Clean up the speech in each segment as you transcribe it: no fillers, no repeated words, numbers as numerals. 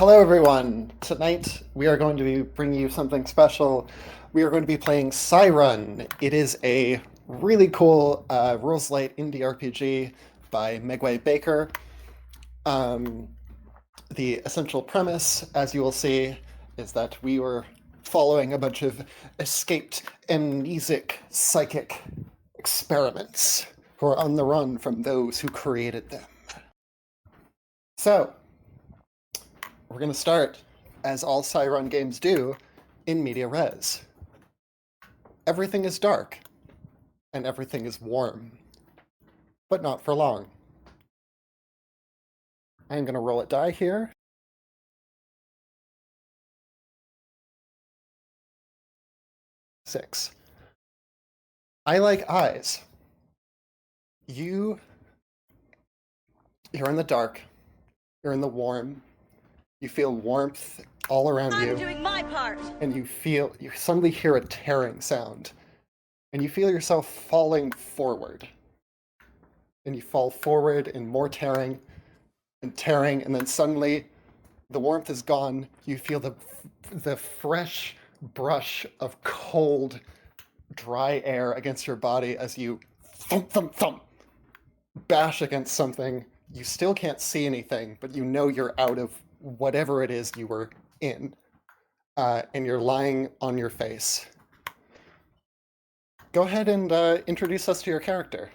Hello, everyone. Tonight we are going to be bringing you something special. We are going to be playing Psi-run. It is a really cool rules light indie RPG by Megway Baker. Um, the essential premise, as you will see, is that we were following a bunch of escaped amnesic psychic experiments who are on the run from those who created them. So, we're going to start, as all Psi-run games do, in media res. Everything is dark, and everything is warm, but not for long. I'm going to roll a die here. 6. I like eyes. You're in the dark. You're in the warm. You feel warmth all around you. I'm doing my part. And you suddenly hear a tearing sound. And you feel yourself falling forward. And you fall forward in more tearing, and then suddenly the warmth is gone. You feel the fresh brush of cold, dry air against your body as you thump, thump, thump, bash against something. You still can't see anything, but you know you're out of whatever it is you were in, and you're lying on your face. Go ahead and introduce us to your character.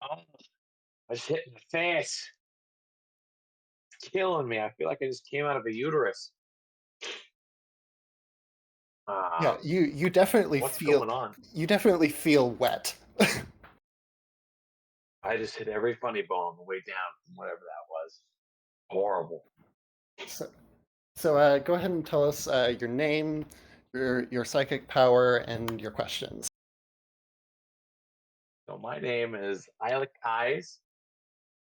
Oh, I was hit in the face. It's killing me. I feel like I just came out of a uterus. Yeah, you definitely What's feel going on? wet. I just hit every funny bone on the way down from whatever that was. Horrible. So go ahead and tell us your name, your psychic power, and your questions. So my name is Alec Eyes,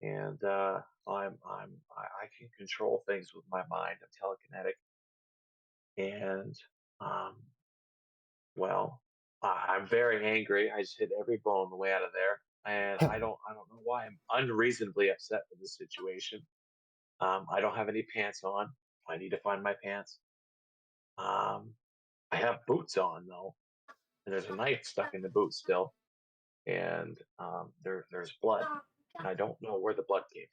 and I can control things with my mind. I'm telekinetic, and um, well, I'm very angry. I just hit every bone on the way out of there, and I don't know why I'm unreasonably upset with this situation. I don't have any pants on. I need to find my pants. Um, I have boots on though, and there's a knife stuck in the boot still, and there's blood, and I don't know where the blood came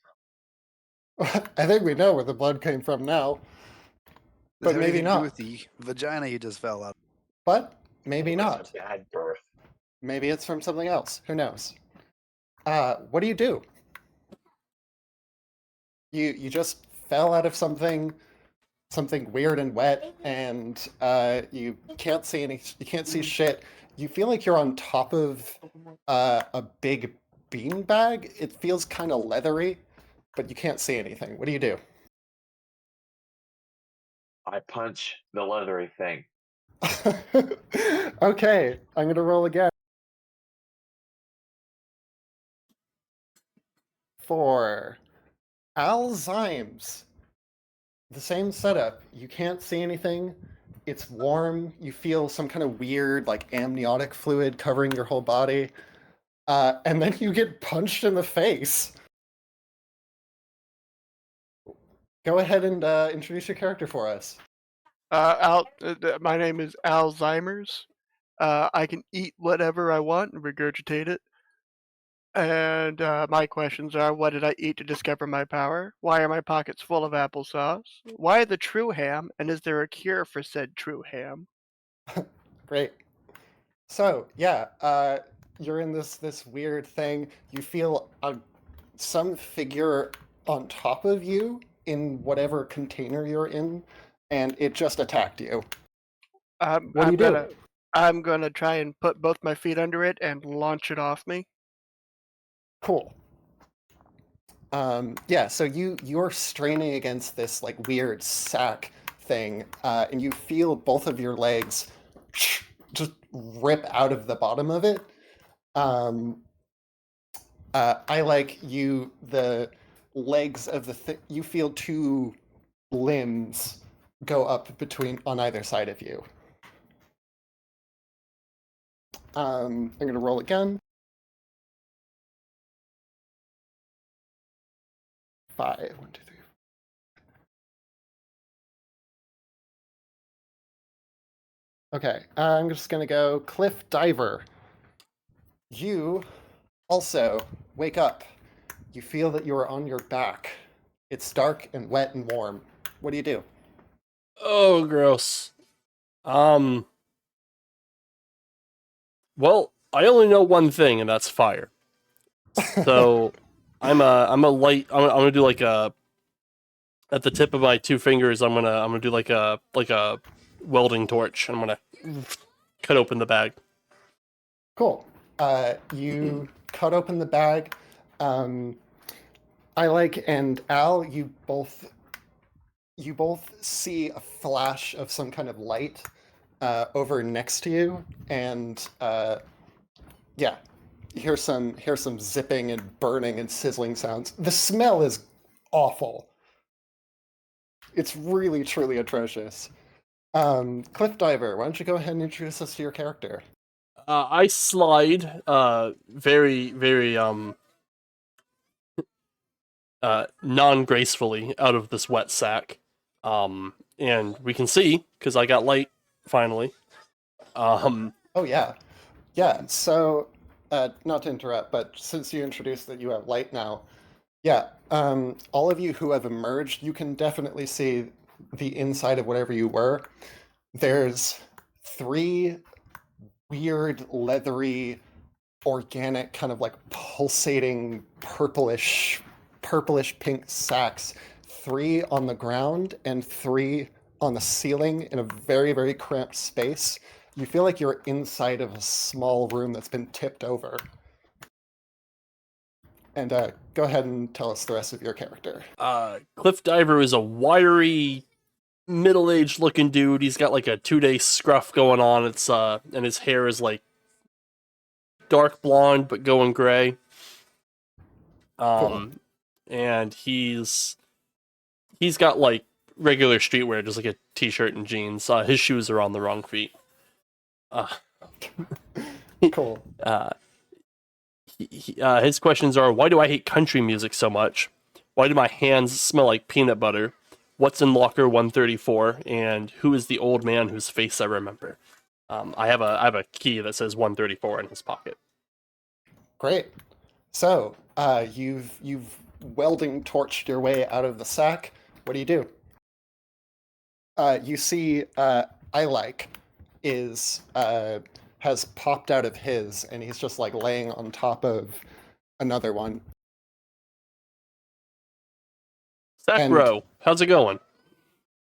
I think we know where the blood came from now, Does it but have maybe anything to do not. with the vagina you just fell out? But from. maybe It was not. a bad birth. Maybe it's from something else. Who knows? What do? You just fell out of something weird and wet, and you can't see you can't see shit. You feel like you're on top of a big beanbag. It feels kind of leathery, but you can't see anything. What do you do? I punch the leathery thing. Okay, I'm gonna roll again. 4. Alzheimer's. The same setup. You can't see anything. It's warm. You feel some kind of weird, like, amniotic fluid covering your whole body. And then you get punched in the face. Go ahead and introduce your character for us. My name is Alzheimer's. I can eat whatever I want and regurgitate it. And my questions are: what did I eat to discover my power? Why are my pockets full of applesauce? Why the true ham? And is there a cure for said true ham? Great. So yeah, you're in this weird thing. You feel some figure on top of you in whatever container you're in, and it just attacked you. I'm, What do I'm you do? gonna I'm gonna try and put both my feet under it and launch it off me. Cool. Yeah, so you're straining against this like weird sack thing, and you feel both of your legs just rip out of the bottom of it. Um, I like the legs of you feel two limbs go up between on either side of you. I'm gonna roll again. 5. 1, 2, 3. Okay, I'm just gonna go Cliff Diver. You also wake up. You feel that you are on your back. It's dark and wet and warm. What do you do? Oh, gross. Well, I only know one thing, and that's fire. So I'm a light. I'm gonna do like a at the tip of my two fingers. I'm gonna do like a welding torch. I'm gonna cut open the bag. Cool. You cut open the bag. I and Al, you both see a flash of some kind of light over next to you, and yeah, you hear some zipping and burning and sizzling sounds. The smell is awful. It's really truly atrocious. Cliff Diver, why don't you go ahead and introduce us to your character? I slide very very non-gracefully out of this wet sack. And we can see because I got light finally. Oh yeah, yeah. So, not to interrupt, but since you introduced that you have light now, yeah. All of you who have emerged, you can definitely see the inside of whatever you were. There's three weird, leathery, organic, kind of like pulsating purplish pink sacks, three on the ground and three on the ceiling in a very, very cramped space. You feel like you're inside of a small room that's been tipped over. And go ahead and tell us the rest of your character. Cliff Diver is a wiry, middle-aged looking dude. He's got like a 2-day scruff going on. It's and his hair is like dark blonde but going gray. Cool. And he's got like regular streetwear, just like a t-shirt and jeans. His shoes are on the wrong feet. Cool. His questions are: why do I hate country music so much? Why do my hands smell like peanut butter? What's in locker 134? And who is the old man whose face I remember? I have a key that says 134 in his pocket. Great. So, you've welding torched your way out of the sack. What do you do? You see, is has popped out of his, and he's just like laying on top of another one. Sack And Bro, how's it going?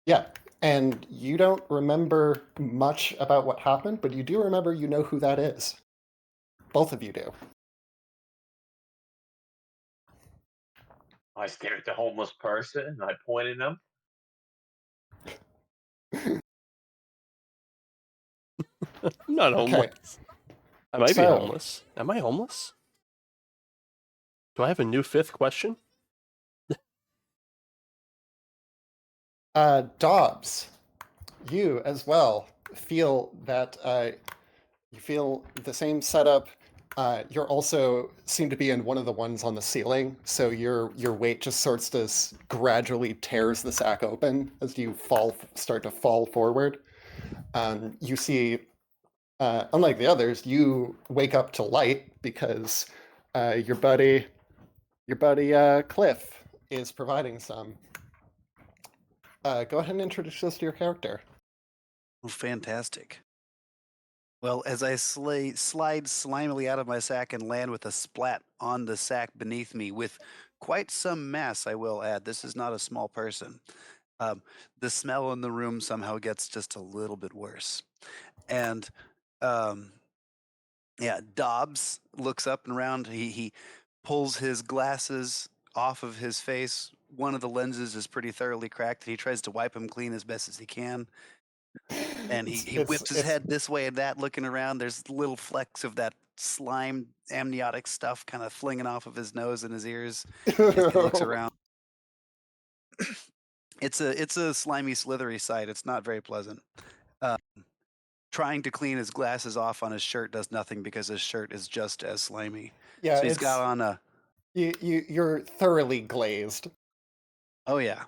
yeah, and you don't remember much about what happened, but you do remember you know who that is. Both of you do. I stare at the homeless person and I point at him. I'm not Okay. homeless. I might be So- homeless. Am I homeless? Do I have a new fifth question? Dobbs, you as well feel that you feel the same setup. You're also seem to be in one of the ones on the ceiling, so your weight just sorts to gradually tears the sack open as you start to fall forward. You see, unlike the others, you wake up to light because your buddy Cliff is providing some. Go ahead and introduce us to your character. Oh, fantastic. Well, as I slide slimily out of my sack and land with a splat on the sack beneath me with quite some mass, I will add. This is not a small person. The smell in the room somehow gets just a little bit worse. And yeah, Dobbs looks up and around. He pulls his glasses off of his face. One of the lenses is pretty thoroughly cracked, and he tries to wipe them clean as best as he can. And he whips his head this way and that, looking around. There's little flecks of that slime amniotic stuff kind of flinging off of his nose and his ears as he looks around. It's a slimy, slithery sight. It's not very pleasant. Trying to clean his glasses off on his shirt does nothing because his shirt is just as slimy. Yeah, So he's got on a you're thoroughly glazed. oh yeah.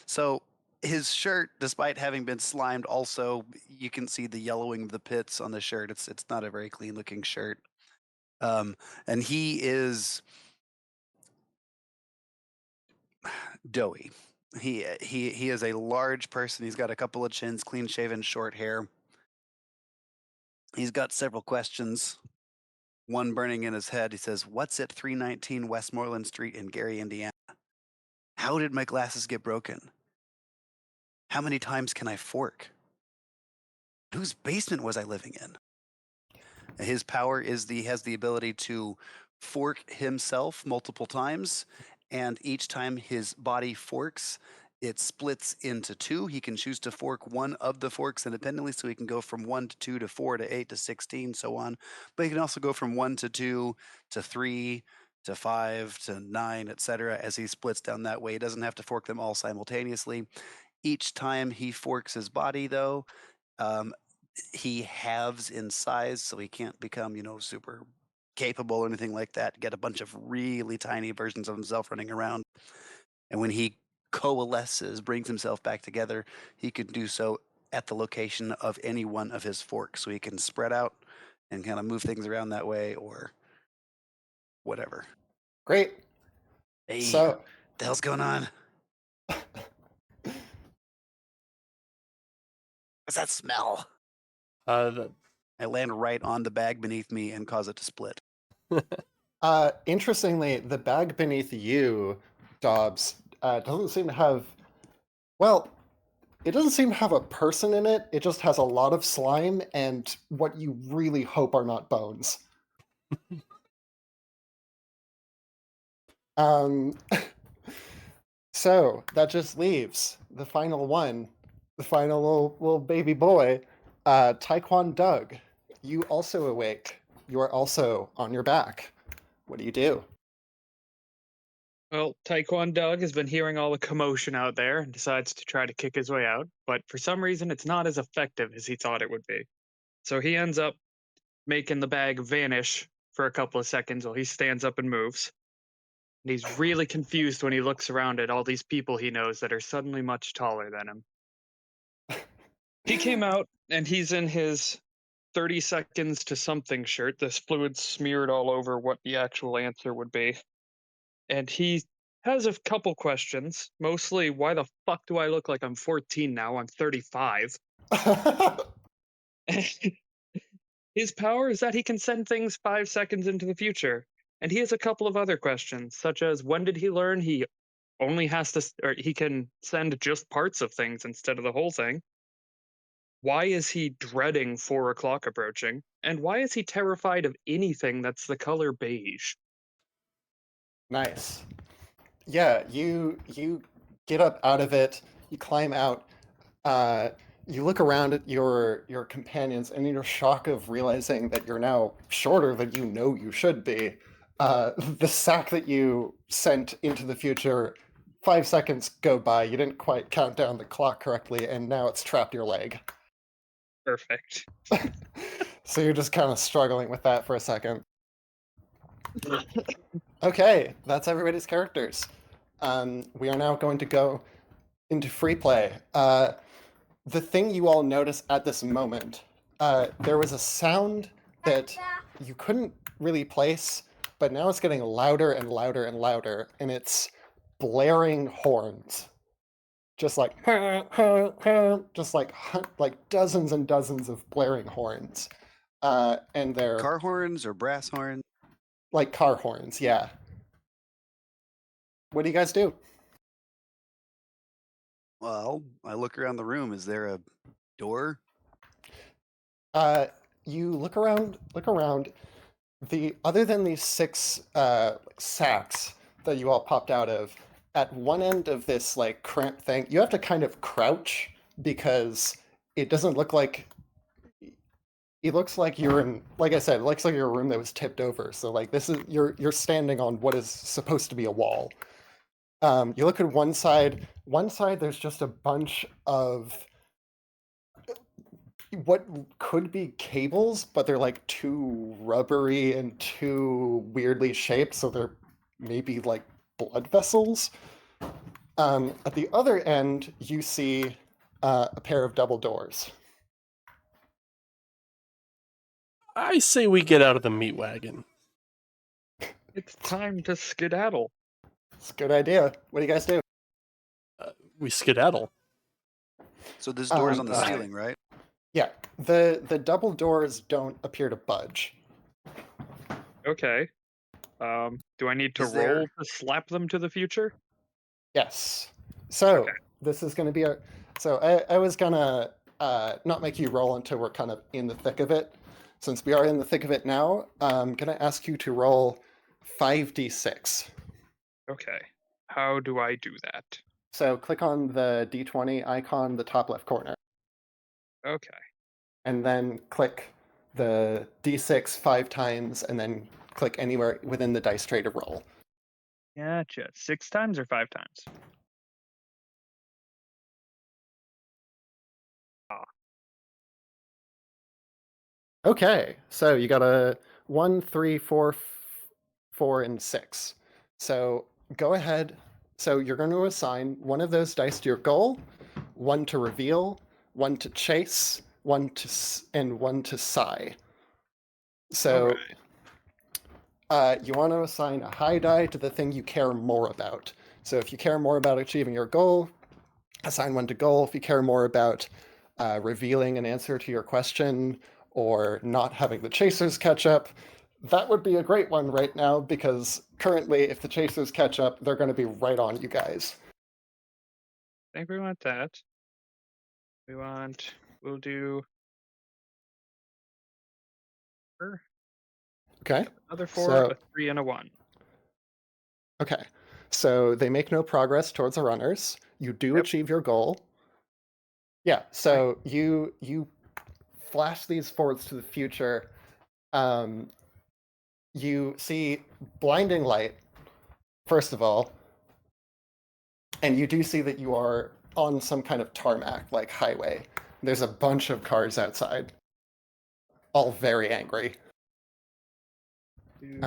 So His shirt, despite having been slimed, also you can see the yellowing of the pits on the shirt. It's not a very clean looking shirt. And he is doughy. He is a large person. He's got a couple of chins, clean shaven, short hair. He's got several questions. One burning in his head. He says, "What's at 319 Westmoreland Street in Gary, Indiana? How did my glasses get broken? How many times can I fork? Whose basement was I living in?" His power is he has the ability to fork himself multiple times, and each time his body forks, it splits into two. He can choose to fork one of the forks independently, so he can go from 1 to 2 to 4 to 8 to 16, so on. But he can also go from 1 to 2 to 3 to 5 to 9, etc. as he splits down that way. He doesn't have to fork them all simultaneously. Each time he forks his body, though, um, he halves in size, so he can't become, super capable or anything like that. Get a bunch of really tiny versions of himself running around. And when he coalesces, brings himself back together, he can do so at the location of any one of his forks. So he can spread out and kind of move things around that way or whatever. Great. Hey, So, what the hell's going on? What's that smell? The, I land right on the bag beneath me and cause it to split. interestingly, the bag beneath you, Dobbs, doesn't seem to have. Well, it doesn't seem to have a person in it. It just has a lot of slime and what you really hope are not bones. Um, so that just leaves the final one, the final little baby boy, Taekwon Doug. You also awake. You are also on your back. What do you do? Well, Taekwon Doug has been hearing all the commotion out there and decides to try to kick his way out, but for some reason it's not as effective as he thought it would be. So he ends up making the bag vanish for a couple of seconds while he stands up and moves. And he's really confused when he looks around at all these people he knows that are suddenly much taller than him. He came out and he's in his 30 seconds to something shirt. This fluid smeared all over what the actual answer would be. And he has a couple questions. Mostly, why the fuck do I look like I'm 14 now? I'm 35. His power is that he can send things 5 seconds into the future. And he has a couple of other questions, such as when did he learn he only has to, or he can send just parts of things instead of the whole thing? Why is he dreading 4 o'clock approaching? And why is he terrified of anything that's the color beige? Nice. Yeah, you get up out of it. You climb out. You look around at your companions, and in your shock of realizing that you're now shorter than you know you should be, the sack that you sent into the future, 5 seconds go by. You didn't quite count down the clock correctly, and now it's trapped your leg. Perfect. So you're just kind of struggling with that for a second. Okay, that's everybody's characters. We are now going to go into free play. The thing you all notice at this moment, there was a sound that you couldn't really place, but now it's getting louder and louder and louder, and it's blaring horns. Just like, just like dozens and dozens of blaring horns. And they're Car horns or brass horns? like car horns, yeah. What do you guys do? Well, I look around the room. Is there a door? You look around. Other than these six sacks that you all popped out of, at one end of this like cramped thing, you have to kind of crouch because it doesn't look like. It looks like you're in, like I said, it looks like you're a room that was tipped over. So like this is you're standing on what is supposed to be a wall. You look at one side. One side, there's just a bunch of what could be cables, but they're like too rubbery and too weirdly shaped, so they're maybe like blood vessels. At the other end, you see a pair of double doors. I say we get out of the meat wagon. It's time to skedaddle. It's a good idea. What do you guys do? We skedaddle. So there's doors on the Alright. ceiling, right? Yeah, the double doors don't appear to budge. Okay. Do I need to Is there- roll to slap them to the future? Yes. So Okay. this is going to be a. So I was gonna not make you roll until we're kind of in the thick of it. Since we are in the thick of it now, I'm gonna ask you to roll 5d6. Okay. How do I do that? So click on the d20 icon, the top left corner, Okay. and then click the d6 5 times, and then click anywhere within the dice tray to roll. Gotcha. 6 times or 5 times? Okay, so you got a 1, 3, 4, 4, and 6. So go ahead. So you're going to assign one of those dice to your goal, one to reveal, one to chase, and one to Psi. So you want to assign a high die to the thing you care more about. So if you care more about achieving your goal, assign one to goal. If you care more about revealing an answer to your question or not having the chasers catch up, that would be a great one right now, because currently if the chasers catch up, they're going to be right on you guys. I think we want that. We'll do Okay? another 4, So- a 3, and a 1. Okay. So they make no progress towards the runners. You do Yep. achieve your goal. Yeah, so you flash these forwards to the future. You see blinding light, first of all, and you do see that you are on some kind of tarmac, like highway. There's a bunch of cars outside, all very angry. Do-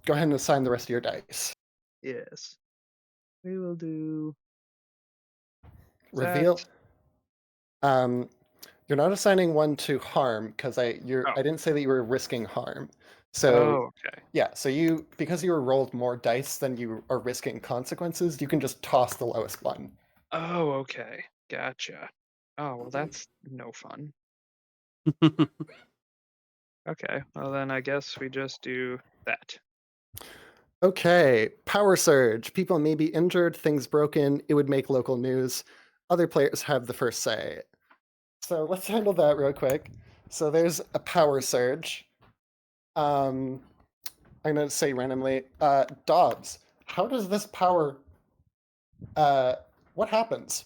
Go ahead and assign the rest of your dice. yes. We will do Reveal. that. You're not assigning one to harm, because I didn't say that you were risking harm. So Oh, okay. yeah, so because you rolled more dice than you are risking consequences, you can just toss the lowest one. Oh, okay. Gotcha. Oh, well, that's no fun. Okay, well then I guess we just do that. Okay, power surge. People may be injured, things broken. It would make local news. Other players have the first say. So let's handle that real quick. So there's a power surge. I'm going to say randomly, Dobbs, how does this power, what happens?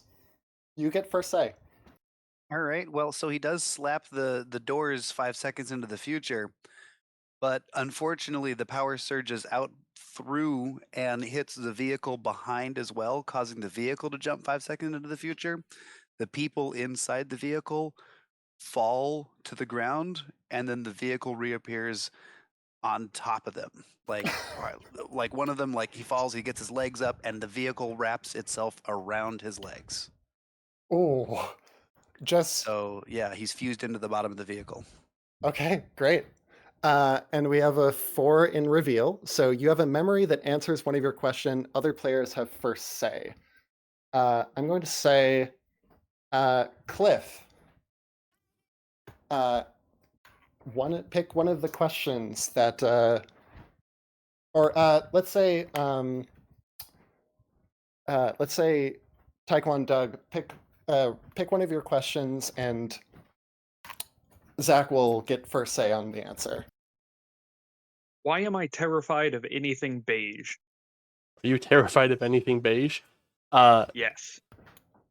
You get first say. All right. Well, so he does slap the doors 5 seconds into the future, but unfortunately, the power surges out through and hits the vehicle behind as well, causing the vehicle to jump 5 seconds into the future. The people inside the vehicle fall to the ground, and then the vehicle reappears on top of them. Like one of them, like he falls, he gets his legs up, and the vehicle wraps itself around his legs. Oh, just So yeah, he's fused into the bottom of the vehicle. okay, great. And we have a 4 in reveal. So you have a memory that answers one of your question. Other players have first say. I'm going to say, Cliff. Pick one of the questions that, let's say Taekwon Doug. Pick one of your questions, and Zach will get first say on the answer. Why am I terrified of anything beige? Are you terrified of anything beige? Yes.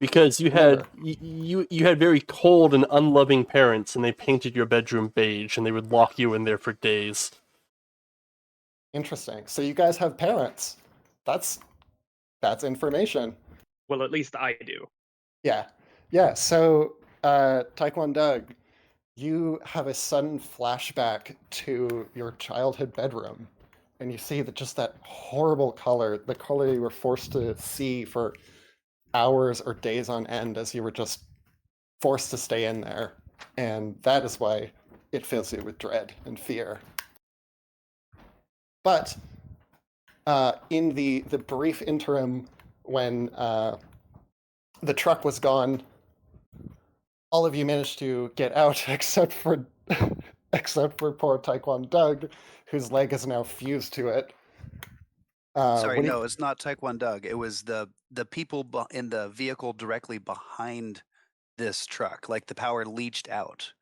Because you had Remember. you had very cold and unloving parents, and they painted your bedroom beige, and they would lock you in there for days. Interesting. So you guys have parents. That's information. Well, at least I do. Yeah. Yeah. So, Taekwon Doug, you have a sudden flashback to your childhood bedroom, and you see that just that horrible color, the color you were forced to see for hours or days on end as you were just forced to stay in there. And that is why it fills you with dread and fear. But in the brief interim when the truck was gone, all of you managed to get out except for poor Taekwon Doug, whose leg is now fused to it. Sorry, what do no, it's not Taekwon Doug. It was the people in the vehicle directly behind this truck. Like the power leached out.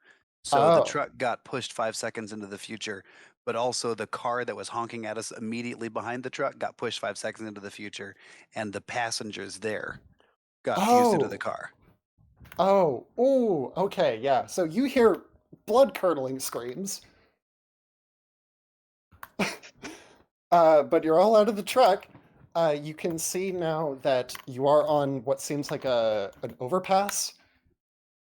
So the Oh. truck got pushed 5 seconds into the future, but also the car that was honking at us immediately behind the truck got pushed 5 seconds into the future, and the passengers there got fused into the car. Oh, ooh, okay, yeah. So you hear blood-curdling screams. But you're all out of the truck. You can see now that you are on what seems like an overpass.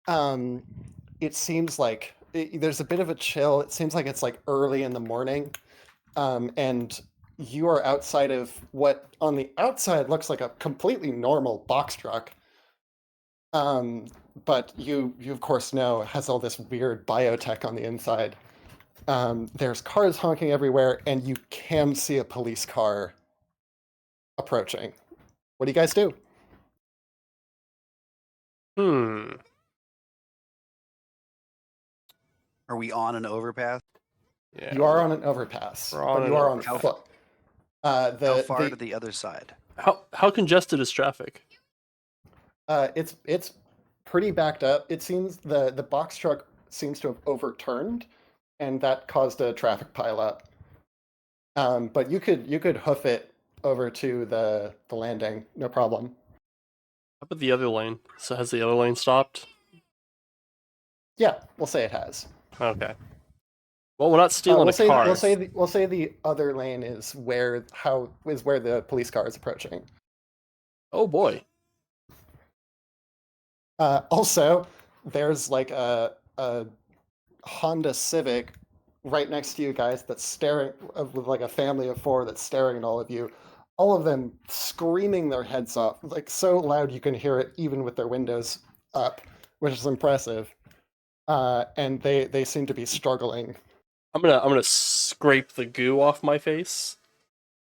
It seems like there's a bit of a chill. It seems like it's like early in the morning. And you are outside of what on the outside looks like a completely normal box truck. But you of course know it has all this weird biotech on the inside. There's cars honking everywhere, and you can see a police car approaching. What do you guys do? Are we on an overpass? Yeah. You are on an overpass, we're on but an you are on overpass. foot. How far to the other side? How congested is traffic? It's pretty backed up. It seems the box truck seems to have overturned, and that caused a traffic pileup. But you could hoof it over to the landing, no problem. How about the other lane? So has the other lane stopped? Yeah, we'll say it has. Okay. Well, we're not stealing a car. We'll say the other lane is where the police car is approaching. Oh boy. Also, there's like a Honda Civic right next to you guys that's staring with like a family of 4 that's staring at all of you. All of them screaming their heads off, like so loud you can hear it even with their windows up, which is impressive. And they seem to be struggling. I'm gonna scrape the goo off my face,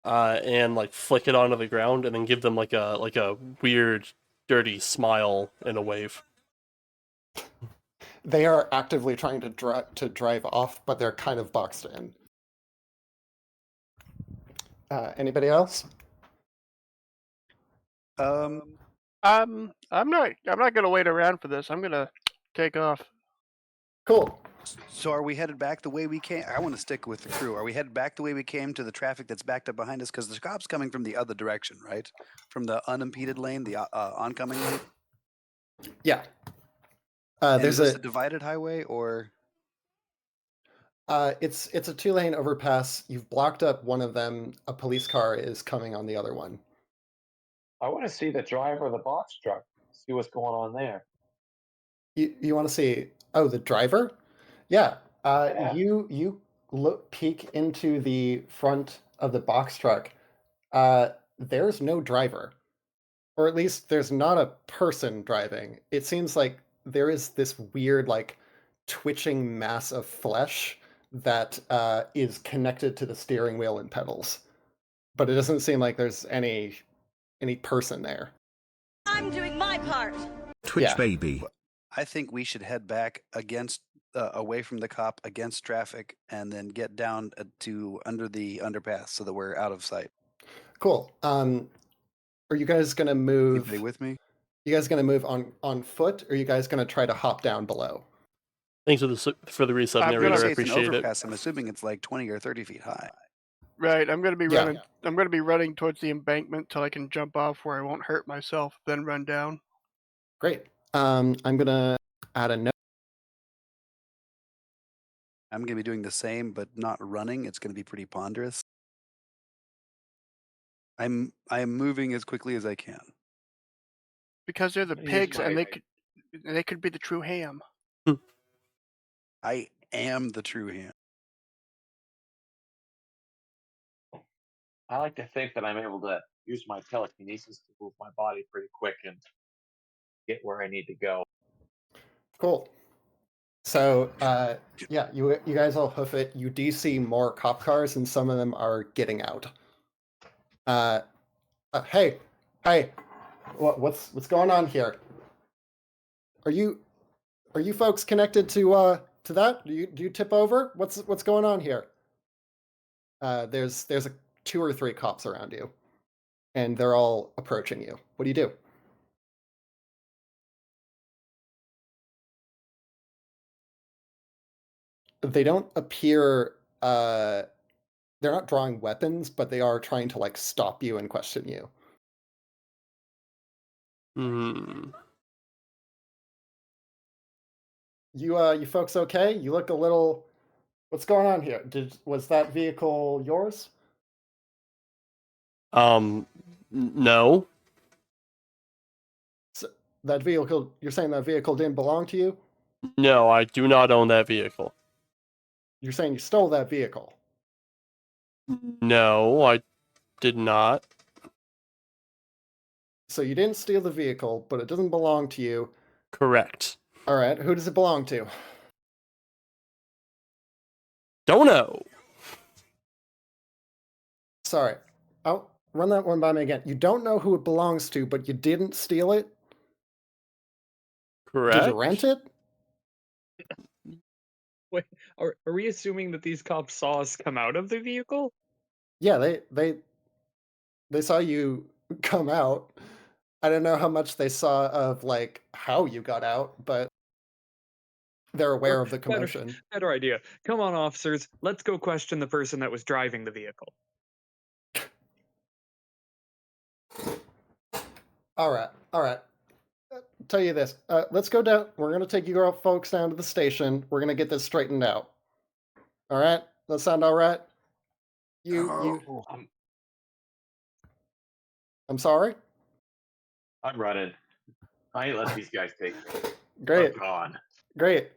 and like flick it onto the ground, and then give them like a weird, dirty smile and a wave. They are actively trying to drive off, but they're kind of boxed in. Anybody else? I'm not gonna wait around for this. I'm gonna take off. Cool. So are we headed back the way we came? I want to stick with the crew. Are we headed back the way we came to the traffic that's backed up behind us? Because the cop's coming from the other direction, right? From the unimpeded lane, the oncoming lane? Yeah. And There's is this a divided highway or? It's a 2-lane overpass. You've blocked up one of them. A police car is coming on the other one. I want to see the driver of the box truck. See what's going on there. You want to see? Oh, the driver? Yeah. Yeah. You peek into the front of the box truck. There's no driver, or at least there's not a person driving. It seems like there is this weird, like, twitching mass of flesh that is connected to the steering wheel and pedals, but it doesn't seem like there's any person there. I'm doing my part. Twitch Yeah. baby. I think we should head back against away from the cop, against traffic, and then get down to under the underpass so that we're out of sight. Cool. Are you guys gonna move? Anybody with me? You guys gonna move on foot, or are you guys gonna try to hop down below? Thanks for the resub, I'm narrator. gonna- I Say it's an appreciate it. overpass. I'm assuming it's like 20 or 30 feet high. Right, I'm gonna be Yeah. running. I'm gonna be running towards the embankment till I can jump off where I won't hurt myself. Then run down. Great. I'm gonna add a note. I'm going to be doing the same, but not running. It's going to be pretty ponderous. I am moving as quickly as I can. Because they're the I'm gonna pigs, use and my- they could be the true ham. I am the true hand. I like to think that I'm able to use my telekinesis to move my body pretty quick and get where I need to go. Cool. So, yeah, you guys all hoof it. You do see more cop cars, and some of them are getting out. Hey, what's going on here? Are you folks connected to that? Do you tip over? What's going on here? There's a 2 or 3 cops around you, and they're all approaching you. What do you do? They don't appear. They're not drawing weapons, but they are trying to like stop you and question you. Hmm. You folks okay? You look a little. What's going on here? Was that vehicle yours? No. So, that vehicle. You're saying that vehicle didn't belong to you? No, I do not own that vehicle. You're saying you stole that vehicle? No, I did not. So you didn't steal the vehicle, but it doesn't belong to you. Correct. All right. Who does it belong to? Don't know. Sorry. I'll run that one by me again. You don't know who it belongs to, but you didn't steal it? Correct. Did you rent it? Wait, are we assuming that these cops saw us come out of the vehicle? Yeah, they saw you come out. I don't know how much they saw of like how you got out, but they're aware of the commotion. Better idea. Come on, officers. Let's go question the person that was driving the vehicle. All right. Tell you this. Let's go down. We're gonna take you folks down to the station. We're gonna get this straightened out. All right. That sound all right? You. Oh, I'm sorry. I'm running. I ain't let these guys take me. Great. I'm gone. Great.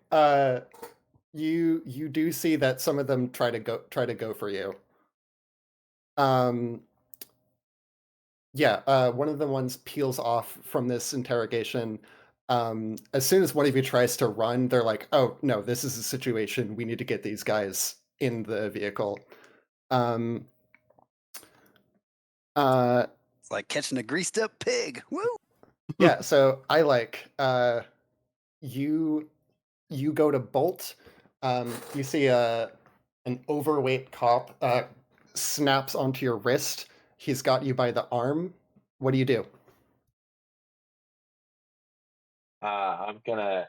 You do see that some of them try to go for you. Yeah, one of the ones peels off from this interrogation. As soon as one of you tries to run, they're like, "Oh no, this is a situation. We need to get these guys in the vehicle." Um, It's like catching a greased up pig. Woo! yeah. So I like you. You go to bolt. You see an overweight cop snaps onto your wrist. He's got you by the arm. What do you do? I'm gonna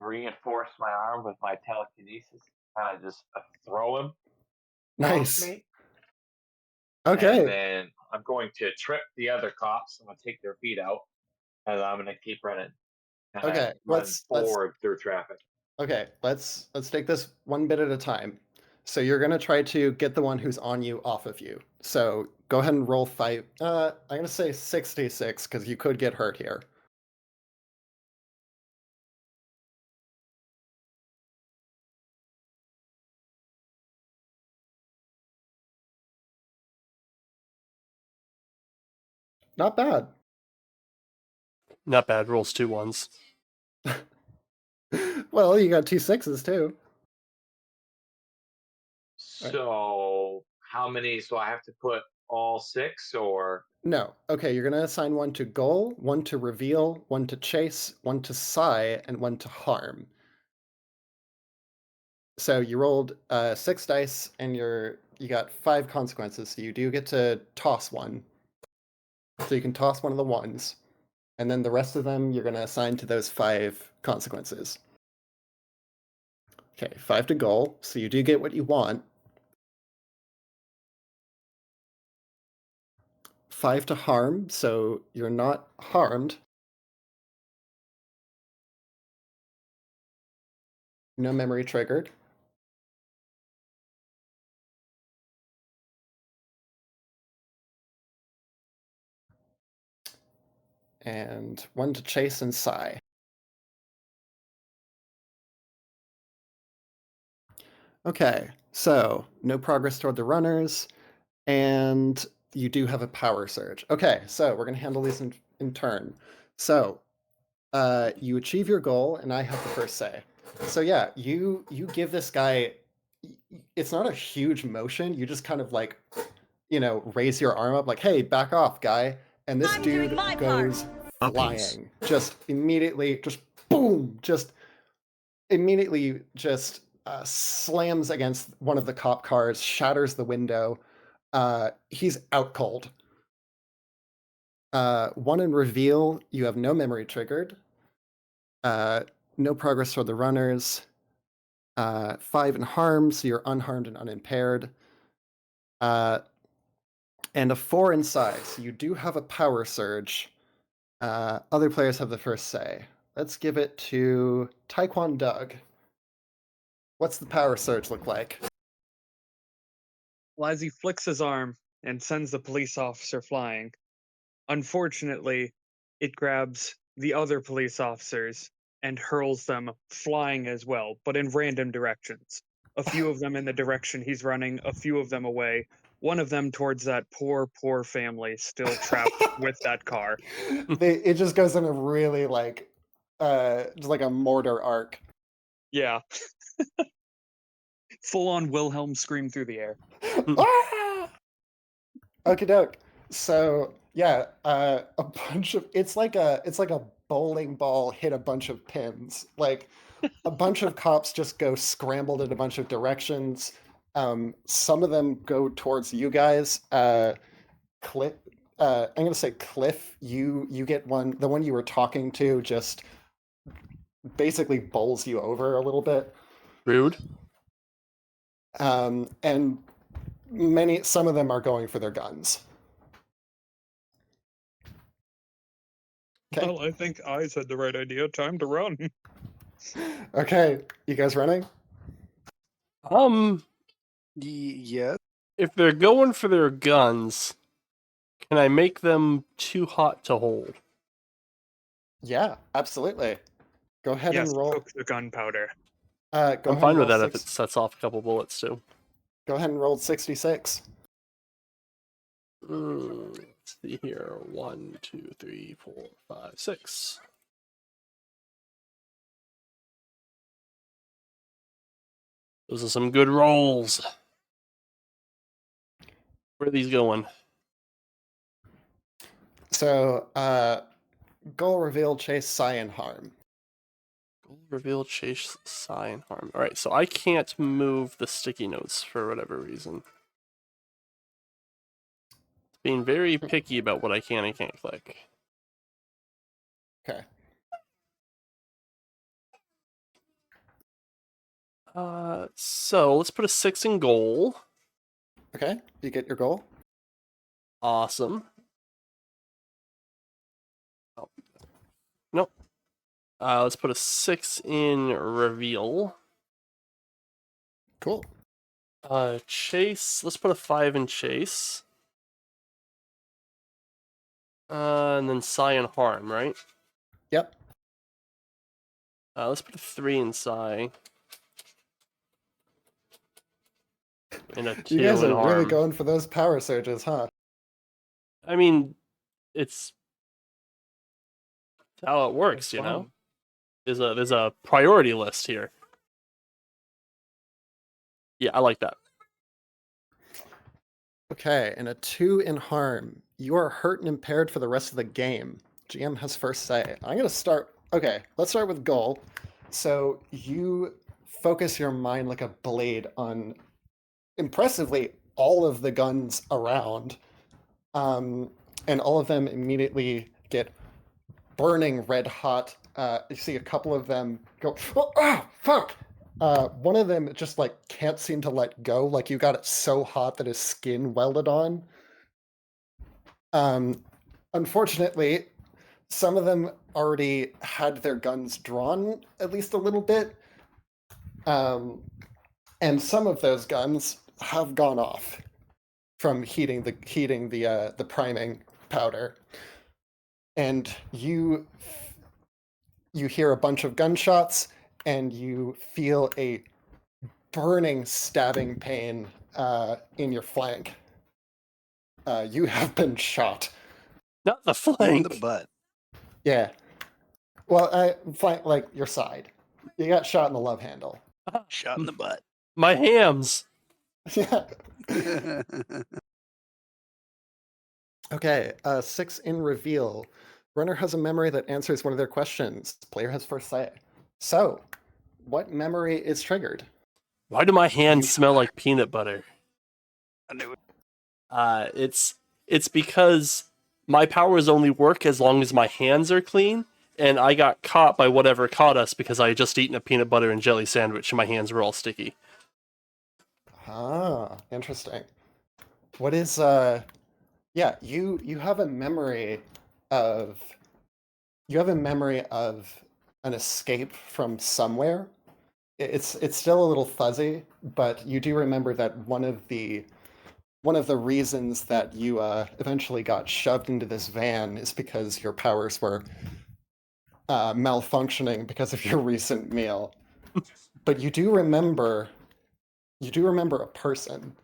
reinforce my arm with my telekinesis. Kind of just throw him off Nice. me, Okay. and then I'm going to trip the other cops. I'm gonna take their feet out, and I'm gonna keep running. Okay. Run Let's forward through traffic. Okay, let's take this one bit at a time. So you're gonna try to get the one who's on you off of you. So go ahead and roll 5. I'm gonna say 66 because you could get hurt here. Not bad. Not bad. Rolls 2 ones. Well, you got 2 6s too. Right. So how many? So I have to put all 6, or No. Okay, you're gonna assign one to goal, one to reveal, one to chase, one to sigh, and one to harm. So you rolled 6 dice, and you got 5 consequences. So you do get to toss one. So you can toss one of the ones, and then the rest of them you're gonna assign to those 5 consequences. Okay, 5 to goal. So you do get what you want. 5 to harm, so you're not harmed. No memory triggered. And 1 to chase and sigh. Okay, so no progress toward the runners. And you do have a power surge. Okay, so we're gonna handle these in turn. So you achieve your goal, and I have the first say. So yeah, you give this guy. It's not a huge motion. You just kind of like, raise your arm up, like, "Hey, back off, guy!" And this I'm doing dude my goes Puppies. flying, just immediately, just boom, just immediately, just slams against one of the cop cars, shatters the window. He's out cold. 1 in reveal, you have no memory triggered. No progress for the runners. 5 in harm, so you're unharmed and unimpaired. And a 4 in size, so you do have a power surge. Other players have the first say. Let's give it to Taekwon Doug. What's the power surge look like? Well, as he flicks his arm and sends the police officer flying, unfortunately, it grabs the other police officers and hurls them flying as well, but in random directions. A few of them in the direction he's running, a few of them away, one of them towards that poor, poor family still trapped with that car. It just goes in a really just like a mortar arc. Yeah. Full on Wilhelm scream through the air. Ah! Okie doke. So yeah, a bunch of it's like a bowling ball hit a bunch of pins. Like a bunch of cops just go scrambled in a bunch of directions. Some of them go towards you guys. Cliff, I'm gonna say Cliff. You get one. The one you were talking to just basically bowls you over a little bit. Rude. And some of them are going for their guns. Okay. Well, I think I said the right idea. Time to run. Okay, you guys running? Yes. If they're going for their guns, can I make them too hot to hold? Yeah, absolutely. Go ahead Yes, and roll. cook the gunpowder. Go I'm ahead fine and with roll that if it sets off a couple bullets too. Go ahead and roll 66. Let's see here. 1, 2, 3, 4, 5, 6. Those are some good rolls. Where are these going? So, goal reveal, chase, Psi, and harm. Goal reveal, chase, Psi, and harm. Alright, so I can't move the sticky notes for whatever reason. Being very picky about what I can and can't click. Okay. So let's put a 6 in goal. Okay, you get your goal. Awesome. Oh. Nope. Let's put a 6 in reveal. Cool. Chase. Let's put a 5 in chase. And then Psi and harm, right? Yep. Let's put a 3 in Psi. And a 2 You guys in are harm. really going for those power surges, huh? I mean, it's how it works, It's you know? fun. There's a priority list here. Yeah, I like that. Okay, and a 2 in harm. You are hurt and impaired for the rest of the game. GM has first say. I'm gonna start. Okay, let's start with goal. So you focus your mind like a blade on, impressively, all of the guns around, and all of them immediately get burning red hot. You see a couple of them go, oh, fuck! One of them just can't seem to let go. Like you got it so hot that his skin welded on. Unfortunately, some of them already had their guns drawn at least a little bit. And some of those guns have gone off from heating the priming powder. And you hear a bunch of gunshots, and you feel a burning, stabbing pain in your flank. you have been shot. Not the In flank. the butt. Yeah. Well, like your side. You got shot in the love handle. Shot in the butt. My hams. Yeah. Okay, 6 in reveal. Runner has a memory that answers one of their questions. Player has first say. So, what memory is triggered? Why do my hands You- smell like peanut butter? I knew it. It's because my powers only work as long as my hands are clean, and I got caught by whatever caught us because I had just eaten a peanut butter and jelly sandwich and my hands were all sticky. Ah, interesting. What is yeah, you have a memory of an escape from somewhere. It's still a little fuzzy, but you do remember that one of the reasons that you eventually got shoved into this van is because your powers were malfunctioning because of your recent meal. But you do remember a person.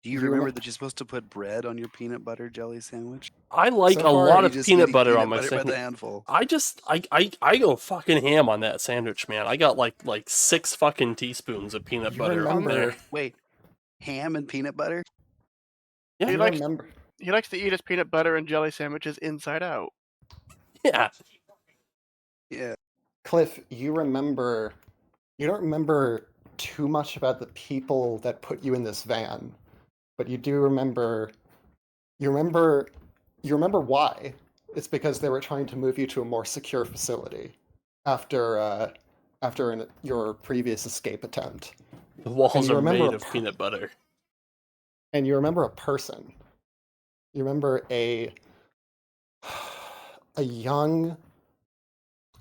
Do you You remember remem- that you're supposed to put bread on your peanut butter jelly sandwich? I like So a far, lot You of just peanut eating butter peanut on my butter by the sandwich. handful. I go fucking ham on that sandwich, man. I got like 6 fucking teaspoons of peanut You butter on remember- there. Wait, ham and peanut butter? Yeah. He You likes remember he likes to eat his peanut butter and jelly sandwiches inside out. Yeah. Yeah. Cliff, you don't remember too much about the people that put you in this van, but you do remember you remember why. It's because they were trying to move you to a more secure facility after your previous escape attempt. The walls you are remember made a of per- peanut butter. And you remember a person. You remember a young,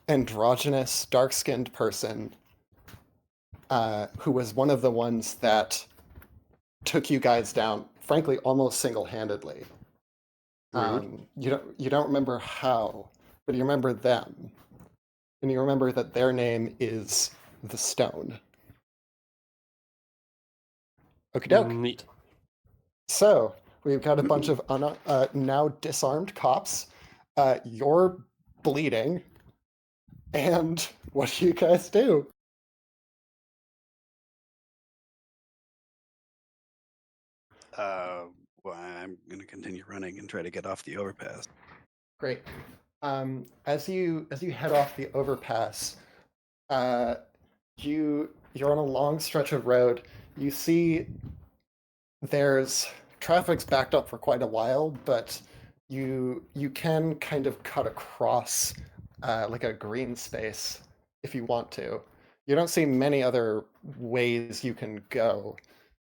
androgynous, dark-skinned person who was one of the ones that took you guys down, frankly, almost single-handedly. Rude. You don't remember how, but you remember them, and you remember that their name is the Stone. Okie doke. Neat. So we've got a bunch of now disarmed cops. You're bleeding, and what do you guys do? Well, I'm going to continue running and try to get off the overpass. Great. As you head off the overpass, you're on a long stretch of road. You see there's traffic's backed up for quite a while, but you can kind of cut across like a green space if you want to. You don't see many other ways you can go.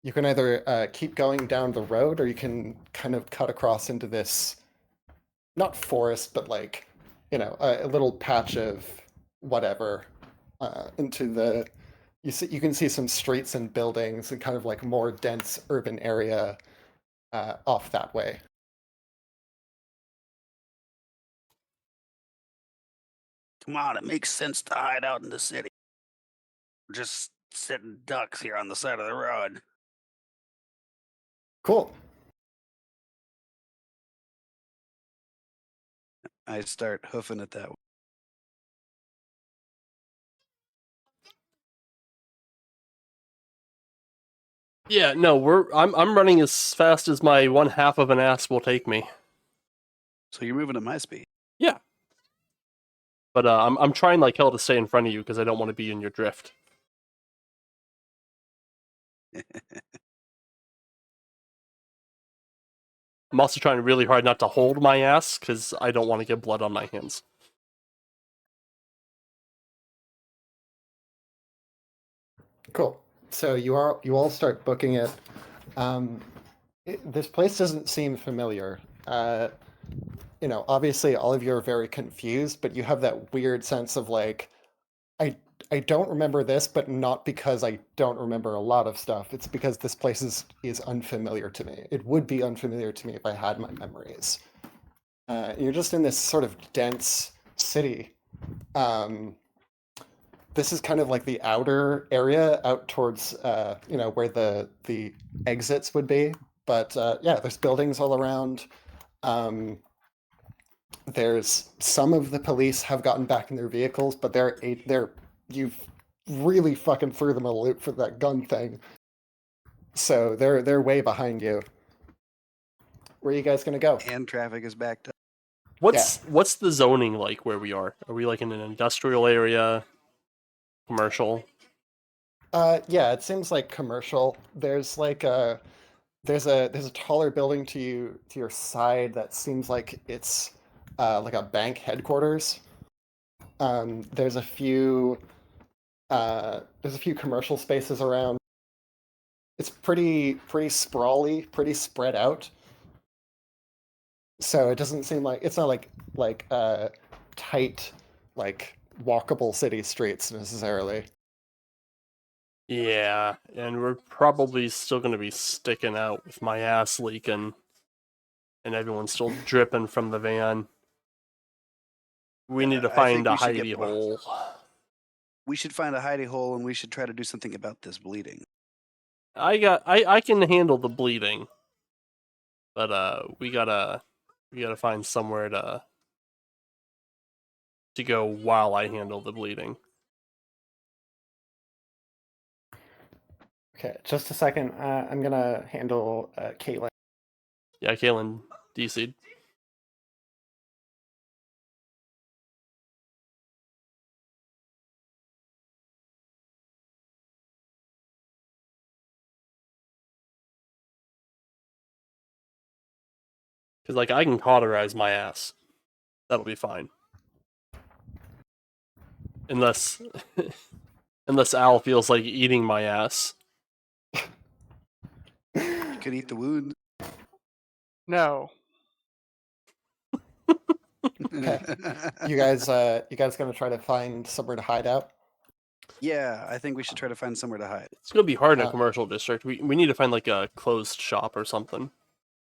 You can either keep going down the road, or you can kind of cut across into this, not forest, but like, a little patch of whatever into the. You can see some streets and buildings and kind of like more dense urban area off that way. Come on, it makes sense to hide out in the city. We're just sitting ducks here on the side of the road. Cool. I start hoofing it that way. Yeah, no, I'm running as fast as my 1/2 of an ass will take me. So you're moving at my speed. Yeah. But I'm trying like hell to stay in front of you because I don't want to be in your drift. I'm also trying really hard not to hold my ass because I don't want to get blood on my hands. Cool. So you all start booking it. This place doesn't seem familiar. Obviously all of you are very confused, but you have that weird sense of like, I don't remember this, but not because I don't remember a lot of stuff. It's because this place is unfamiliar to me. It would be unfamiliar to me if I had my memories. You're just in this sort of dense city. This is kind of like the outer area out towards, where the exits would be. But yeah, there's buildings all around. There's some of the police have gotten back in their vehicles, but you've really fucking threw them a loop for that gun thing. So they're way behind you. Where are you guys gonna go? And traffic is backed up. What's the zoning like where we are? Are we like in an industrial area? Commercial? Yeah, it seems like commercial. There's like there's a taller building to your side that seems like it's like a bank headquarters. There's a few commercial spaces around. It's pretty sprawly, pretty spread out. So it doesn't seem like it's not like tight, like walkable city streets necessarily. Yeah, and we're probably still going to be sticking out with my ass leaking and everyone's still dripping from the van. We need to I find think a we should get- hidey hole. We should find a hidey hole, and we should try to do something about this bleeding. I can handle the bleeding. But we gotta find somewhere to go while I handle the bleeding. Okay, just a second. I'm gonna handle Caitlin. Yeah, Kaylin DC'd. Because, like, I can cauterize my ass. That'll be fine. Unless Al feels like eating my ass. You could eat the wound. No. Okay. You guys gonna try to find somewhere to hide out? Yeah, I think we should try to find somewhere to hide. It's gonna be hard in a Uh, commercial district. We need to find like a closed shop or something.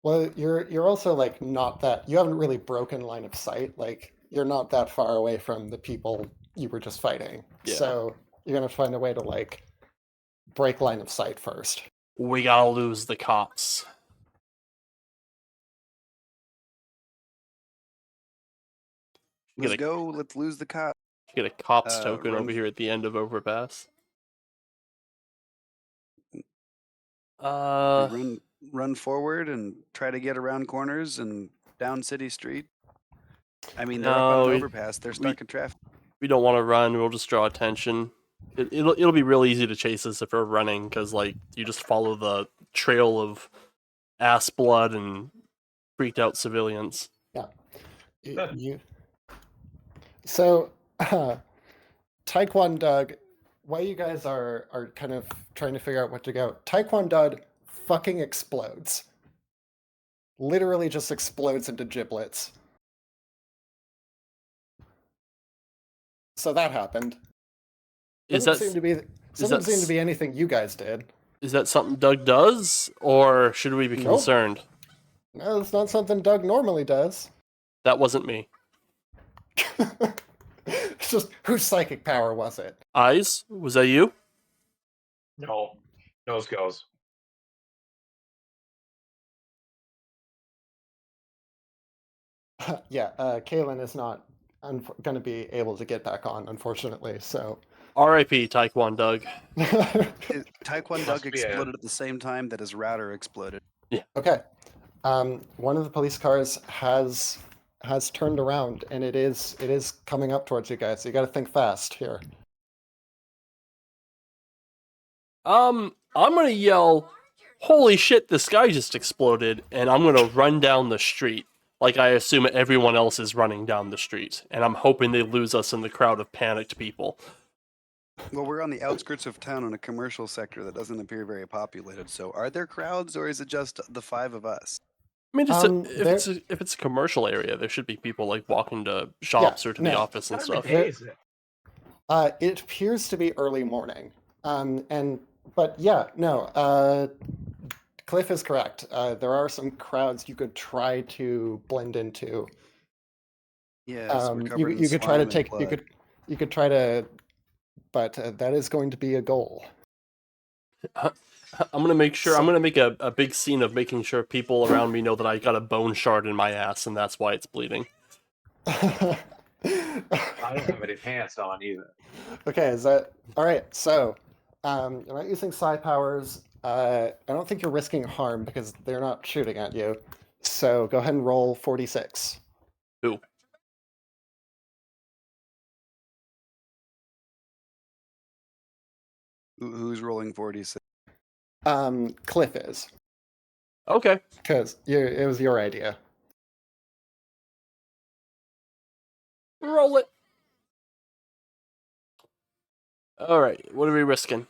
Well, you're also like not that you haven't really broken line of sight. Like you're not that far away from the people you were just fighting. Yeah. So you're gonna find a way to like break line of sight first. We gotta lose the cops. Let's go. Let's lose the cop. Get a cops token run over here at the end of Overpass. We run forward and try to get around corners and down city street. I mean, they're up on an overpass. They're stuck in traffic. We don't want to run. We'll just draw attention. It'll be real easy to chase us if we're running because like you just follow the trail of ass blood and freaked out civilians. You. So, Taekwon Doug, while you guys are kind of trying to figure out what to go, Taekwon Doug fucking explodes. Literally just explodes into giblets. So that happened. Doesn't seem to be anything you guys did. Is that something Doug does, or should we be concerned? No, it's not something Doug normally does. That wasn't me. It's just, whose psychic power was it? Eyes? Was that you? No. Nose goes. Yeah, Kaylin is not going to be able to get back on, unfortunately, so... R.I.P. Taekwon Doug. Taekwon Doug exploded at the same time that his router exploded. Yeah. Okay. One of the police cars has turned around, and it is coming up towards you guys. So you got to think fast here. I'm gonna yell, "Holy shit! This guy just exploded!" and I'm gonna run down the street like I assume everyone else is running down the street, and I'm hoping they lose us in the crowd of panicked people. Well, we're on the outskirts of town in a commercial sector that doesn't appear very populated. So, are there crowds, or is it just the five of us? I mean, if it's a commercial area, there should be people like walking to shops or to the office and stuff. It appears to be early morning. But yeah, no. Cliff is correct. There are some crowds you could try to blend into. Yeah, you could try to take. You could try to, but that is going to be a goal. I'm gonna make sure. So- I'm gonna make a big scene of making sure people around me know that I got a bone shard in my ass, and that's why it's bleeding. I don't have any pants on either. Okay, is that all right? So, you're not using psi powers. I don't think you're risking harm because they're not shooting at you. So go ahead and roll 46. Ooh. Who's rolling 46? Cliff is Okay. because it was your idea. Roll it. All right. What are we risking?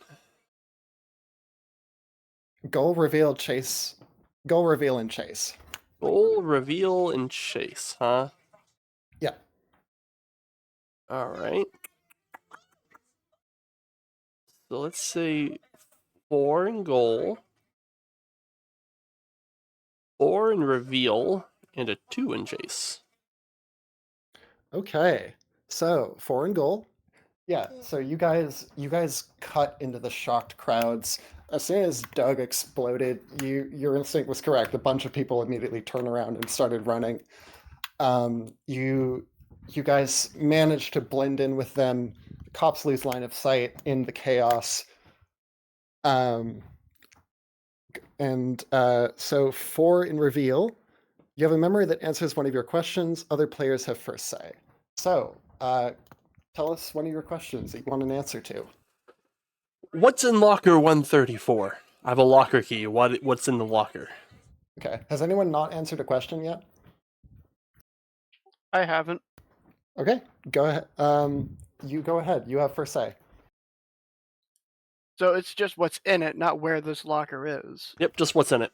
Goal reveal chase. Goal reveal and chase. Goal, reveal, and chase, huh? Yeah. All right. So let's say 4 in goal, 4 in reveal, and a 2 in chase. Okay. So 4 in goal. Yeah. So you guys cut into the shocked crowds. As soon as Doug exploded, your instinct was correct. A bunch of people immediately turned around and started running. You guys managed to blend in with them. The cops lose line of sight in the chaos. So 4 in reveal. You have a memory that answers one of your questions. Other players have first say. So tell us one of your questions that you want an answer to. What's in locker 134? I have a locker key. What's in the locker? Okay. Has anyone not answered a question yet? I haven't. Okay. Go ahead. You go ahead. You have first say. So it's just what's in it, not where this locker is. Yep, just what's in it.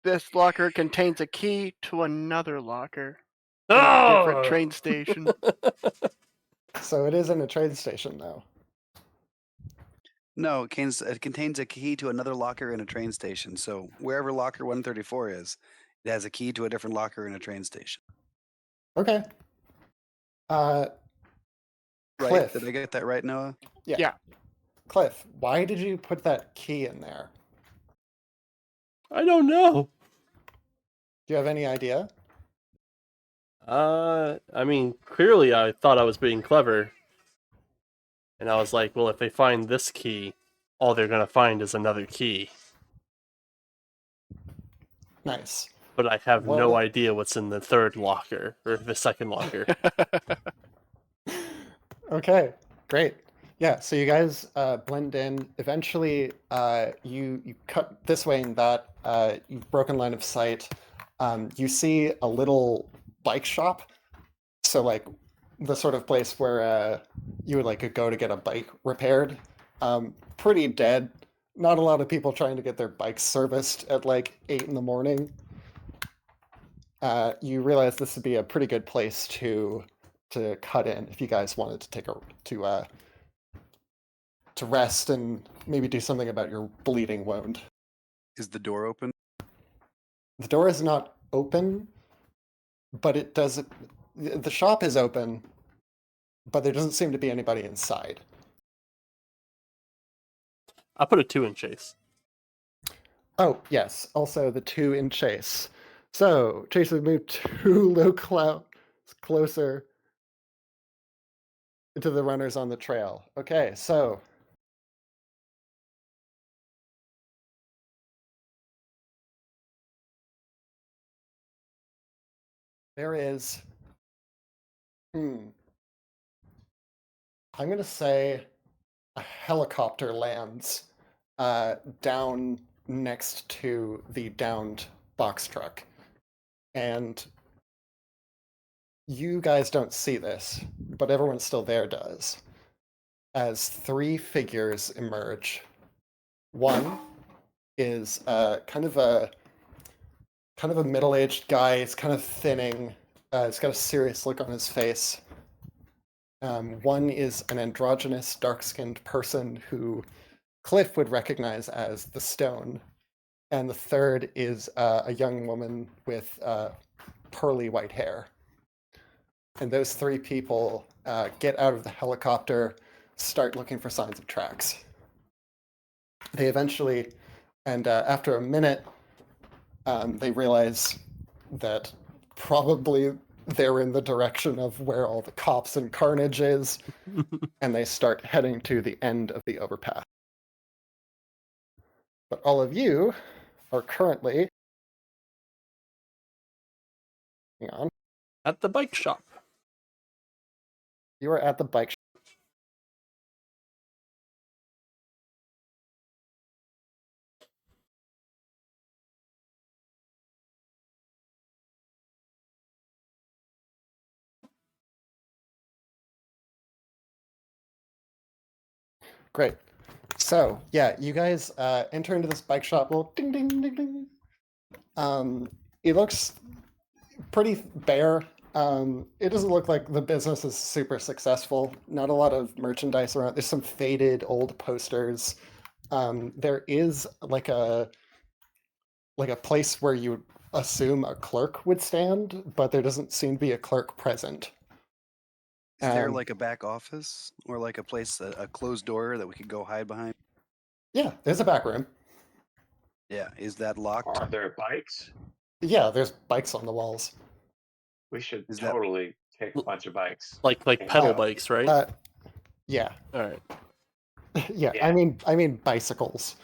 This locker contains a key to another locker in a different train station. So it is in a train station, though. No, it contains a key to another locker in a train station. So wherever locker 134 is, it has a key to a different locker in a train station. Okay. Right? Cliff. Did I get that right, Noah? Yeah. Cliff, why did you put that key in there? I don't know. Do you have any idea? I mean, clearly I thought I was being clever. And I was like, well, if they find this key, all they're gonna find is another key. Nice. But I have Well, no idea what's in the third locker, or the second locker. Okay, great. Yeah, so you guys blend in. Eventually, you cut this way and that. You've broken line of sight. You see a little bike shop. So like the sort of place where you would like go to get a bike repaired. Pretty dead. Not a lot of people trying to get their bikes serviced at like 8 in the morning. You realize this would be a pretty good place to cut in if you guys wanted to take to rest and maybe do something about your bleeding wound. Is the door open? The door is not open, but it does. The shop is open, but there doesn't seem to be anybody inside. I put a 2 in chase. Oh yes, also the 2 in chase. So Chase would move 2 low clouds closer to the runners on the trail. Okay, so there is. I'm gonna say a helicopter lands down next to the downed box truck, and you guys don't see this, but everyone still there does. As 3 figures emerge. One is kind of a middle-aged guy. He's kind of thinning. He's got a serious look on his face. One is an androgynous, dark-skinned person who Cliff would recognize as the Stone, and the third is a young woman with pearly white hair. and those 3 people get out of the helicopter, start looking for signs of tracks. They eventually, and after a minute, they realize that probably they're in the direction of where all the cops and carnage is, and they start heading to the end of the overpass. But all of you are currently, hang on, At the bike shop. you are at the bike shop. Great. So, yeah, you guys enter into this bike shop. Well, ding, ding, ding, ding. It looks pretty bare. It doesn't look like the business is super successful. Not a lot of merchandise around. There's some faded old posters. There is like a place where you assume a clerk would stand, but there doesn't seem to be a clerk present. Is there like a back office or like a place, a closed door that we could go hide behind? Yeah, there's a back room. Yeah, is that locked? Are there bikes? Yeah, there's bikes on the walls. We should Is that- totally take a bunch of bikes. Like Yeah. pedal bikes, right? Yeah, All right. yeah. Yeah. I mean bicycles.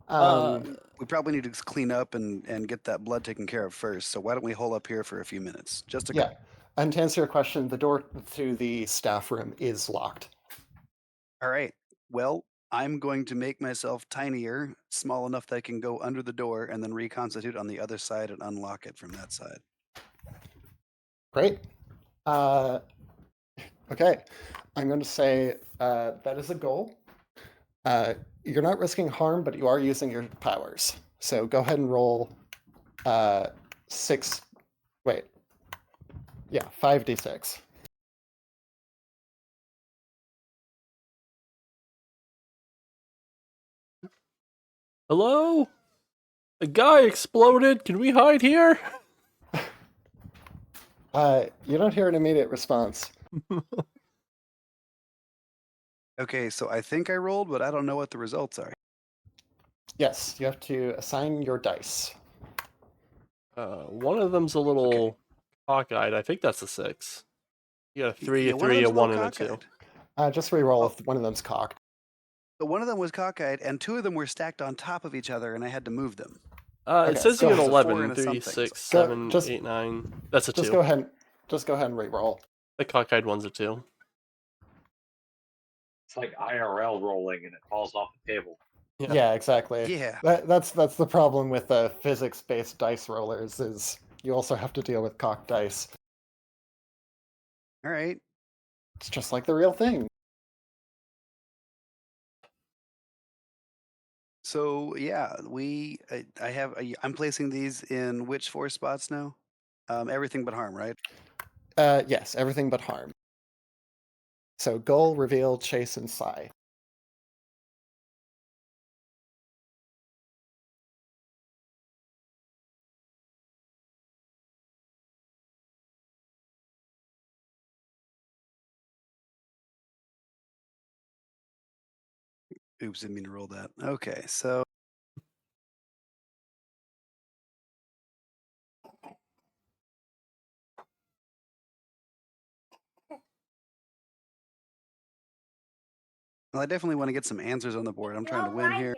We probably need to clean up and get that blood taken care of first. So why don't we hold up here for a few minutes? Just a Yeah. And to answer your question, the door to the staff room is locked. All right. Well, I'm going to make myself tinier, small enough that I can go under the door and then reconstitute on the other side and unlock it from that side. Great. Okay. I'm going to say that is a goal. You're not risking harm, but you are using your powers. So go ahead and roll 5d6. Hello? A guy exploded. Can we hide here? You don't hear an immediate response. Okay, so I think I rolled, but I don't know what the results are. Yes, you have to assign your dice. One of them's a little cockeyed. I think that's a 6. You got a 3, Yeah, a one of 3, a them's 1, little and a 2. cockeyed. Just re-roll Oh. if one of them's cocked. So one of them was cockeyed, and 2 of them were stacked on top of each other, and I had to move them. Okay, It says so you got it's a 4 11, and a 3, something. 6, Go- 7, just- 8, 9. That's a 2. Just go ahead and re-roll. The cockeyed one's a 2. It's like IRL rolling and it falls off the table. Yeah, exactly. Yeah. That's the problem with the physics-based dice rollers is you also have to deal with cocked dice. All right. It's just like the real thing. So yeah, I'm placing these in which 4 spots now? Everything but harm, right? Yes, everything but harm. So goal, reveal, chase, and psi. Oops, didn't mean to roll that. Okay, so well, I definitely want to get some answers on the board. I'm trying to win here.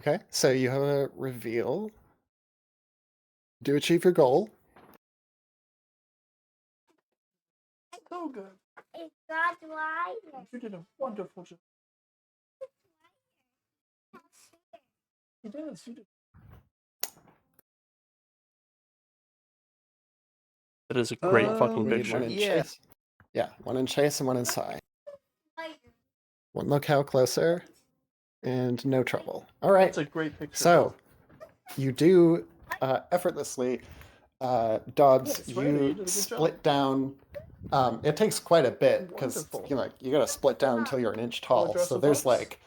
Okay, so you have a reveal. Do achieve your goal. So good. It's God's light. You did a wonderful job. You did. That is a great fucking We need picture. one in Yeah. chase. Yeah, one in chase and one in psi. One locale closer, and no trouble. All right. That's a great picture. So, you do effortlessly dodge. Yes, right, you did a You good split down. It takes quite a bit because Wonderful. you got to split down until you're an inch tall. dress So of there's ups? like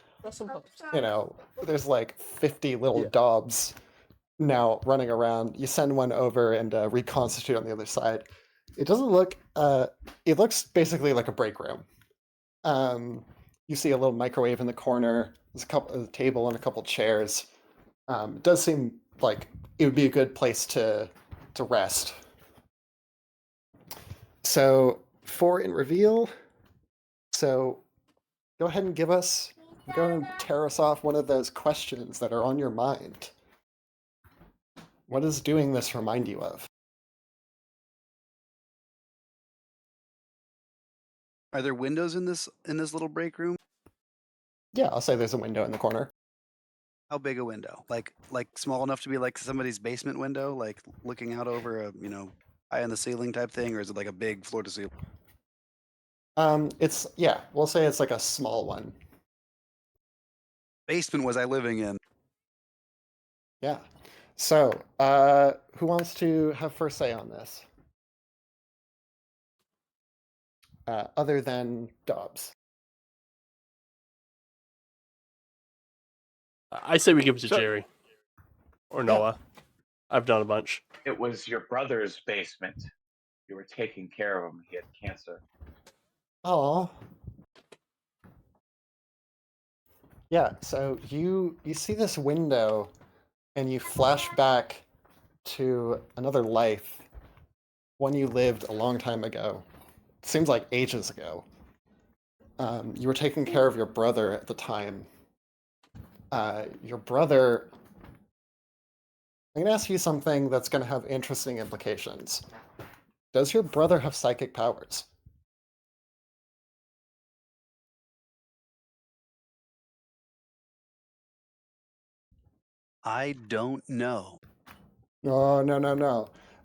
you know, there's like 50 little Yeah. Dobbs now running around. You send one over and reconstitute on the other side. It doesn't look, it looks basically like a break room. You see a little microwave in the corner. There's a table and a couple chairs. It does seem like it would be a good place to rest. So for in reveal, so go ahead and go and tear us off one of those questions that are on your mind. What does doing this remind you of? Are there windows in this little break room? Yeah, I'll say there's a window in the corner. How big a window? Like small enough to be like somebody's basement window, like looking out over a, eye on the ceiling type thing, or is it like a big floor to ceiling? We'll say it's like a small one. Basement was I living in? Yeah. So, who wants to have first say on this? Other than Dobbs. I say we give it to So- Jerry or Noah. I've done a bunch. It was your brother's basement. You were taking care of him. He had cancer. Oh. Yeah, so you see this window and you flash back to another life, one you lived a long time ago. It seems like ages ago. You were taking care of your brother at the time. Your brother... I'm going to ask you something that's going to have interesting implications. Does your brother have psychic powers? I don't know. No.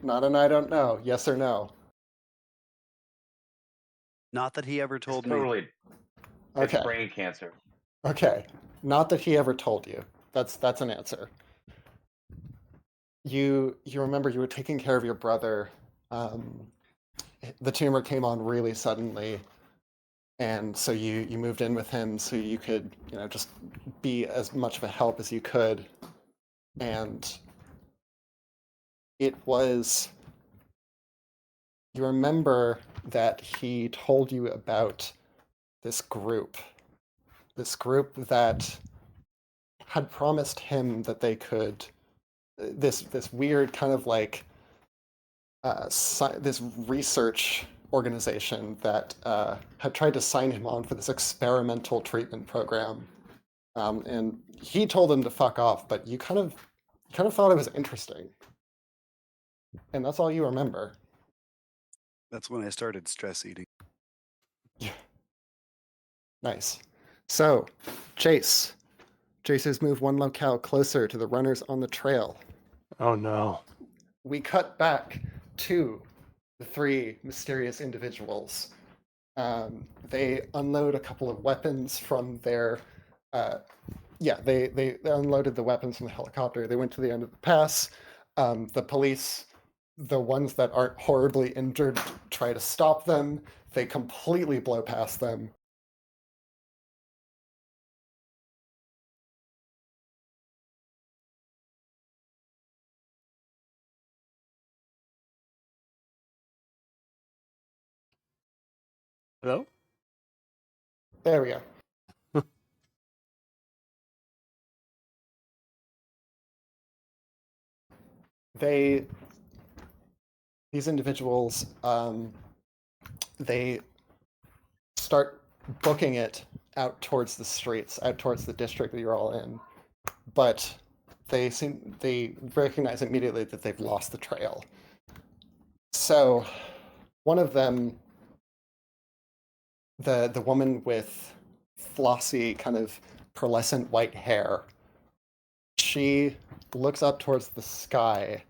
Not an I don't know. Yes or no? Not that he ever It's told me. totally. Okay. It's brain cancer. Okay. Not that he ever told you. That's an answer. You remember you were taking care of your brother. The tumor came on really suddenly, and so you moved in with him so you could, just be as much of a help as you could. And it was, you remember that he told you about this group that had promised him that they could, this weird kind of like this research organization that had tried to sign him on for this experimental treatment program, and he told them to fuck off. But you kind of thought it was interesting, and that's all you remember. That's when I started stress eating. Yeah. Nice. So, Chase has moved one locale closer to the runners on the trail. Oh no. We cut back to the three mysterious individuals. They unload a couple of weapons from their... they unloaded the weapons from the helicopter. They went to the end of the pass. The police, the ones that aren't horribly injured, try to stop them. They completely blow past them. Hello? There we go. These individuals, they start booking it out towards the streets, out towards the district that you're all in. But they recognize immediately that they've lost the trail. So one of them, the woman with flossy, kind of pearlescent white hair, she looks up towards the sky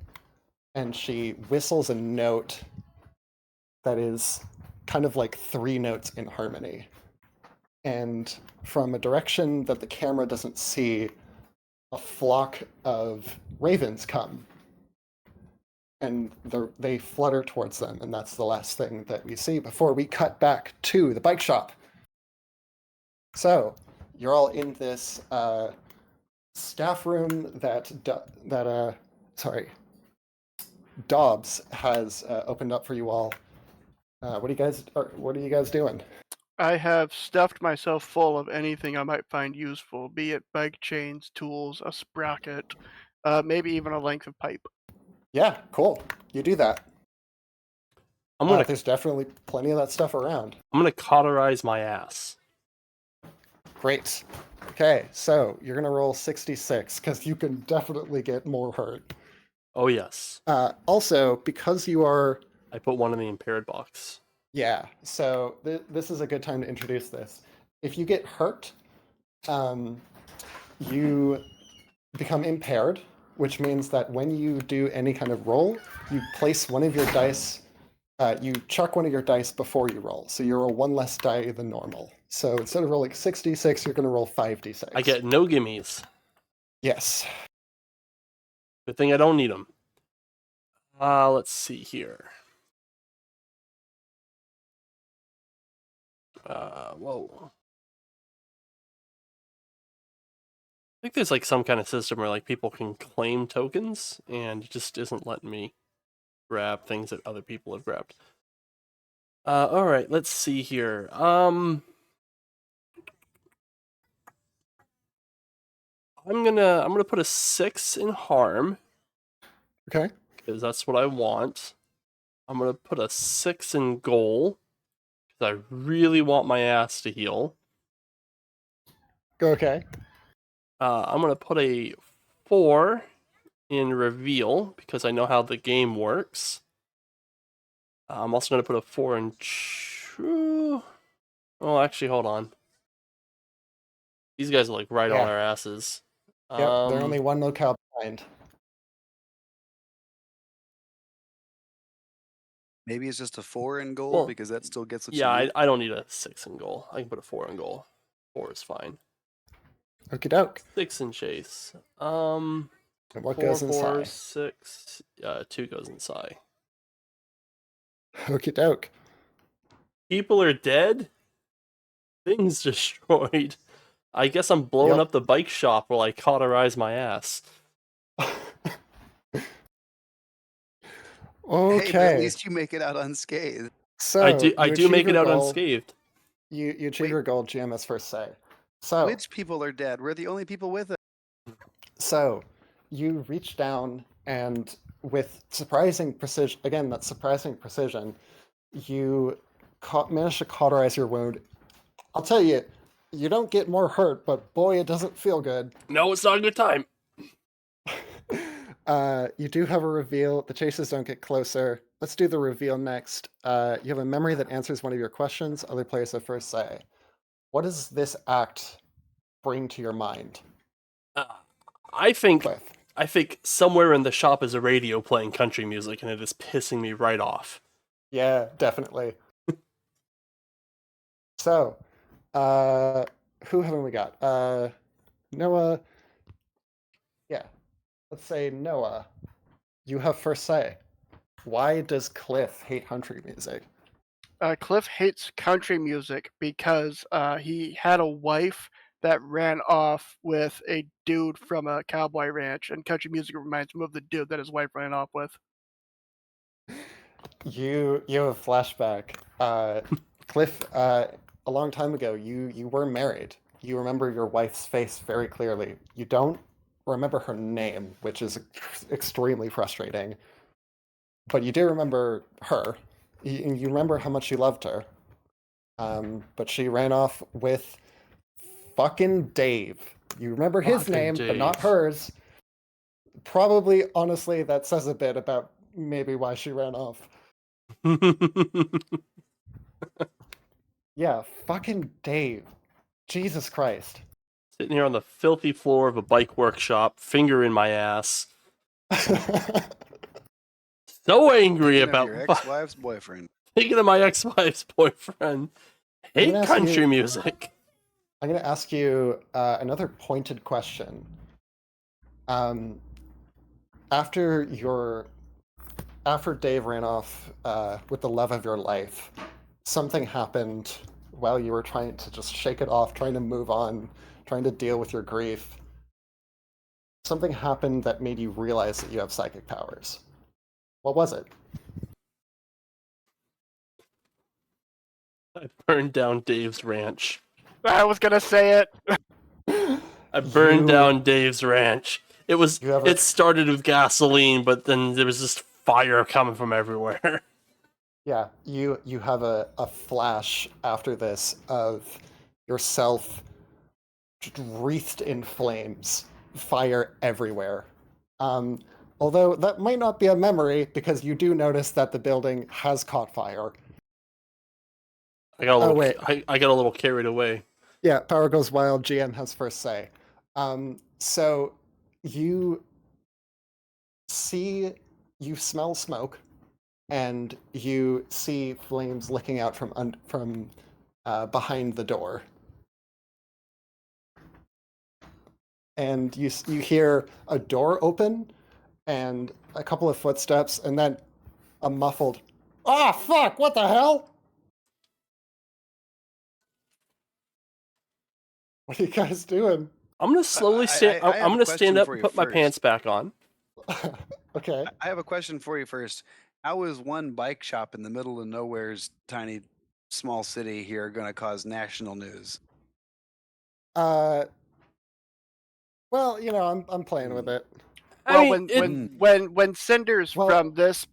and she whistles a note that is kind of like 3 notes in harmony. And from a direction that the camera doesn't see, a flock of ravens come. And they flutter towards them, and that's the last thing that we see before we cut back to the bike shop. So, you're all in this staff room that Dobbs has opened up for you all. What are you guys doing? I have stuffed myself full of anything I might find useful, be it bike chains, tools, a sprocket, maybe even a length of pipe. Yeah, cool. You do that. I'm gonna There's definitely plenty of that stuff around. cauterize my ass. Great. Okay, so you're gonna roll 66 because you can definitely get more hurt. Oh yes. Also, because you are, I put one in the impaired box. yeah. So this is a good time to introduce this. If you get hurt, you become impaired, which means that when you do any kind of roll, you place one of your dice. You chuck one of your dice before you roll, so you roll one less die than normal. So instead of rolling 66, you're going to roll 5d6. I get no gimmies. Yes. Good thing I don't need them. Let's see here. Whoa. I think there's like some kind of system where like people can claim tokens, and it just isn't letting me grab things that other people have grabbed. All right, let's see here. I'm gonna put a 6 in harm. Okay. Because that's what I want. I'm gonna put a 6 in goal because I really want my ass to heal. Okay. I'm gonna put a 4 in reveal because I know how the game works. I'm also gonna put a 4 in true. Oh, actually, hold on. These guys are like right on our asses. Yep, they're only one locale behind. Maybe it's just a 4 in goal Well, because that still gets what Yeah, you need. I don't need a 6 in goal. I can put a 4 in goal. 4 is fine. Okie doke. 6 in chase. And what 4, goes in 4, Psi? 6. 2 goes in Psi. Okie doke. People are dead. Things destroyed. I guess I'm blowing Yep. up the bike shop while I cauterize my ass. Okay. Hey, but at least you make it out unscathed. So I do achieve make it your out goal. unscathed. You achieve Wait. your goal, GM's first say. So Which people are dead? We're the only people with it. So you reach down and with surprising precision, again, that surprising precision, you manage to cauterize your wound. I'll tell you, you don't get more hurt, but boy, it doesn't feel good. No, it's not a good time. You do have a reveal. The chases don't get closer. Let's do the reveal next. You have a memory that answers one of your questions. Other players have first say. What does this act bring to your mind, I think Cliff? somewhere in the shop is a radio playing country music, and it is pissing me right off. Yeah, definitely. So, who haven't we got? Noah. Yeah, let's say Noah. You have first say. Why does Cliff hate country music? Cliff hates country music because he had a wife that ran off with a dude from a cowboy ranch, and country music reminds him of the dude that his wife ran off with. You have a flashback. Cliff, a long time ago, you were married. You remember your wife's face very clearly. You don't remember her name, which is extremely frustrating. But you do remember her. You remember how much you loved her. But she ran off with fucking Dave. You remember his Fucking name, but not Dave. hers. Probably, honestly, that says a bit about maybe why she ran off. Yeah, fucking Dave. Jesus Christ. Sitting here on the filthy floor of a bike workshop, finger in my ass. So angry Thinking of about your ex-wife's boyfriend. thinking of my ex-wife's boyfriend. I'm Hate gonna ask country you- music. I'm going to ask you another pointed question. After Dave ran off with the love of your life, something happened while you were trying to just shake it off, trying to move on, trying to deal with your grief, something happened that made you realize that you have psychic powers. What was it? I burned down Dave's ranch. I was gonna say it. I burned You- down Dave's ranch. You have a- It started with gasoline, but then there was just fire coming from everywhere. Yeah, you have a flash after this of yourself just wreathed in flames, fire everywhere. Although that might not be a memory because you do notice that the building has caught fire. I got a little. wait. I got a little carried away. Yeah, power goes wild. GM has first say. So you smell smoke, and you see flames licking out from behind the door. And you hear a door open, and a couple of footsteps, and then a muffled, "Ah, fuck! What the hell?" What are you guys doing? I'm gonna slowly stand. I have I'm a gonna stand question up for and you put my first. pants back on. Okay. I have a question for you first. How is one bike shop in the middle of nowhere's tiny, small city here going to cause national news? Well, I'm playing with it. Well, I mean, when cinders Well- from this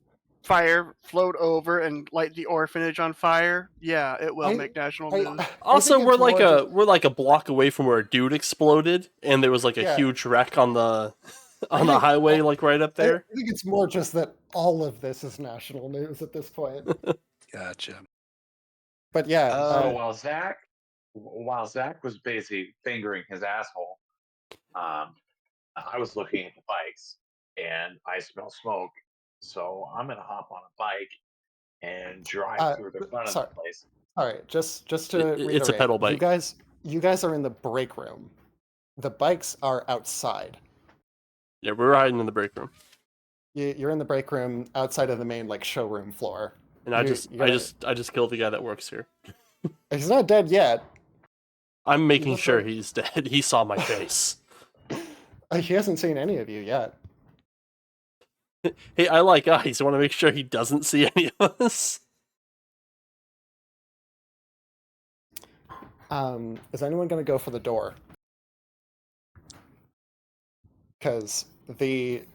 fire float over and light the orphanage on fire, yeah, it will I- make national I- news. also, think we're it's like more a just- we're like a block away from where a dude exploded, and there was like a Yeah. huge wreck on the on the think- highway, like right up there. I think it's more just that all of this is national news at this point. Gotcha. But yeah, So while Zach was busy fingering his asshole, I was looking at the bikes, and I smell smoke. So I'm gonna hop on a bike and drive through the front of sorry. the place. all right, just to reiterate, It's a pedal bike. You guys are in the break room. The bikes are outside. Yeah, we're riding in the break room, You're in the break room outside of the main showroom floor. and I You- just you gotta- I just killed the guy that works here. He's not dead yet. I'm making look sure like- he's dead. He saw my face. He hasn't seen any of you yet. Hey, I like eyes. I want to make sure he doesn't see any of us. Is anyone going to go for the door? Because it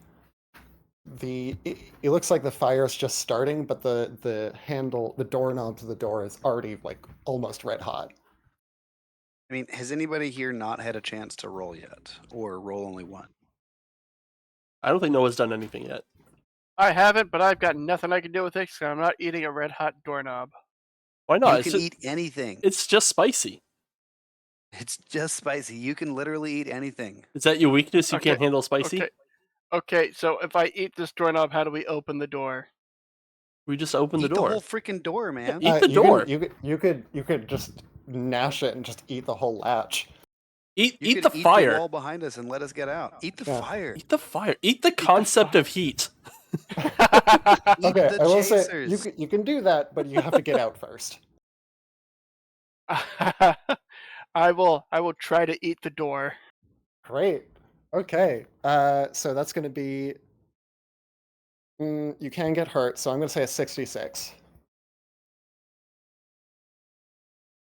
looks like the fire is just starting, but the doorknob to the door is already almost red hot. I mean, has anybody here not had a chance to roll yet, or roll only one? I don't think Noah's done anything yet. I haven't, but I've got nothing I can do with it because I'm not eating a red hot doorknob. Why not? You It's can just, eat anything. it's just spicy. It's just spicy. You can literally eat anything. Is that your weakness? You Okay, can't handle spicy? Okay, so if I eat this doorknob, how do we open the door? We just open Eat the door. whole freaking door, man. Eat the door. You could just gnash it and just eat the whole latch. Eat You the could eat fire. the wall behind us and let us get out. Eat the Yeah. fire. Eat the fire. Eat the concept of heat. Eat Okay, the I will say chasers. you can do that, but you have to get out first. I will try to eat the door. Great. Okay. So that's going to be. You can get hurt, so I'm going to say a 66.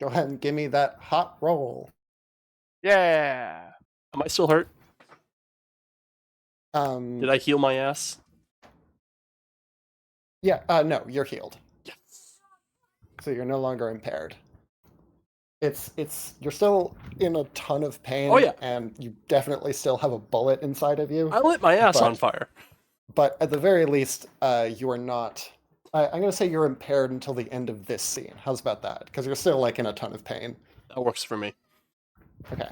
Go ahead and give me that hot roll. Yeah. Am I still hurt? Um, Did I heal my ass? Yeah. No, you're healed, Yes. so you're no longer impaired. You're still in a ton of pain. Oh, yeah. And you definitely still have a bullet inside of you. I lit my ass on But- fire. But at the very least, you are not. I'm going to say you're impaired until the end of this scene. How's about that? Because you're still in a ton of pain. That works for me. Okay.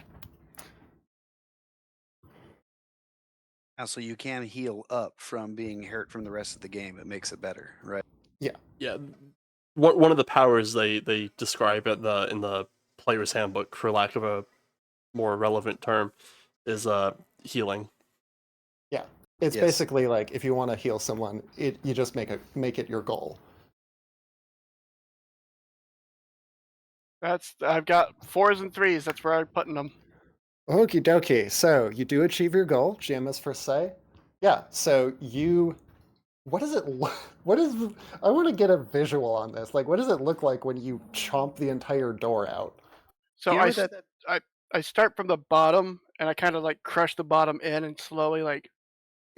So you can heal up from being hurt from the rest of the game. It makes it better, right? Yeah. One of the powers they describe in the player's handbook, for lack of a more relevant term, is healing. It's Yes. basically like if you want to heal someone, you just make it your goal. I've got 4s and 3s. That's where I'm putting them. Okie dokie. So you do achieve your goal, GMS for say. Yeah. So you. What does it look? What is? I want to get a visual on this. Like, what does it look like when you chomp the entire door out? So You remember I start from the bottom and I kind of like crush the bottom in and slowly like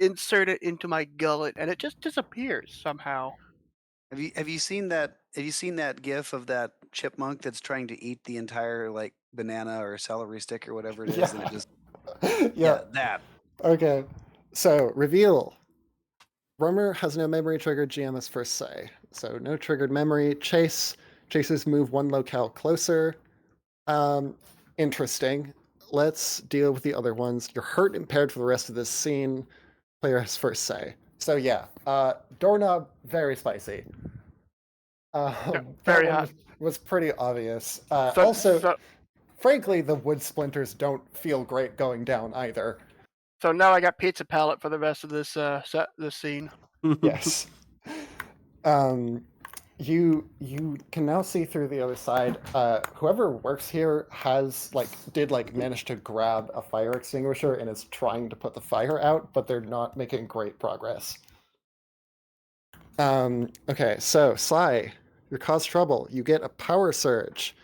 insert it into my gullet and it just disappears somehow. Have you seen that? Have you seen that GIF of that chipmunk that's trying to eat the entire like banana or celery stick or whatever it is, and it just Yeah. that. Okay. So reveal. Romer has no memory triggered GMS first say. So no triggered memory. Chases move one locale closer. Interesting. Let's deal with the other ones. You're hurt impaired for the rest of this scene. Player has first say. So yeah, doorknob, very spicy. Yeah, That very one hot. was pretty obvious. So Frankly, the wood splinters don't feel great going down either. so now I got pizza palette for the rest of this this scene. Yes. You can now see through the other side. Whoever works here did manage to grab a fire extinguisher and is trying to put the fire out, but they're not making great progress. Okay, so Sly, you cause trouble. You get a power surge.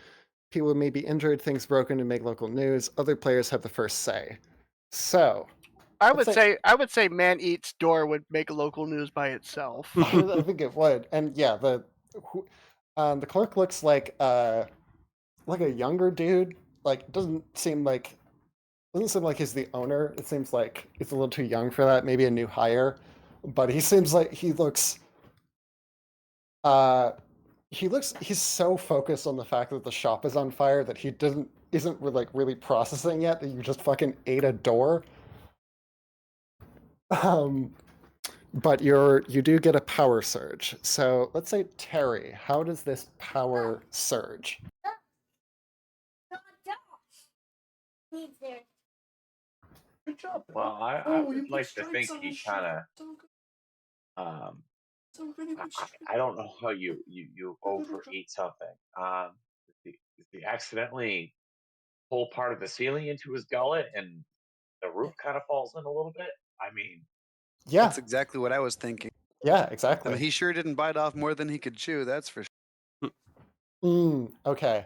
People may be injured, things broken, and make local news. Other players have the first say. So I let's would say Man Eats Door would make local news by itself. I think it would, and yeah, the clerk looks like a younger dude. Like doesn't seem like he's the owner. It seems like he's a little too young for that. Maybe a new hire, but he seems like he looks. He's so focused on the fact that the shop is on fire that he isn't really processing yet that you just fucking ate a door. But you do get a power surge. So let's say Terry, how does this power surge? He's there. Good job. Ben. Well, I Oh, would you put like to stripes think on he his shirt. kind of Some really good stripes. I don't know how you overeat something. Did he accidentally pull part of the ceiling into his gullet and the roof kind of falls in a little bit? I mean, Yeah, That's exactly what I was thinking. yeah, I exactly. mean, he sure didn't bite off more than he could chew. That's for sure. Okay.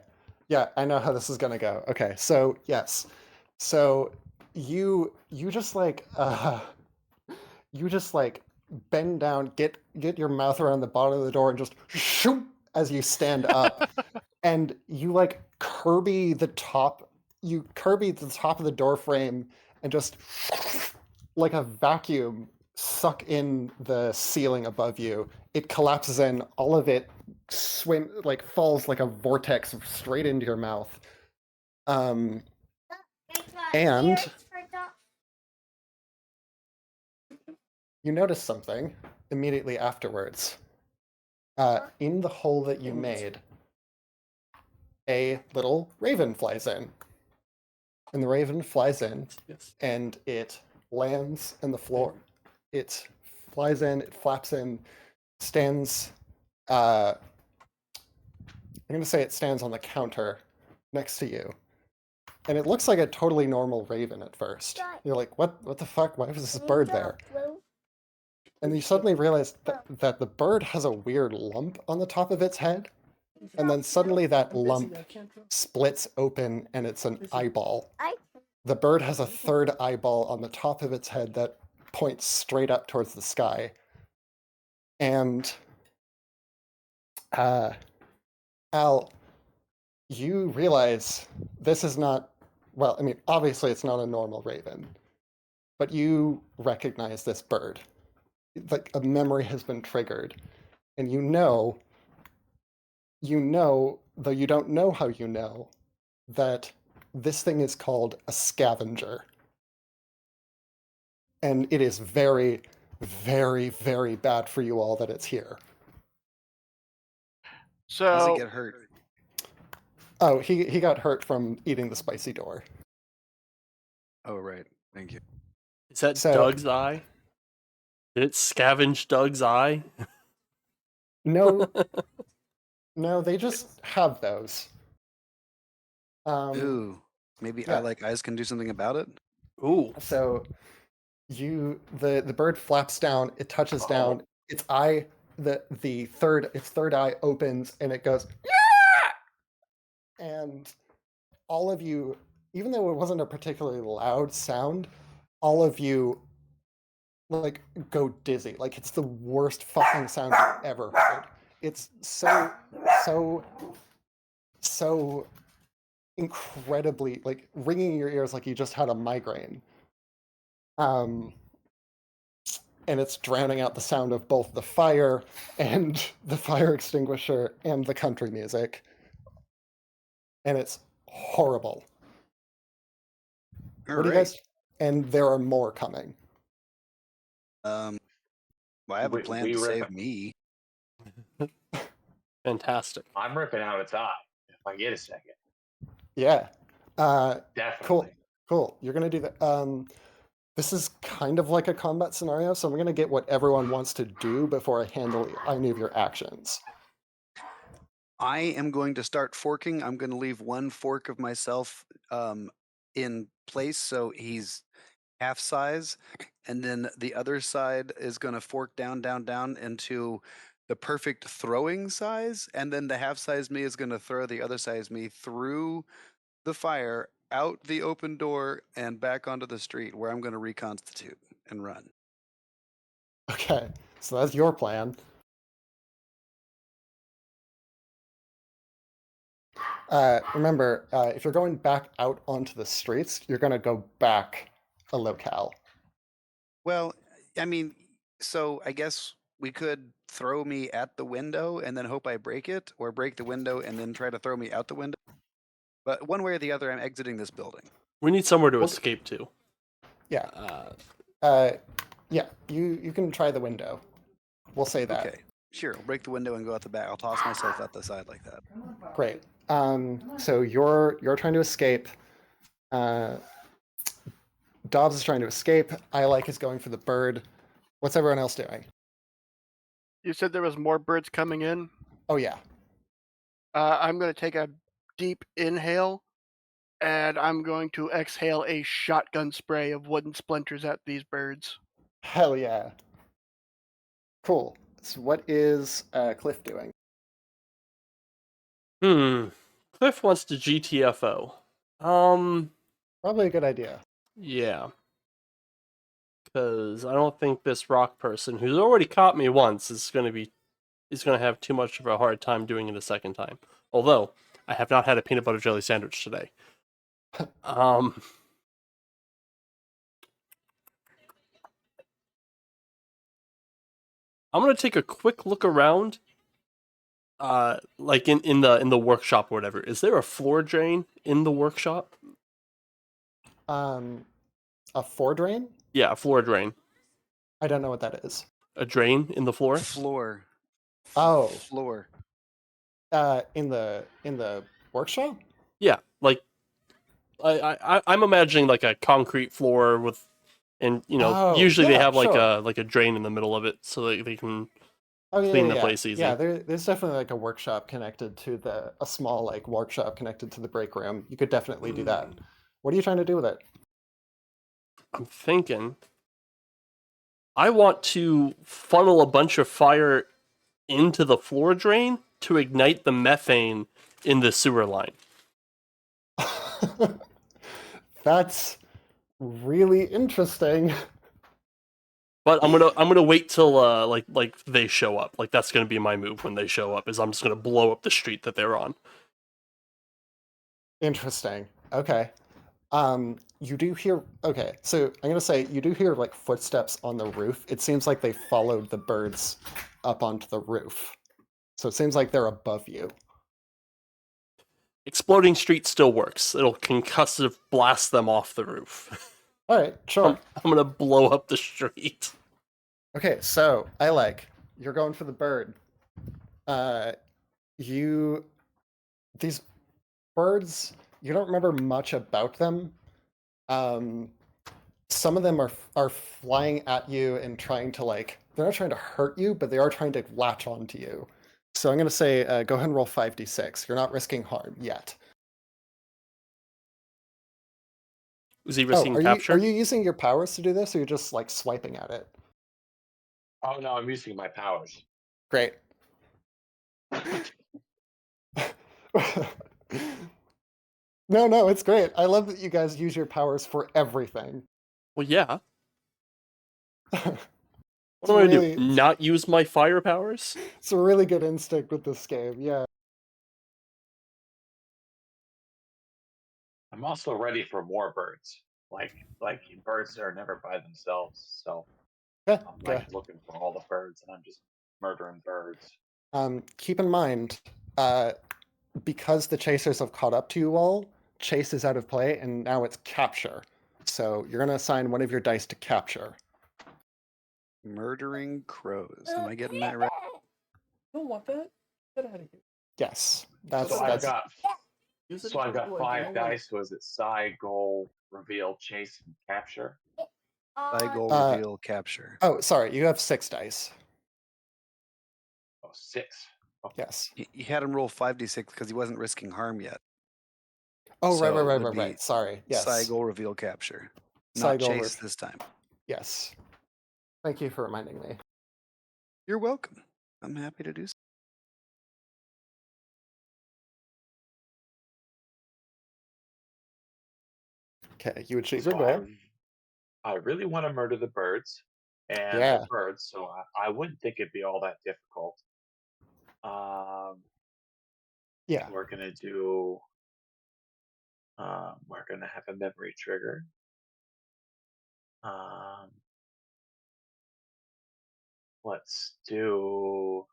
Yeah, I know how this is gonna go. Okay, so yes. So you just bend down, get your mouth around the bottom of the door and just shoot as you stand up. And you Kirby the top of the door frame and just like a vacuum suck in the ceiling above you. It collapses in, all of it falls like a vortex straight into your mouth. And you notice something immediately afterwards. In the hole that you made, a little raven flies in. And the raven flies in, and it lands on the floor. It flies in, it flaps in, stands. I'm going to say it stands on the counter next to you. And it looks like a totally normal raven at first. You're like, what the fuck? Why was this bird there? And you suddenly realize that the bird has a weird lump on the top of its head. And then suddenly that lump splits open and it's an eyeball. The bird has a third eyeball on the top of its head that points straight up towards the sky. And Al, you realize this is not, well, I mean, obviously it's not a normal raven, but you recognize this bird. Like a memory has been triggered, and you know, though you don't know how you know, that this thing is called a scavenger. And it is very, very, very bad for you all that it's here. How does he So get hurt? Oh, he got hurt from eating the spicy door. Oh, right. Thank you. Is that So- Doug's eye? Did it scavenge Doug's eye? No, no, they just have those. Ooh. Maybe yeah. I like eyes can do something about it? Ooh. So the bird flaps down, it touches Oh. down, its third eye opens and it goes, and all of you, even though it wasn't a particularly loud sound, all of you like go dizzy. Like it's the worst fucking sound you've ever heard. It's so incredibly like ringing in your ears like you just had a migraine. And it's drowning out the sound of both the fire and the fire extinguisher and the country music. And it's horrible. All What do you right. guys? And there are more coming. Well, I have a We- plan we to rip save it. me. Fantastic. I'm ripping out its eye if I get a second. Yeah. Definitely. Cool. You're gonna do that. This is kind of like a combat scenario, so I'm gonna get what everyone wants to do before I handle any of your actions. I am going to start forking. I'm going to leave one fork of myself in place so he's half size, and then the other side is going to fork down, down, down into the perfect throwing size, and then the half size me is going to throw the other size me through the fire, out the open door, and back onto the street where I'm going to reconstitute and run. Okay, so that's your plan. Remember, if you're going back out onto the streets, you're gonna go back a locale. Well, I mean, so I guess we could throw me at the window and then hope I break it, or break the window and then try to throw me out the window. But one way or the other, I'm exiting this building. We need somewhere to Well, escape to. Yeah. Uh, Yeah. You can try the window. We'll say that. Okay, sure. I'll break the window and go out the back. I'll toss myself out the side like that. Great. So you're trying to escape. Dobbs is trying to escape. I like is going for the bird. What's everyone else doing? You said there was more birds coming in. Oh yeah. I'm going to take a deep inhale, and I'm going to exhale a shotgun spray of wooden splinters at these birds. Hell yeah. Cool. So what is Cliff doing? Cliff wants to GTFO. Probably a good idea. Yeah. Because I don't think this rock person, who's already caught me once, is gonna have too much of a hard time doing it a second time. Although I have not had a peanut butter jelly sandwich today. I'm gonna take a quick look around. Like in the workshop or whatever. Is there a floor drain in the workshop? A four drain? Yeah, a floor drain. I don't know what that is. A drain in the floor? Floor. Oh. Floor. In the workshop? Yeah, like I'm imagining like a concrete floor with, and usually they yeah, have like sure. a drain in the middle of it so that they can Oh yeah, clean the yeah. place easy. Yeah, there's definitely like a workshop connected to a small like workshop connected to the break room. You could definitely do that. What are you trying to do with it? I'm thinking I want to funnel a bunch of fire into the floor drain to ignite the methane in the sewer line. That's really interesting. But I'm gonna wait till like they show up. Like that's gonna be my move when they show up. Is I'm just gonna blow up the street that they're on. Interesting. Okay. You do hear. Okay, so I'm gonna say you do hear like footsteps on the roof. It seems like they followed the birds up onto the roof. So it seems like they're above you. Exploding street still works. It'll concussive blast them off the roof. All right, sure. I'm gonna blow up the street. Okay, so you're going for the bird. These birds, you don't remember much about them. Some of them are flying at you and trying to they're not trying to hurt you, but they are trying to latch onto you. So I'm gonna say go ahead and roll 5d6. You're not risking harm yet. Is he Oh, risking capture? are you using your powers to do this, or you're just like swiping at it? Oh no, I'm using my powers. Great. No, it's great. I love that you guys use your powers for everything. Well, yeah. What It's am I gonna really, do? Not use my fire powers? it's a really good instinct with this game. Yeah. I'm also ready for more birds. Like birds are never by themselves, so Yeah. I'm like looking for all the birds, and I'm just murdering birds. Keep in mind, because the chasers have caught up to you all, chase is out of play, and now it's capture. So you're gonna assign one of your dice to capture. Murdering crows. Am I getting that right? Don't want that. Get out of here. Yes, that's So I've that's got Use it so I've for got wood, 5 you know, like- dice. Was it Psi, Goal, Reveal, Chase, and Capture? By goal Uh, reveal capture. Oh, sorry, you have 6 dice. Oh, 6. Yes. You had him roll 5d6 because he wasn't risking harm yet. Oh, So it would right. be Sorry. Yes. Psi goal reveal capture. Psi Not goal chase this time. Yes. Thank you for reminding me. You're welcome. I'm happy to do so. Okay, you achieve your So goal. I really want to murder the birds, and Yeah. the birds. So I wouldn't think it'd be all that difficult. Yeah. We're gonna do. We're gonna have a memory trigger. Let's do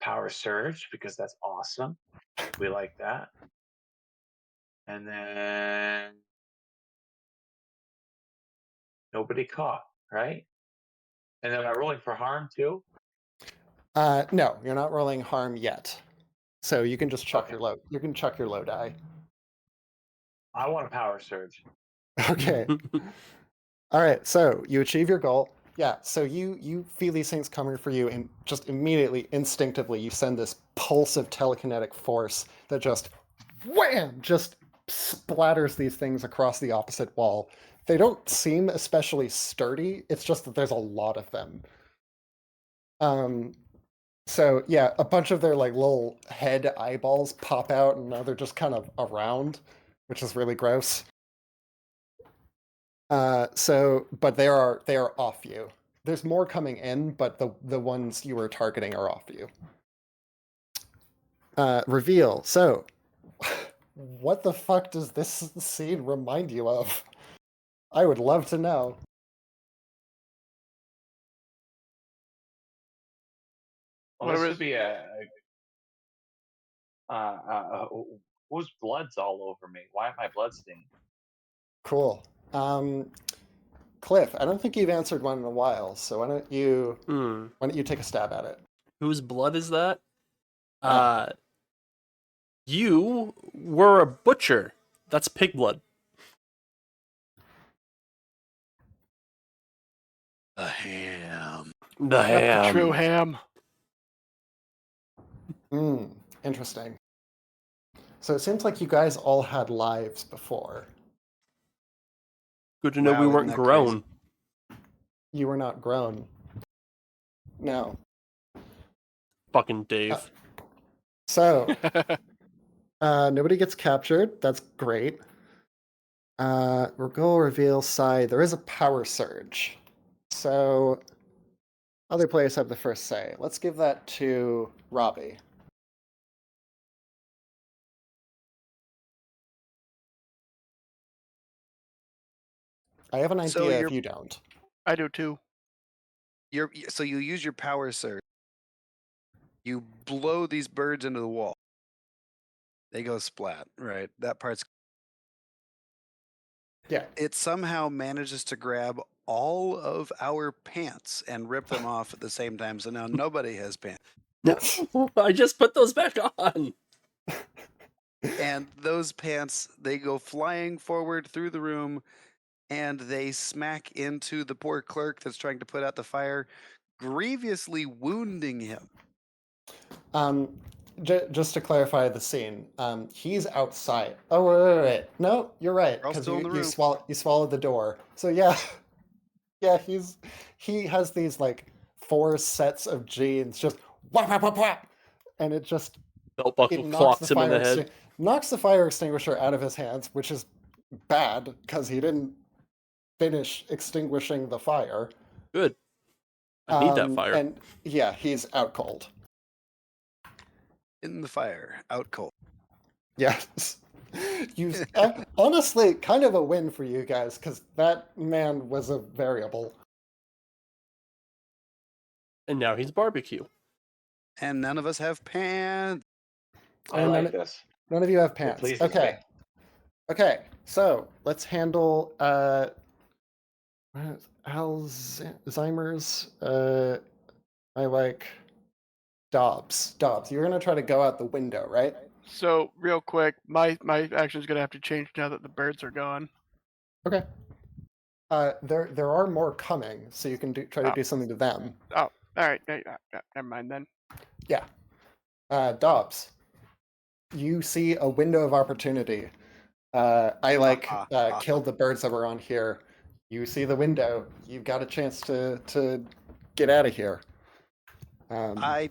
power surge because that's awesome. We like that. And then nobody caught, right? And then am I rolling for harm too? No, you're not rolling harm yet. So you can just chuck Okay. your low. You can chuck your low die. I want a power surge. Okay. All right. So you achieve your goal. Yeah. So you feel these things coming for you, and just immediately, instinctively, you send this pulse of telekinetic force that just wham, just splatters these things across the opposite wall. They don't seem especially sturdy. It's just that there's a lot of them. So yeah, a bunch of their like little head eyeballs pop out, and now they're just kind of around, which is really gross. But they are off you. There's more coming in, but the ones you were targeting are off you. Reveal. So, what the fuck does this scene remind you of? I would love to know. Well, this would be whose blood's all over me? Why am I bloodstained? Cool. Cliff, I don't think you've answered one in a while, so why don't you take a stab at it? Whose blood is that? You were a butcher. That's pig blood. The ham. The Not ham. the true ham. Interesting. So it seems like you guys all had lives before. Good to know Wow, we isn't weren't that grown. You were not grown. No. Fucking Dave. So, nobody gets captured. That's great. Goal reveal Psi. There is a power surge. So, other players have the first say. Let's give that to Robbie. I have an So idea if you're- you don't. I do too. So you use your power surge. You blow these birds into the wall. They go splat, right? That part's. Yeah. It somehow manages to grab all of our pants and rip them off at the same time. So now nobody has pants. Yes. I just put those back on. And those pants, they go flying forward through the room and they smack into the poor clerk that's trying to put out the fire, grievously wounding him. just to clarify the scene, he's outside. Oh, wait. No, you're right, We're all because still in the you room. swallowed the door. So yeah, yeah, he has these like 4 sets of jeans, just whap whap whap whap, and it Belt buckle clocks him in the head. knocks the fire extinguisher out of his hands, which is bad because he didn't finish extinguishing the fire. Good. I need that fire. And yeah, he's out cold. In the fire, out cold. Yes. You honestly kind of a win for you guys because that man was a variable. And now he's barbecue. And none of us have pants. I And like this. None of you have It pants. pleases Okay. me. Okay. So let's handle Alzheimer's. I like Dobbs. Dobbs, you're gonna try to go out the window, right? So real quick, my action's gonna have to change now that the birds are gone. Okay. There are more coming, so you can try to do something to them. Oh, all right. Never mind then. Yeah. Dobbs, you see a window of opportunity. I killed the birds that were on here. You see the window. You've got a chance to get out of here. I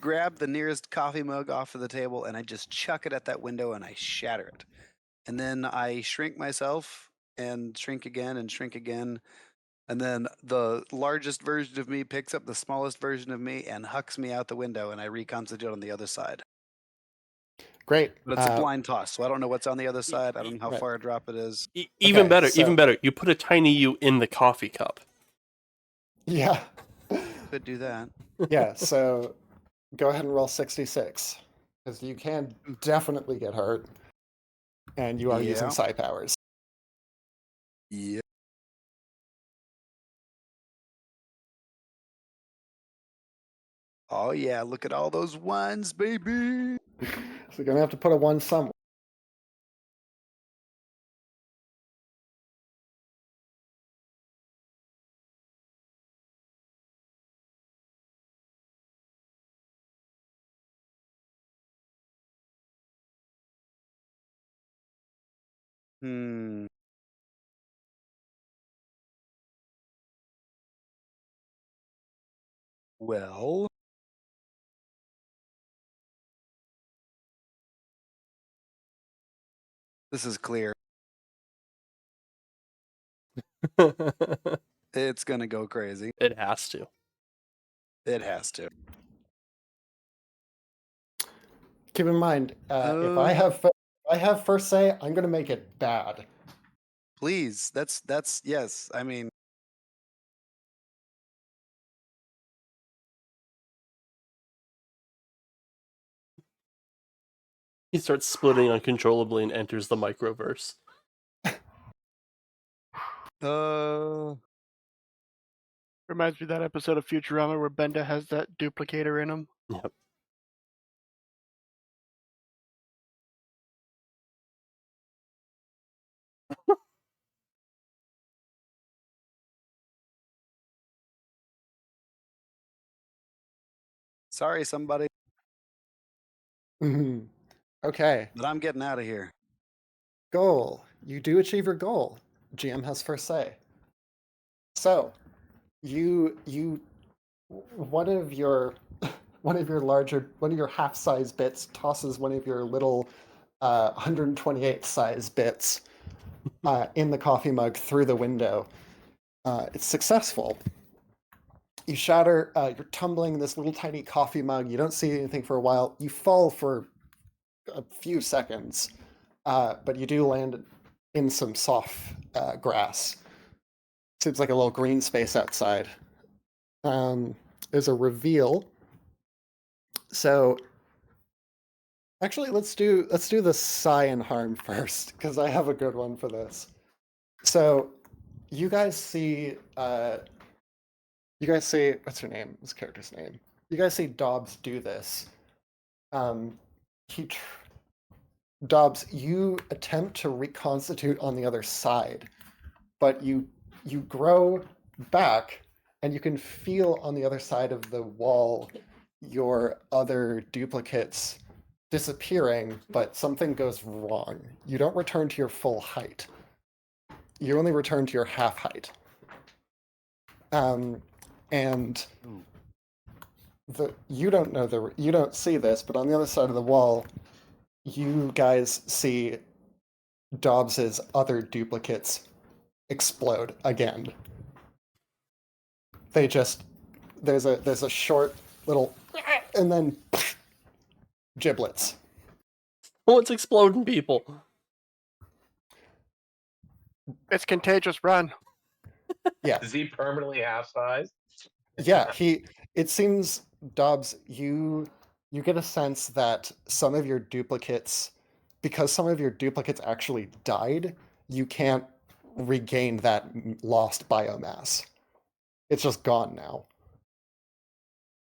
grab the nearest coffee mug off of the table and I just chuck it at that window and I shatter it. And then I shrink myself and shrink again and shrink again. And then the largest version of me picks up the smallest version of me and hucks me out the window and I reconstitute on the other side. Great. But it's a blind toss, so I don't know what's on the other side. I don't know how right. far a drop it is. Even Okay, better, so- even better. You put a tiny you in the coffee cup. Yeah. Could do that. Yeah, so go ahead and roll 66. Because you can definitely get hurt. And you are using Yeah. psi powers. Yeah. Oh yeah, look at all those ones, baby. So you're gonna have to put a 1 somewhere. Hmm. Well. This is clear. It's gonna go crazy. It has to. It has to. Keep in mind, if I have first say, I'm gonna make it bad. Please, that's yes. I mean, He starts splitting uncontrollably and enters the microverse. Reminds me of that episode of Futurama where Benda has that duplicator in him. Yep. sorry, somebody, Mhm. Okay. but I'm getting out of here. Goal. You do achieve your goal. GM has first say. So, you one of your half-size bits tosses one of your little 128 size bits in the coffee mug through the window. It's successful. You shatter. You're tumbling in this little tiny coffee mug. You don't see anything for a while. You fall for a few seconds, but you do land in some soft grass. Seems like a little green space outside. There's a reveal. So actually, let's do the psi and harm first because I have a good one for this. So you guys see what's her name? This character's name. You guys see Dobbs do this. Dobbs, you attempt to reconstitute on the other side, but you grow back and you can feel on the other side of the wall your other duplicates disappearing, but something goes wrong. You don't return to your full height. You only return to your half height. And you don't see this, but on the other side of the wall, you guys see Dobbs's other duplicates explode again. They just there's a short little and then giblets. What's exploding people? It's contagious. Run. Yeah. Is he permanently half sized? Yeah, it seems, Dobbs, you get a sense that some of your duplicates, because some of your duplicates actually died, you can't regain that lost biomass. It's just gone now.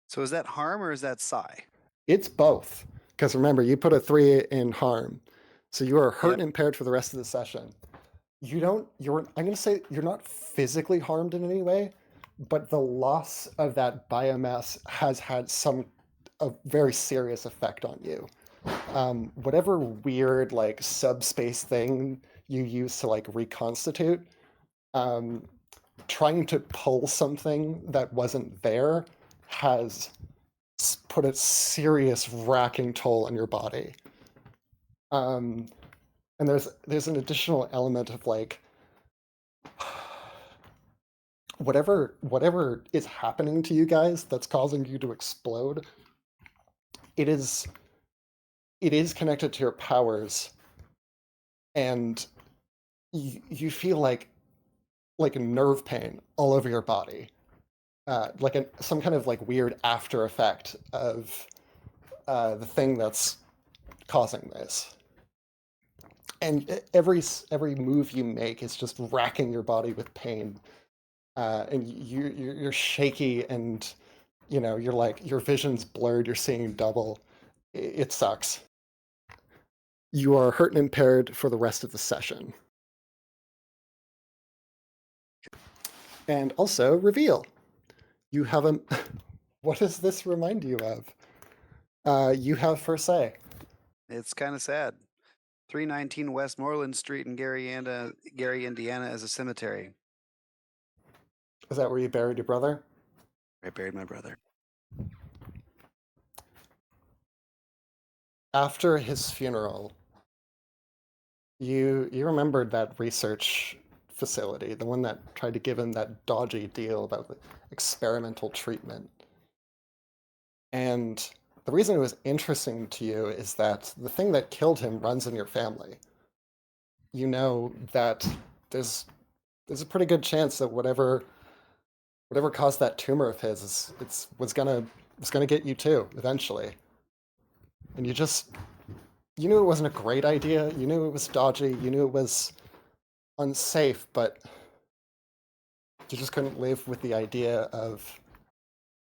So is that harm or is that psi? It's both. Because remember, you put a 3 in harm. So you are hurt Yep. and impaired for the rest of the session. I'm going to say you're not physically harmed in any way, but the loss of that biomass has had a very serious effect on you. Whatever weird like subspace thing you use to like reconstitute, trying to pull something that wasn't there has put a serious racking toll on your body. And there's an additional element of like whatever is happening to you guys that's causing you to explode, it is connected to your powers, and you feel like nerve pain all over your body, like some kind of like weird after effect of the thing that's causing this. And every move you make is just racking your body with pain, and you're shaky, and you're like your vision's blurred. You're seeing double. It sucks. You are hurt and impaired for the rest of the session. And also reveal. You have a. What does this remind you of? You have first say. It's kind of sad. 319 Westmoreland Street in Gary, Indiana is a cemetery. Is that where you buried your brother? I buried my brother. After his funeral, you remembered that research facility, the one that tried to give him that dodgy deal about the experimental treatment. And the reason it was interesting to you is that the thing that killed him runs in your family. You know that there's a pretty good chance that whatever caused that tumor of his was gonna get you too eventually. And you knew it wasn't a great idea. You knew it was dodgy. You knew it was unsafe, but you just couldn't live with the idea of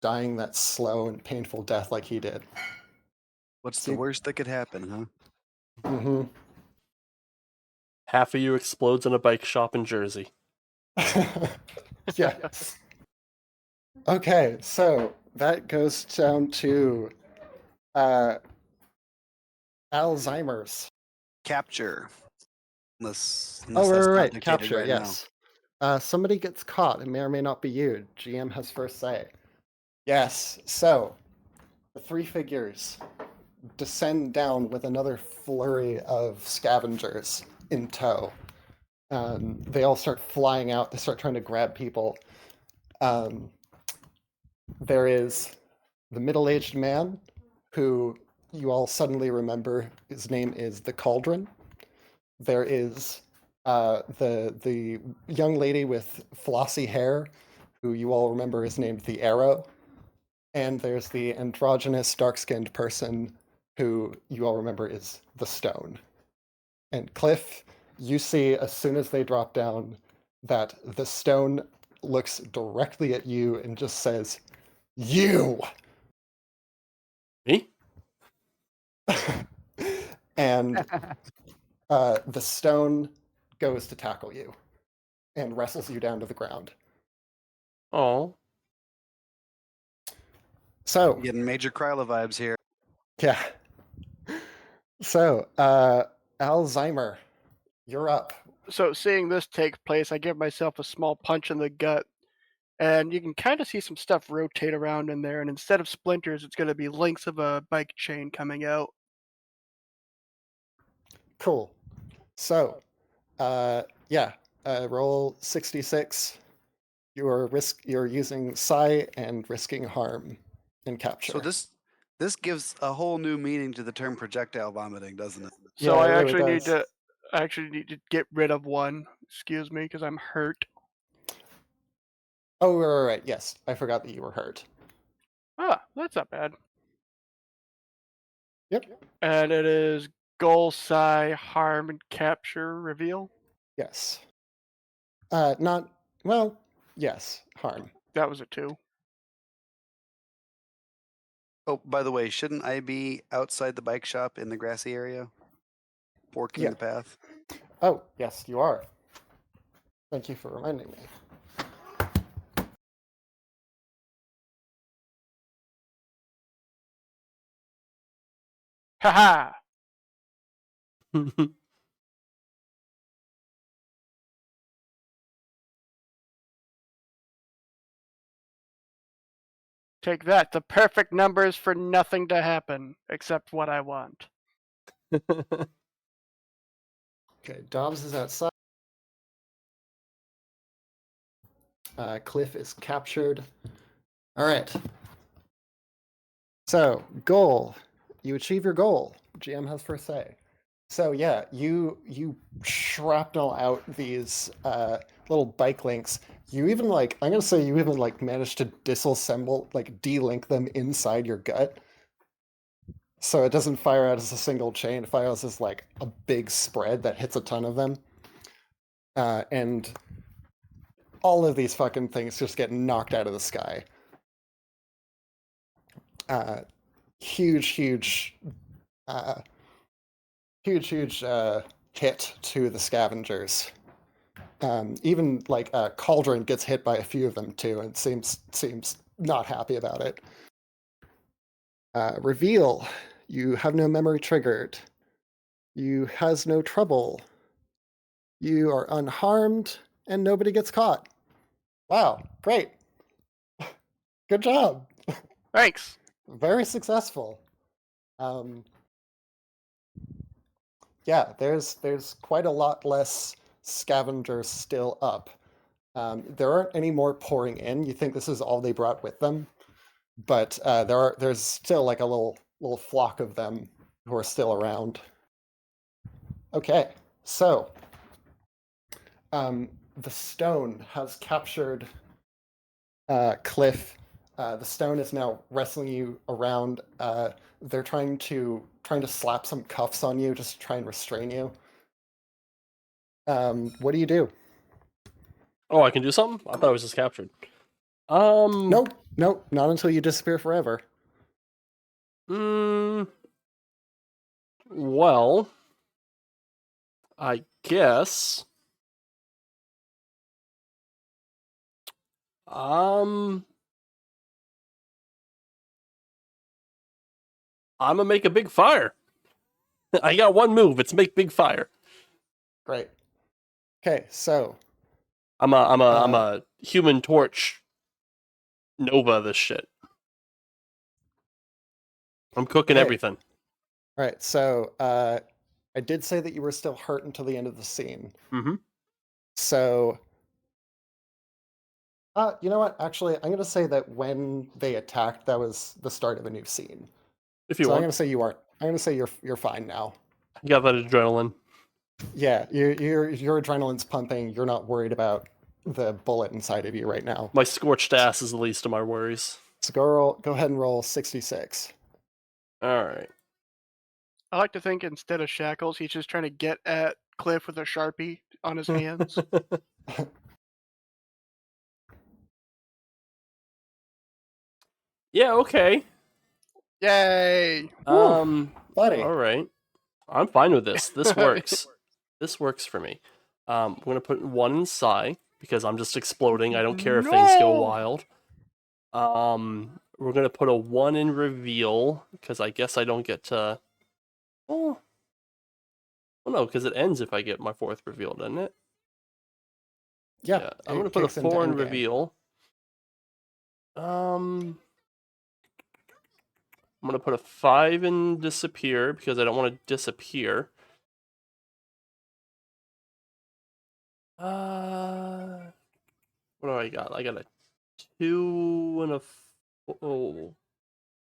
dying that slow and painful death like he did. What's the worst that could happen, huh? Mm-hmm. Half of you explodes in a bike shop in Jersey. Yes. Okay, so that goes down to Alzheimer's. Capture. Unless Oh, that's not right. dictated Capture, right yes. Somebody gets caught. It may or may not be you. GM has first say. Yes, so the 3 figures descend down with another flurry of scavengers in tow. They all start flying out. They start trying to grab people. There is the middle-aged man who you all suddenly remember. His name is the Cauldron. There is the young lady with flossy hair, who you all remember is named the Arrow. And there's the androgynous, dark-skinned person who you all remember is the Stone. And Cliff, you see as soon as they drop down that the Stone looks directly at you and just says, "You!" Me? And the Stone goes to tackle you and wrestles you down to the ground. Oh. So, Getting major Kryla vibes here. yeah. So, Alzheimer, you're up. So seeing this take place, I give myself a small punch in the gut, and you can kind of see some stuff rotate around in there. And instead of splinters, it's going to be links of a bike chain coming out. Cool. So, yeah, roll 66. You're using psi and risking harm in capture. So this gives a whole new meaning to the term projectile vomiting, doesn't it? So Yeah, I it really actually need to get rid of one. Excuse me, because I'm hurt. Oh, right. Yes, I forgot that you were hurt. Ah, that's not bad. Yep. And it is goal, psi, harm, and capture reveal. Yes. Yes, harm. That was a 2. Oh, by the way, shouldn't I be outside the bike shop in the grassy area, forking Yeah. the path? Oh, yes, you are. Thank you for reminding me. Haha! Take that. The perfect numbers for nothing to happen except what I want. Okay, Dobbs is outside. Cliff is captured. All right. So, goal. You achieve your goal. GM has first say. So yeah, you shrapnel out these little bike links. You even I'm gonna say you even managed to disassemble, de-link them inside your gut. So it doesn't fire out as a single chain, it fires as a big spread that hits a ton of them. And all of these fucking things just get knocked out of the sky. Huge hit to the scavengers. Even Cauldron gets hit by a few of them too, and seems not happy about it. Reveal. You have no memory triggered. You has no trouble. You are unharmed, and nobody gets caught. Wow, great. Good job. Thanks. Very successful. Yeah, there's quite a lot less scavengers still up. There aren't any more pouring in. You think this is all they brought with them, but there's still a little flock of them who are still around. Okay, so the stone has captured Cliff. The stone is now wrestling you around. They're trying to slap some cuffs on you, just to try and restrain you. What do you do? Oh, I can do something? I thought it was just captured. Nope, not until you disappear forever. Well, I guess. I'm gonna make a big fire. I got one move. It's make big fire. Great. Okay, so I'm a Human Torch Nova. This shit. I'm cooking everything. All right, so I did say that you were still hurt until the end of the scene. Mm-hmm. So, you know what? Actually, I'm going to say that when they attacked, that was the start of a new scene. If you so want. I'm going to say you aren't. I'm going to say you're fine now. You got that adrenaline. Yeah, your adrenaline's pumping. You're not worried about the bullet inside of you right now. My scorched ass is the least of my worries. So go ahead and roll 66. All right. I like to think instead of shackles, he's just trying to get at Cliff with a Sharpie on his hands. Yeah, okay. Yay! Buddy. All right. I'm fine with this. This works. This works for me. I'm going to put one in Psi because I'm just exploding. I don't care if things go wild. We're gonna put a 1 in reveal because I guess I don't get to. Oh, well, no, because it ends if I get my 4th reveal, doesn't it? Yeah, I'm it gonna put a kicks into 4 in endgame. reveal. I'm gonna put a 5 in disappear because I don't want to disappear. What do I got? I got a 2 and a. Oh,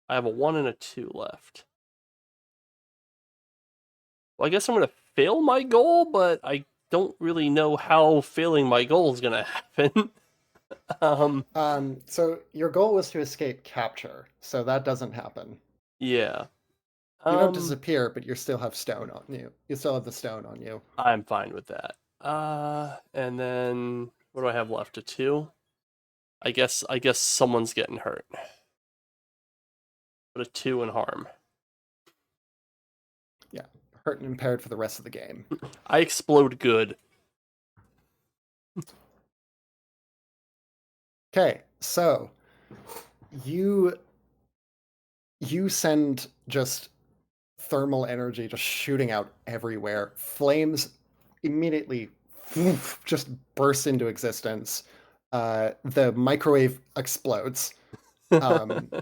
I have a 1 and a 2 left. Well, I guess I'm gonna fail my goal, but I don't really know how failing my goal is gonna happen. So your goal was to escape capture, so that doesn't happen. Yeah. You don't disappear, but you still have stone on you. You still have the stone on you. I'm fine with that. And then what do I have left? A 2? I guess someone's getting hurt. But a 2 in harm. Yeah, hurt and impaired for the rest of the game. I explode good. Okay, so you send just thermal energy just shooting out everywhere. Flames immediately just burst into existence. The microwave explodes, and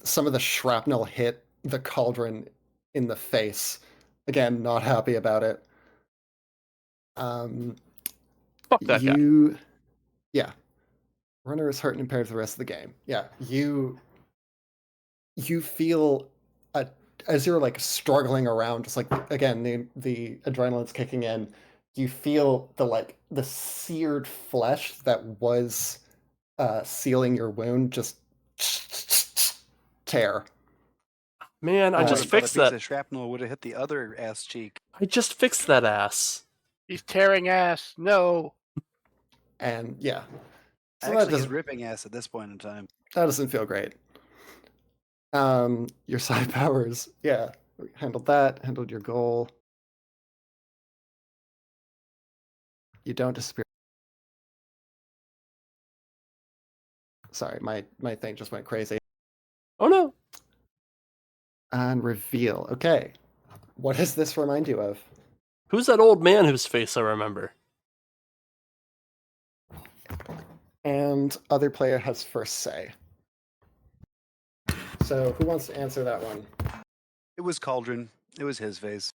some of the shrapnel hit the cauldron in the face. Again, not happy about it. Fuck that guy. Yeah. Runner is hurt and impaired for the rest of the game. Yeah, you feel as you're like struggling around, just like again the adrenaline's kicking in. You feel the seared flesh that was sealing your wound just tear. Man, I I just thought a fixed piece that. of shrapnel would have hit the other ass cheek. I just fixed that ass. He's tearing ass. No. And yeah, so Actually, he's ripping ass at this point in time. that doesn't feel great. Your side powers, yeah, handled that, handled your goal. You don't disappear. Sorry, my thing just went crazy. Oh no. And reveal. Okay. What does this remind you of? Who's that old man whose face I remember? And other player has first say. So who wants to answer that one? It was Cauldron. It was his face.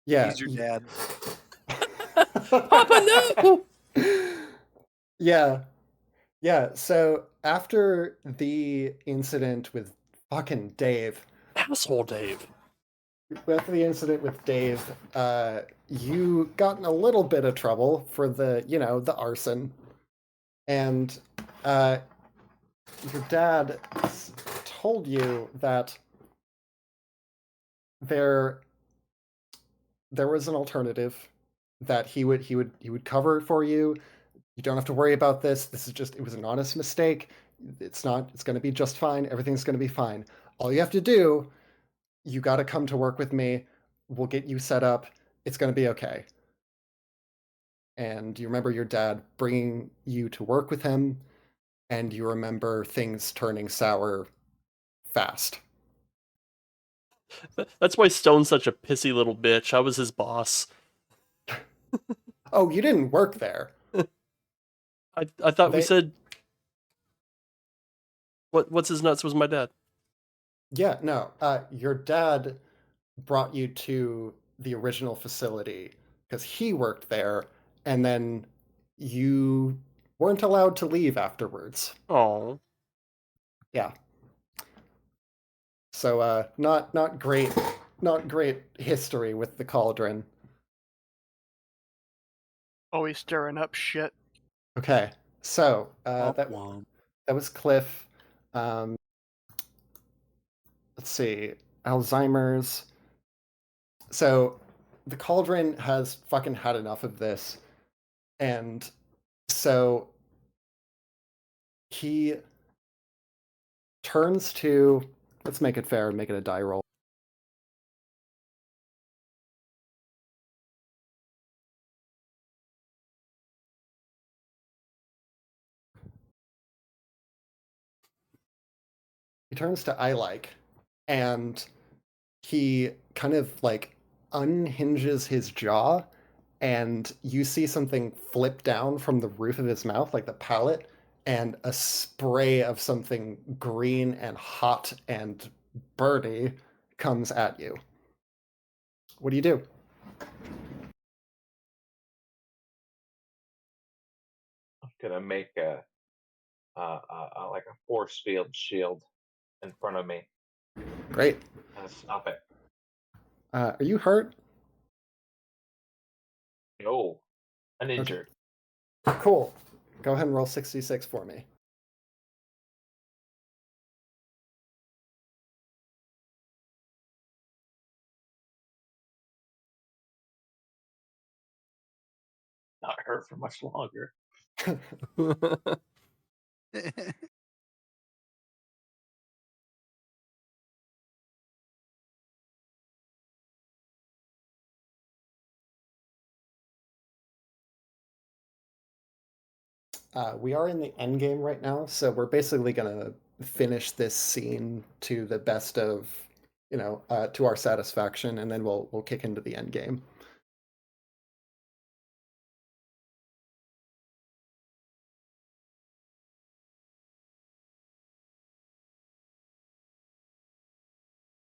Yeah. He's your dad. Papa, no! Yeah. Yeah. So after the incident with fucking Dave, Asshole Dave. after the incident with Dave, you got in a little bit of trouble for the arson. And your dad told you that there was an alternative that he would cover for you. You don't have to worry about this. It was an honest mistake. It's going to be just fine. Everything's going to be fine. All you have to do, you got to come to work with me. We'll get you set up. It's going to be okay. And you remember your dad bringing you to work with him, and you remember things turning sour fast. That's why Stone's such a pissy little bitch. I was his boss. Oh, you didn't work there. I thought we said what's his nuts was my dad. Yeah, no. Your dad brought you to the original facility because he worked there, and then you weren't allowed to leave afterwards. Oh. Yeah. So not great history with the cauldron. Always stirring up shit. Okay. So Womp that womp. was Cliff. Let's see. Alzheimer's. So the cauldron has fucking had enough of this. And so he turns to, let's make it fair and make it a die roll. he turns to I like, and he kind of like unhinges his jaw, and you see something flip down from the roof of his mouth, like the palate, and a spray of something green and hot and birdy comes at you. What do you do? I'm gonna make like a force field shield in front of me Great. and stop it. Are you hurt? No, uninjured. Cool. Go ahead and roll 66 for me. Not hurt for much longer. We are in the end game right now, so we're basically gonna finish this scene to the best of, to our satisfaction, and then we'll kick into the end game.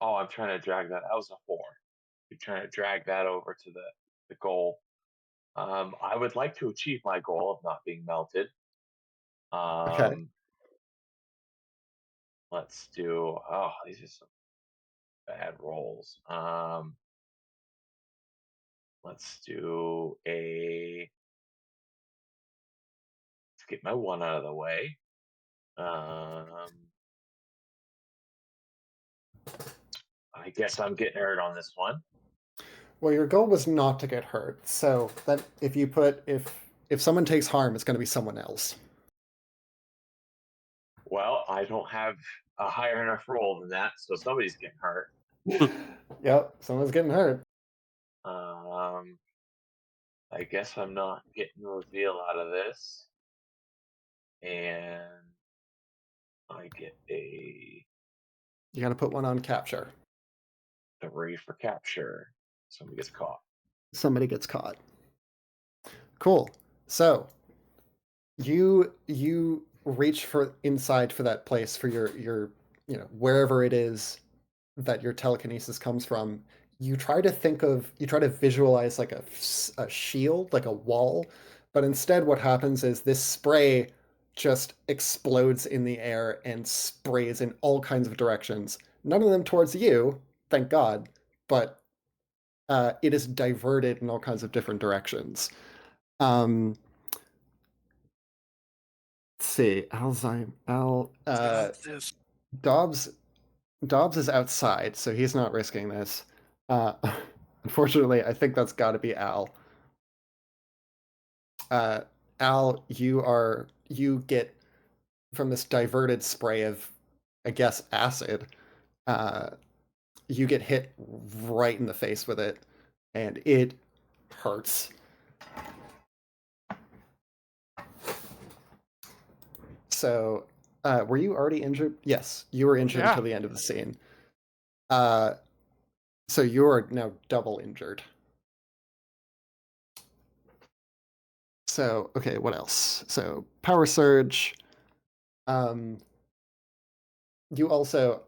Oh, I'm trying to drag that. That was a 4. You're trying to drag that over to the goal. I would like to achieve my goal of not being melted. Okay. Let's do. Oh, these are some bad rolls. Let's do a. Let's get my 1 out of the way. I guess I'm getting hurt on this one. Well, your goal was not to get hurt, so that if someone takes harm, it's going to be someone else. Well, I don't have a higher enough roll than that, so somebody's getting hurt. Yep, someone's getting hurt. I guess I'm not getting a reveal out of this. And I get a You got to put one on capture. 3 for capture. Somebody gets caught. Somebody gets caught. Cool. So you reach for inside for that place for your wherever it is that your telekinesis comes from. You try to visualize like a shield, like a wall, but instead what happens is this spray just explodes in the air and sprays in all kinds of directions. None of them towards you, thank God, but it is diverted in all kinds of different directions. Let's see, Dobbs is outside, so he's not risking this. Unfortunately, I think that's got to be Al. Al, you get from this diverted spray of, I guess, acid. You get hit right in the face with it, and it hurts. So, were you already injured? Yes, you were injured until the end of the scene. So you're now double injured. So, okay, what else? So, power surge. You also,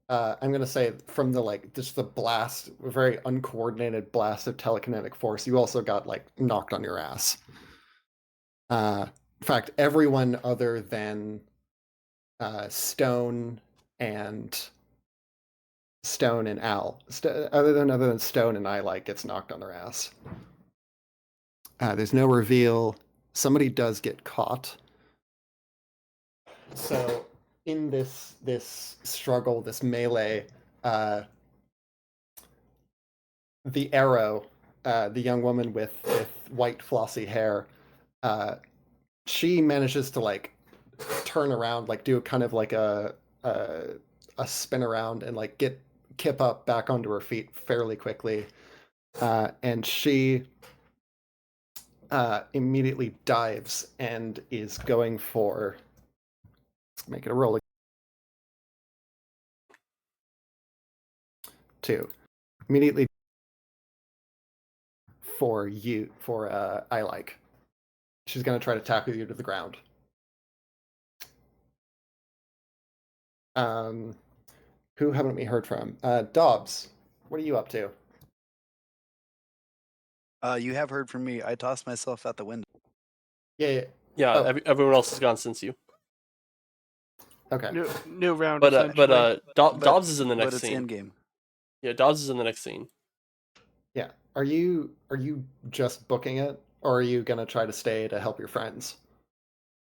I'm going to say from just the blast, a very uncoordinated blast of telekinetic force, you also got knocked on your ass. In fact, everyone other than Stone and Al, other than Stone and I gets knocked on their ass. There's no reveal. Somebody does get caught. So in this struggle, this melee, the arrow, the young woman with white flossy hair, she manages to turn around, do kind of a spin around and get Kip up back onto her feet fairly quickly, and she immediately dives and is going for. Let's make it a roll. too. Immediately for I like. She's gonna try to tackle you to the ground. Who haven't we heard from? Dobbs, what are you up to? You have heard from me. I tossed myself out the window. Yeah. Yeah, Oh. everyone else has gone since you. Okay. New round, But essentially. Dobbs is in the next But it's scene. in game. Yeah, Dobbs is in the next scene. Yeah. Are you just booking it, or are you gonna try to stay to help your friends?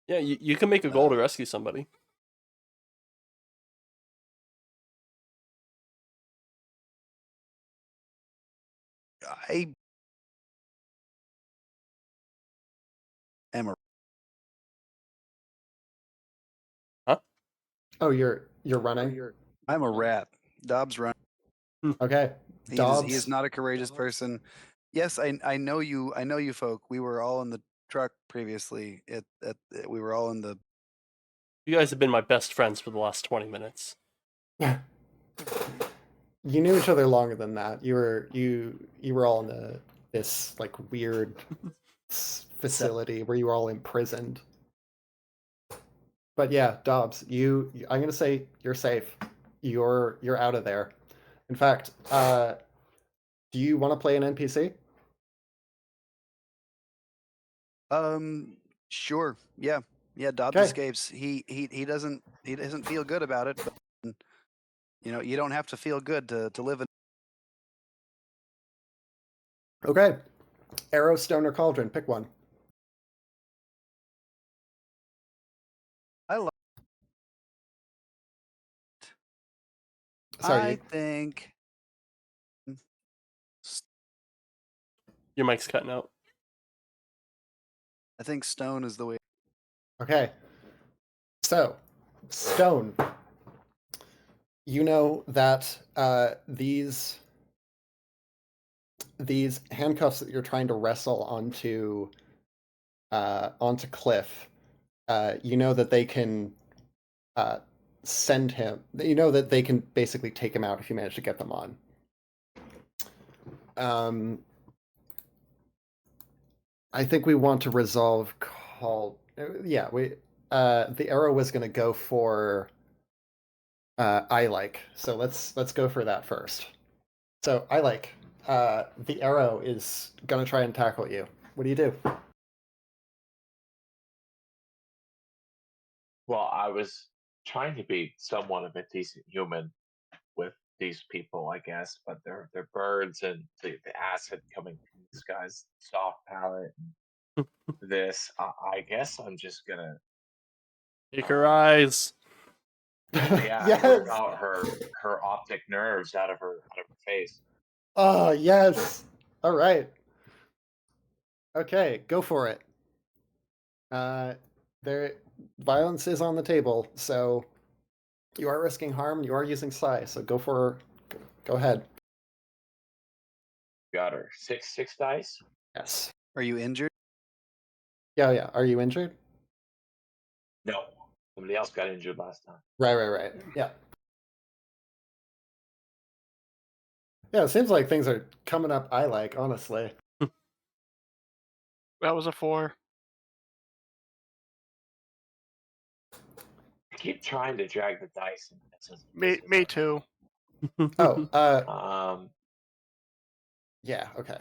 Yeah, you can make a goal to rescue somebody. I am a Oh, you're running? I'm a rat. Dobbs run. Okay. He Dobbs. is not a courageous person. Yes, I know you. I know you folk. We were all in the truck previously. We were all in the. You guys have been my best friends for the last 20 minutes. You knew each other longer than that. You were all in this like weird facility where you were all imprisoned. But yeah, Dobbs, I'm gonna say you're safe. You're out of there. In fact, do you want to play an NPC? Sure. Yeah. Yeah. Dobbs Okay. escapes. He doesn't feel good about it, but you don't have to feel good to live in. Okay. Arrow, stone, or cauldron. Pick one. I Sorry. think Your mic's cutting out. I think stone is the way. Okay. So, stone. You know that these handcuffs that you're trying to wrestle onto Cliff, you know that they can send him. You know that they can basically take him out if you manage to get them on. I think we want to resolve call. Yeah, the arrow was going to go for I like. So let's go for that first. So I like. The arrow is going to try and tackle you. What do you do? Well, I was trying to be somewhat of a decent human with these people, I guess, but they're birds, and the acid coming from this guy's soft palate. And I guess I'm just gonna. Take her eyes. Yeah, Yes. rip out her optic nerves out of her face. Oh, yes. All right. Okay, go for it. There, violence is on the table, so you are risking harm. You are using psi, so go ahead. Got her. Six dice. Yes. Are you injured? Yeah. Are you injured? No, somebody else got injured last time. Right. Yeah. Yeah, it seems like things are coming up. I like, honestly. That was a 4. I keep trying to drag the dice. Me too. Oh, Um, yeah. Okay.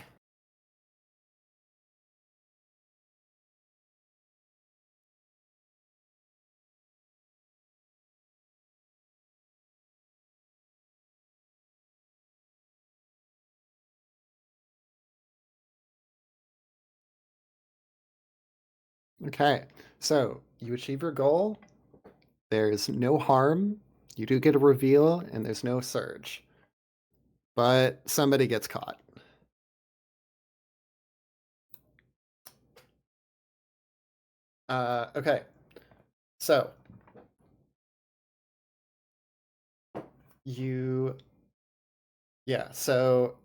Okay. So you achieve your goal. There's no harm. You do get a reveal, and there's no surge. But somebody gets caught. Okay. So so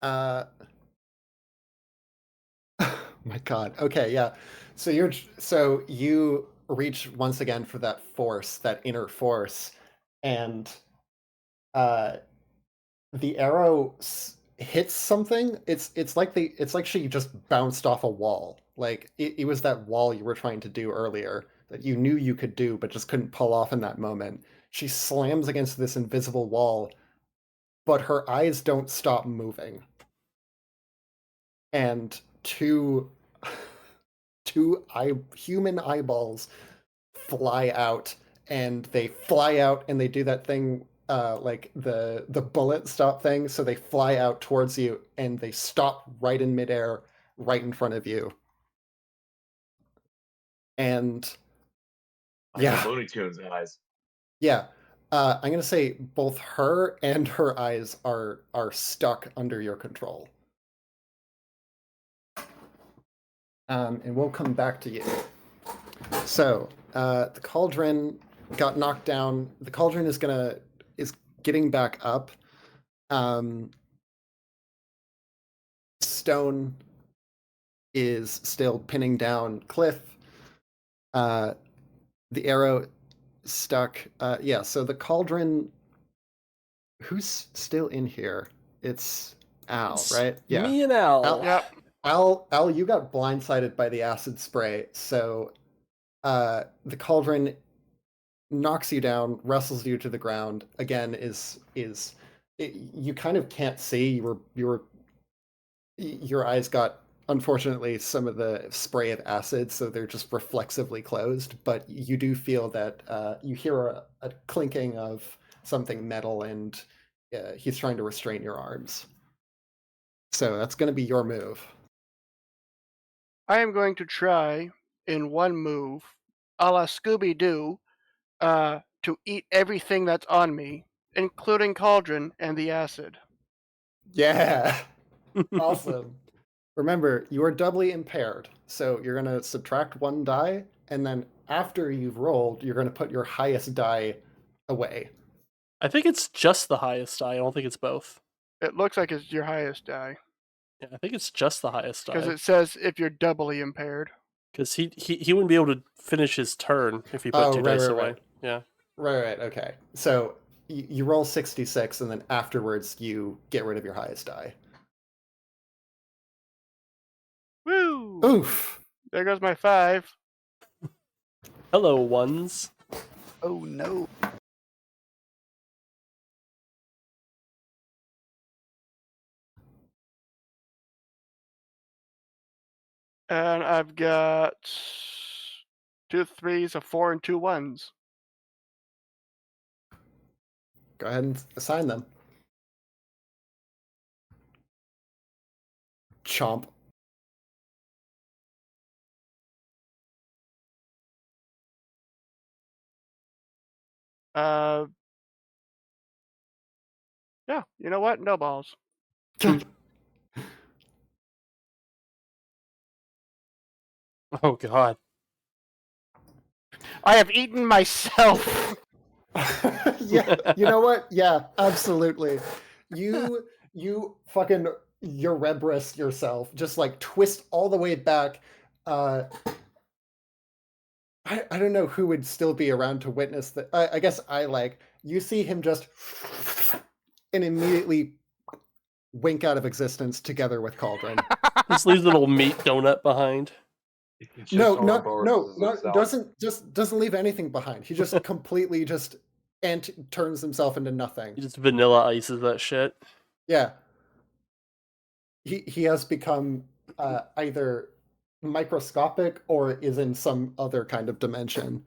oh my God. Okay, yeah. So you reach once again for that force, that inner force, and the arrow hits something. It's like she just bounced off a wall. Like it was that wall you were trying to do earlier that you knew you could do but just couldn't pull off in that moment. She slams against this invisible wall, but her eyes don't stop moving. And human eyeballs fly out, and they fly out and they do that thing like the bullet stop thing, so they fly out towards you and they stop right in midair right in front of you. And Like the yeah, Looney Tunes eyes. yeah. I'm gonna say both her and her eyes are stuck under your control. And we'll come back to you. So the cauldron got knocked down. The cauldron is getting back up. Stone is still pinning down Cliff. The arrow stuck. Yeah, so the cauldron. Who's still in here? It's Al, It's right? Yeah. Me and Al. Al, Yep. Al, you got blindsided by the acid spray, so the cauldron knocks you down, wrestles you to the ground. Again, you kind of can't see. Your eyes got, unfortunately, some of the spray of acid, so they're just reflexively closed. But you do feel that you hear a clinking of something metal, and he's trying to restrain your arms. So that's going to be your move. I am going to try in one move, a la Scooby Doo, to eat everything that's on me, including Cauldron and the acid. Yeah, awesome. Remember, you are doubly impaired, so you're going to subtract 1 die, and then after you've rolled, you're going to put your highest die away. I think it's just the highest die. I don't think it's both. It looks like it's your highest die, Yeah, I think it's just the highest because die. it says if you're doubly impaired. Because he wouldn't be able to finish his turn if he put 2 dice away. Right. Yeah. Right, okay. So you roll 66, and then afterwards you get rid of your highest die. Woo! Oof! There goes my 5. Hello, ones. Oh no. And I've got 2 3s, a 4, and 2 1s. Go ahead and assign them. Chomp. Yeah, you know what? No balls. Oh god. I have eaten myself. Yeah, you know what? Yeah, absolutely. You fucking Eurebrus yourself. Just like twist all the way back. I don't know who would still be around to witness that. I guess you see him just and immediately wink out of existence together with Cauldron. Just leaves a little meat donut behind. No, himself. doesn't leave anything behind. He just completely just turns himself into nothing. He just vanilla ices that shit. Yeah. He has become either microscopic or is in some other kind of dimension.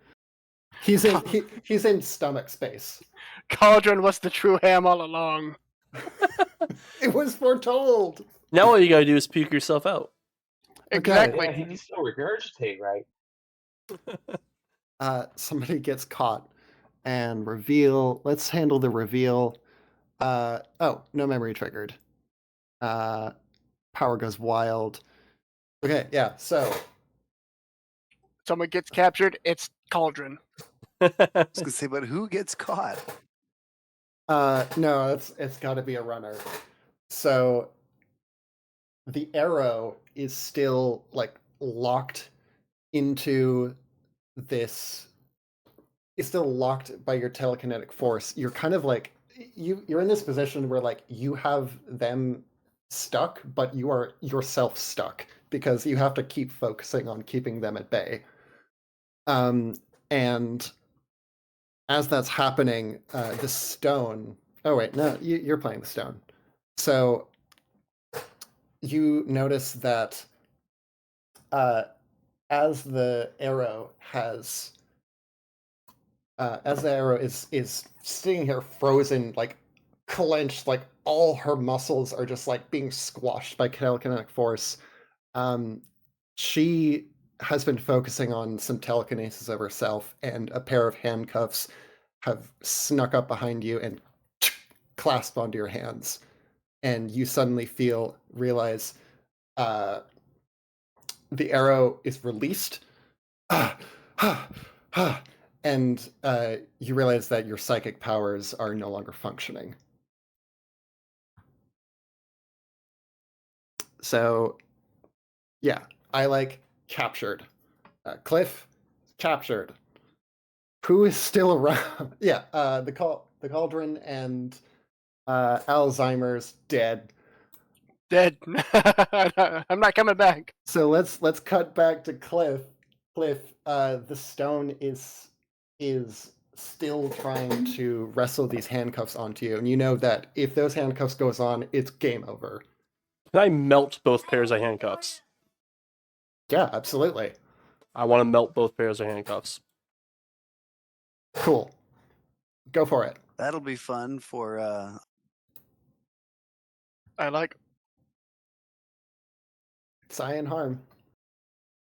He's in stomach space. Cauldron was the true ham all along. It was foretold. Now all you gotta do is puke yourself out. Exactly. Yeah, he can still regurgitate, right? Somebody gets caught and reveal. Let's handle the reveal. Oh, no memory triggered. Power goes wild. Okay, yeah, so Someone gets captured, it's Cauldron. I was gonna say, but who gets caught? no, it's got to be a runner. So the arrow is still like locked into this. It's still locked by your telekinetic force. You're kind of like you're in this position where like you have them stuck, but you are yourself stuck because you have to keep focusing on keeping them at bay. And as that's happening, the stone. Oh wait, no, you're playing the stone. So you notice that as the arrow is sitting here frozen, like clenched, like all her muscles are just like being squashed by telekinetic force. She has been focusing on some telekinesis of herself, and a pair of handcuffs have snuck up behind you and clasped onto your hands. And you suddenly realize the arrow is released. And you realize that your psychic powers are no longer functioning. So, yeah, I like captured. Cliff, captured. Who is still around? Yeah, the cauldron and Alzheimer's dead. Dead. I'm not coming back. So let's cut back to Cliff. Cliff, the stone is still trying to wrestle these handcuffs onto you, and you know that if those handcuffs goes on, it's game over. Can I melt both pairs of handcuffs? Yeah, absolutely. I want to melt both pairs of handcuffs. Cool. Go for it. That'll be fun for I like. Psi and harm.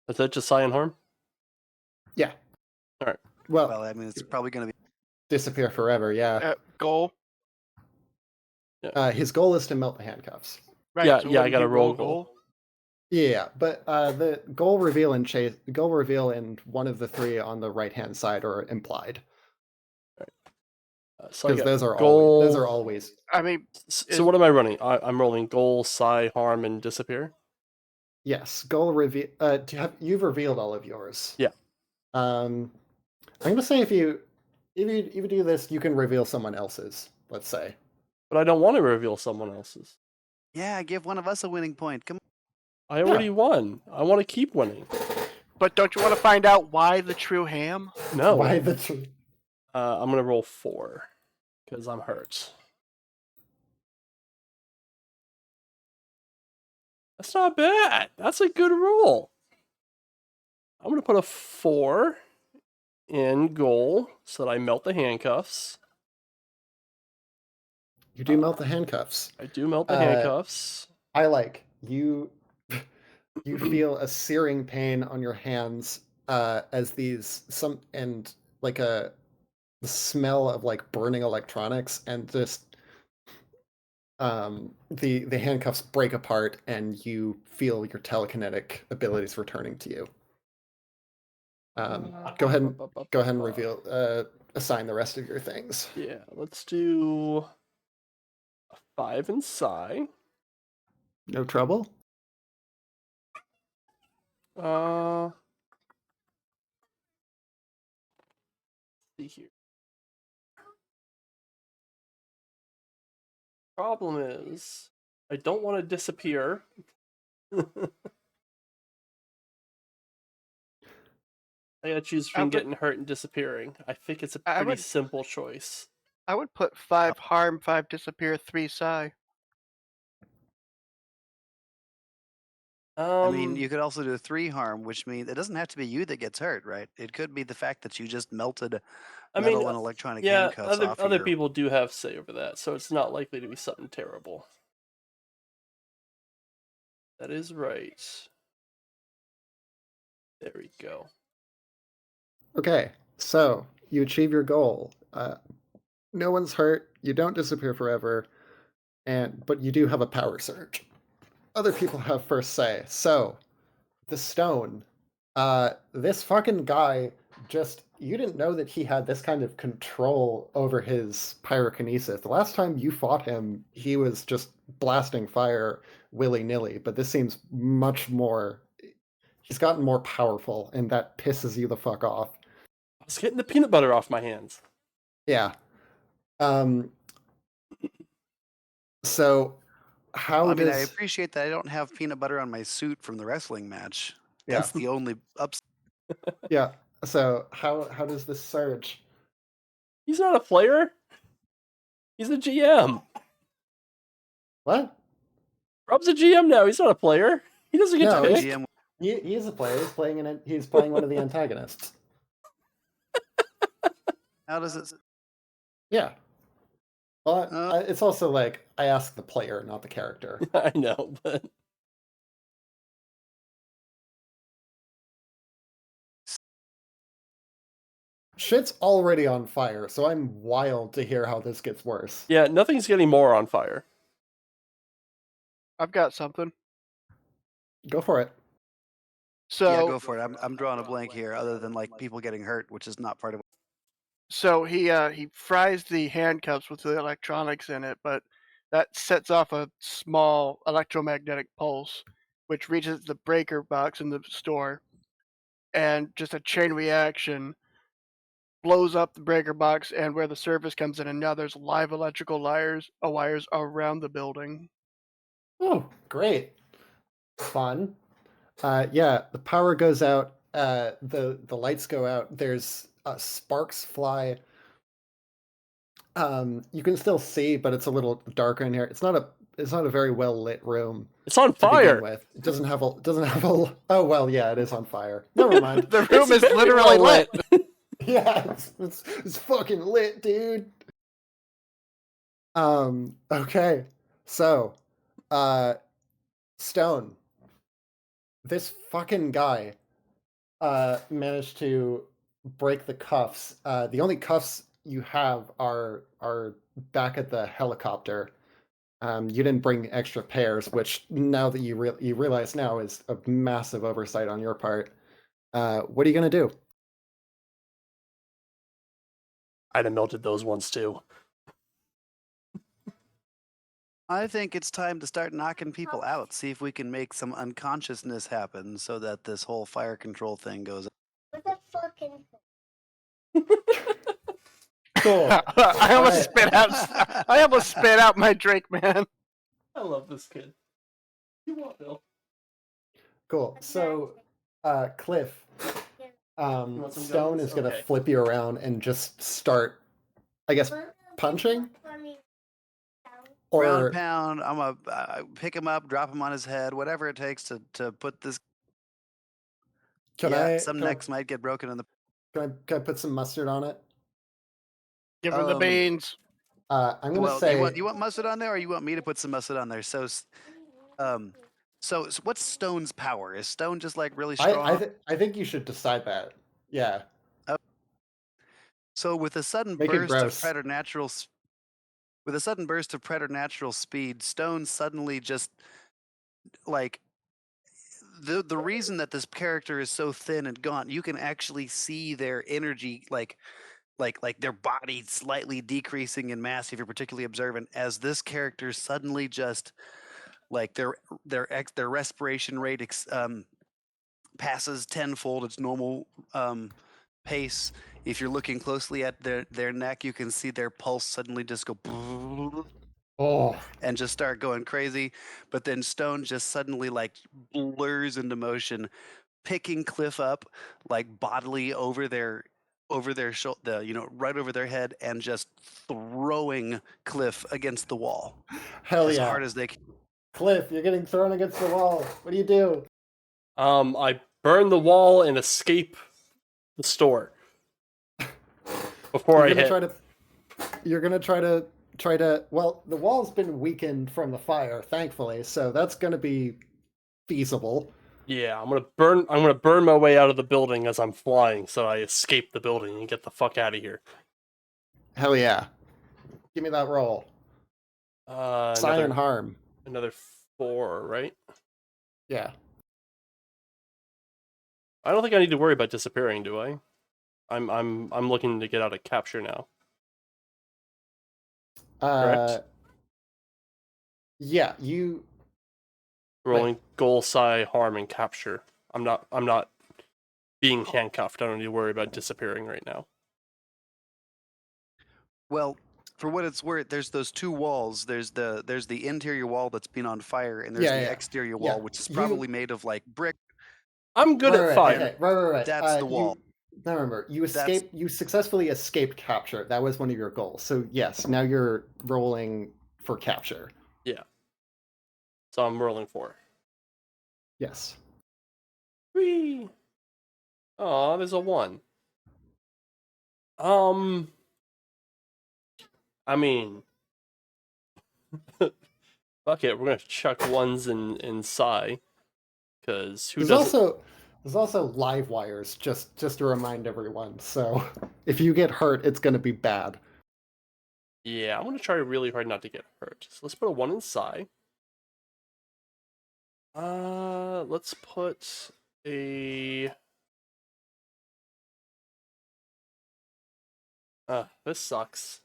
Is that just Psi and harm? Yeah. All right. Well, I mean, it's probably going to be disappear forever. Yeah. Goal. His goal is to melt the handcuffs. Right, Yeah, so yeah, I wouldn't got he a roll goal. Yeah, but the goal reveal and one of the three on the right hand side are implied. So I Because got those are goal. always. I mean, So what am I running? I'm rolling goal, Psi, harm, and disappear. Yes, goal reveal. You've revealed all of yours. Yeah. I'm gonna say if you do this, you can reveal someone else's. Let's say. But I don't want to reveal someone else's. Yeah, give one of us a winning point. Come on. I already won. I want to keep winning. but don't you want to find out why the true ham? No. Why the? I'm gonna roll 4 because I'm hurt. That's not bad. That's a good roll. I'm gonna put a 4 in goal so that I melt the handcuffs. You do melt the handcuffs. I do melt the handcuffs. I like you. You feel a searing pain on your hands as the smell of like burning electronics, and just the handcuffs break apart, and you feel your telekinetic abilities returning to you. Go ahead and reveal assign the rest of your things. Yeah, let's do a 5 in Psi. No trouble. See here. Problem is, I don't want to disappear. I gotta choose between getting hurt and disappearing. I think it's a pretty simple choice. I would put 5 harm, 5 disappear, 3 Psi. I mean, you could also do 3 harm, which means it doesn't have to be you that gets hurt, right? It could be the fact that you just melted metal and electronic handcuffs off. Other people do have say over that, so it's not likely to be something terrible. That is right. There we go. Okay, so you achieve your goal. No one's hurt. You don't disappear forever, but you do have a power surge. Other people have first say. So, the stone. This fucking guy you didn't know that he had this kind of control over his pyrokinesis. The last time you fought him, he was just blasting fire willy-nilly, but this seems much more. He's gotten more powerful, and that pisses you the fuck off. I was getting the peanut butter off my hands. Yeah. So, how I mean, I does appreciate that I don't have peanut butter on my suit from the wrestling match. Yeah. That's the only ups. yeah? So how does this surge? He's not a player. He's a GM. What? Rob's a GM now. He's not a player. He doesn't get No, to he's- pick. GM. He is a player. He's playing one of the antagonists. How does it? Yeah. Well, Uh, it's also like I ask the player, not the character. I know, but Shit's already on fire, so I'm wild to hear how this gets worse. yeah, nothing's getting more on fire. I've got something. Go for it. So yeah, go for it. I'm drawing a blank here, other than like people getting hurt, which is not part of. So he fries the handcuffs with the electronics in it, but that sets off a small electromagnetic pulse, which reaches the breaker box in the store, and just a chain reaction blows up the breaker box, and where the service comes in, and now there's live electrical wires around the building. Oh, great. Fun. Yeah, the power goes out. The lights go out. There's sparks fly. You can still see, but it's a little darker in here. It's not a very well lit room It's on to begin fire. with. It doesn't have a. Oh well, yeah, it is on fire. Never mind. The room is very literally well lit. Yeah, it's fucking lit, dude. Okay. So, Stone, this fucking guy managed to break the cuffs. The only cuffs you have are back at the helicopter. You didn't bring extra pairs, which now that you realize now is a massive oversight on your part. What are you gonna do? I'd have melted those ones too. I think it's time to start knocking people out. See if we can make some unconsciousness happen, so that this whole fire control thing goes. What the fucking Cool. I almost Alright. I almost spit out my drink, man. I love this kid. You want Bill? Cool. So, Cliff, want some Stone guns? is gonna Okay. flip you around and just start, I guess, punching Ground or pound. I'm gonna pick him up, drop him on his head, whatever it takes to put this. can yeah, I some can I, necks might get broken in the. can I put some mustard on it? Give him the Um, beans. I'm gonna Well, say you want mustard on there, or you want me to put some mustard on there? So what's Stone's power? Is Stone just like really strong? I think you should decide that. Yeah. So with a sudden Make it burst of gross. preternatural, with a sudden burst of preternatural speed, Stone suddenly just like the reason that this character is so thin and gaunt, you can actually see their energy like their body slightly decreasing in mass if you're particularly observant, as this character suddenly just like their respiration rate passes tenfold its normal pace. If you're looking closely at their neck, you can see their pulse suddenly just go Oh, and just start going crazy. But then Stone just suddenly like blurs into motion, picking Cliff up like bodily over their shoulder, right over their head, and just throwing Cliff against the wall hell as yeah. hard as they can. Cliff, you're getting thrown against the wall. What do you do? I burn the wall and escape the store before I hit. You're gonna try to well, the wall's been weakened from the fire, thankfully, so that's gonna be feasible. Yeah, I'm gonna burn my way out of the building as I'm flying, so I escape the building and get the fuck out of here. Hell yeah. Give me that roll. Psi and harm. Another 4, right? Yeah. I don't think I need to worry about disappearing, do I? I'm looking to get out of capture now. Correct? Yeah, you Rolling goal, psi, harm, and capture. I'm not being handcuffed. I don't need to worry about disappearing right now. Well, For what it's worth, there's those two walls. There's the interior wall that's been on fire, and there's Yeah, the yeah. exterior Yeah, wall, which is you- probably made of like brick. I'm good at fire. Okay, right. That's the wall. Now remember, That's- you successfully escaped capture. That was one of your goals. So yes, now you're rolling for capture. Yeah. So I'm rolling 4. Yes. 3. Oh, there's a 1. I mean, fuck it, we're gonna chuck ones in Psi, because who doesn't? There's also live wires. Just to remind everyone. So if you get hurt, it's gonna be bad. Yeah, I'm gonna try really hard not to get hurt. So let's put a 1 in Psi. Let's put a. This sucks.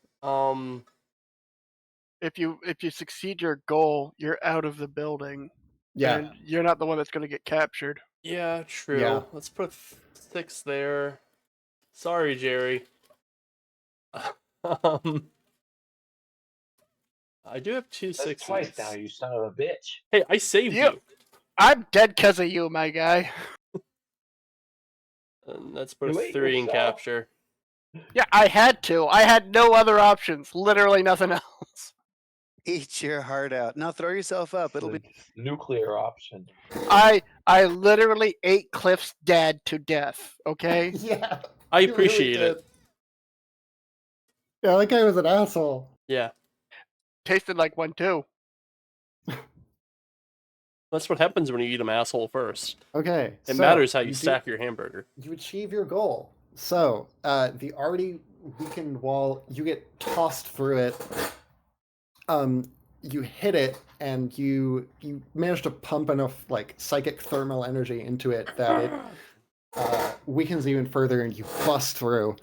If you succeed your goal, you're out of the building, Yeah. and you're not the one that's going to get captured. Yeah, true. Yeah. Let's put 6 there. Sorry, Jerry. I do have 2 That's 6s. twice now, you son of a bitch. Hey, I saved Yep. you. I'm dead because of you, my guy. And let's put You a ate 3 in yourself. capture. Yeah, I had to. I had no other options. Literally nothing else. Eat your heart out. Now throw yourself up. It'll be. The nuclear option. I literally ate Cliff's dad to death. Okay. Yeah. I you really appreciate it. did. Yeah, that guy was an asshole. Yeah. Tasted like one too. That's what happens when you eat an asshole first. Okay. It so matters how you do- stack your hamburger. You achieve your goal. So, the already weakened wall, you get tossed through it. You hit it, and you manage to pump enough like psychic thermal energy into it that it weakens even further, and you bust through.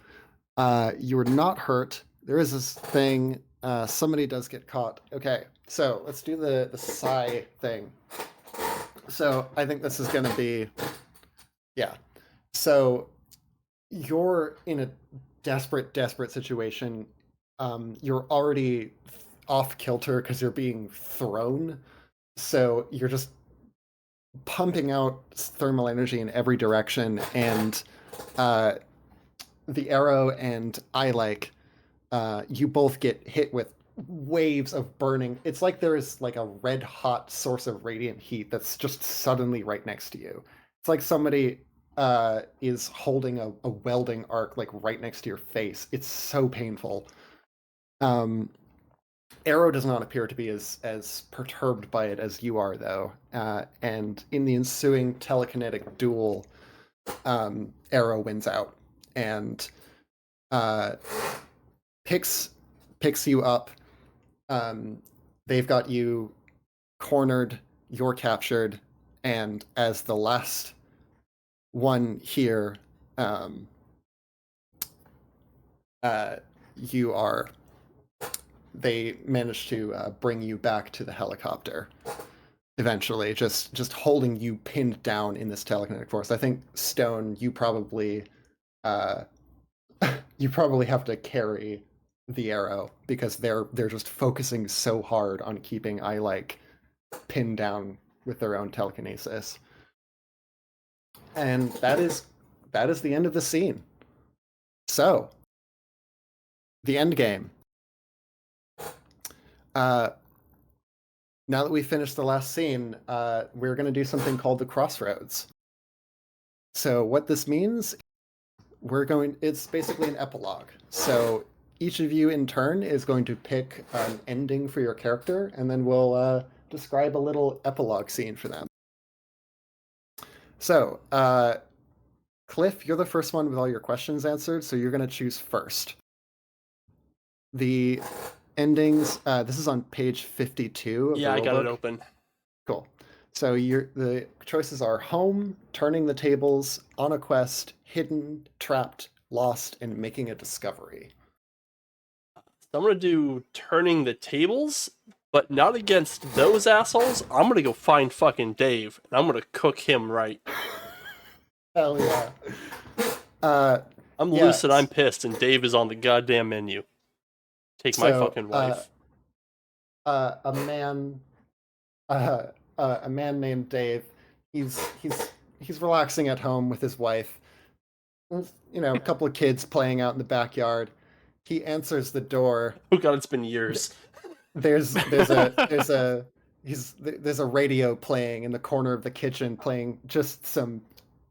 You are not hurt. There is this thing. Somebody does get caught. Okay, so let's do the Psi thing. So I think this is going to be, yeah. So you're in a desperate situation. You're already off kilter because you're being thrown. So you're just pumping out thermal energy in every direction, and the arrow and you both get hit with waves of burning. It's like there is like a red hot source of radiant heat that's just suddenly right next to you. It's like somebody is holding a welding arc like right next to your face. It's so painful. Arrow does not appear to be as perturbed by it as you are, though. And in the ensuing telekinetic duel, Arrow wins out and picks you up. They've got you cornered, you're captured, and as the last one here, they managed to bring you back to the helicopter eventually, just holding you pinned down in this telekinetic force. I think, Stone, you probably have to carry the arrow because they're just focusing so hard on keeping pinned down with their own telekinesis. And that is the end of the scene. So, the end game. Now that we finished the last scene, we're going to do something called the crossroads. So what this means, it's basically an epilogue. So each of you in turn is going to pick an ending for your character, and then we'll describe a little epilogue scene for them. So, Cliff, you're the first one with all your questions answered, so you're going to choose first. The endings, this is on page 52 of Yeah, the I got it rulebook. open. Cool. So the choices are home, turning the tables, on a quest, hidden, trapped, lost, and making a discovery. So I'm gonna do turning the tables, but not against those assholes. I'm gonna go find fucking Dave, and I'm gonna cook him right. Hell yeah. I'm Yeah, loose and I'm pissed, and Dave is on the goddamn menu. Take my So, fucking wife. a man, a man named Dave. He's relaxing at home with his wife. There's, a couple of kids playing out in the backyard. He answers the door. Oh god, it's been years. There's a radio playing in the corner of the kitchen, playing just some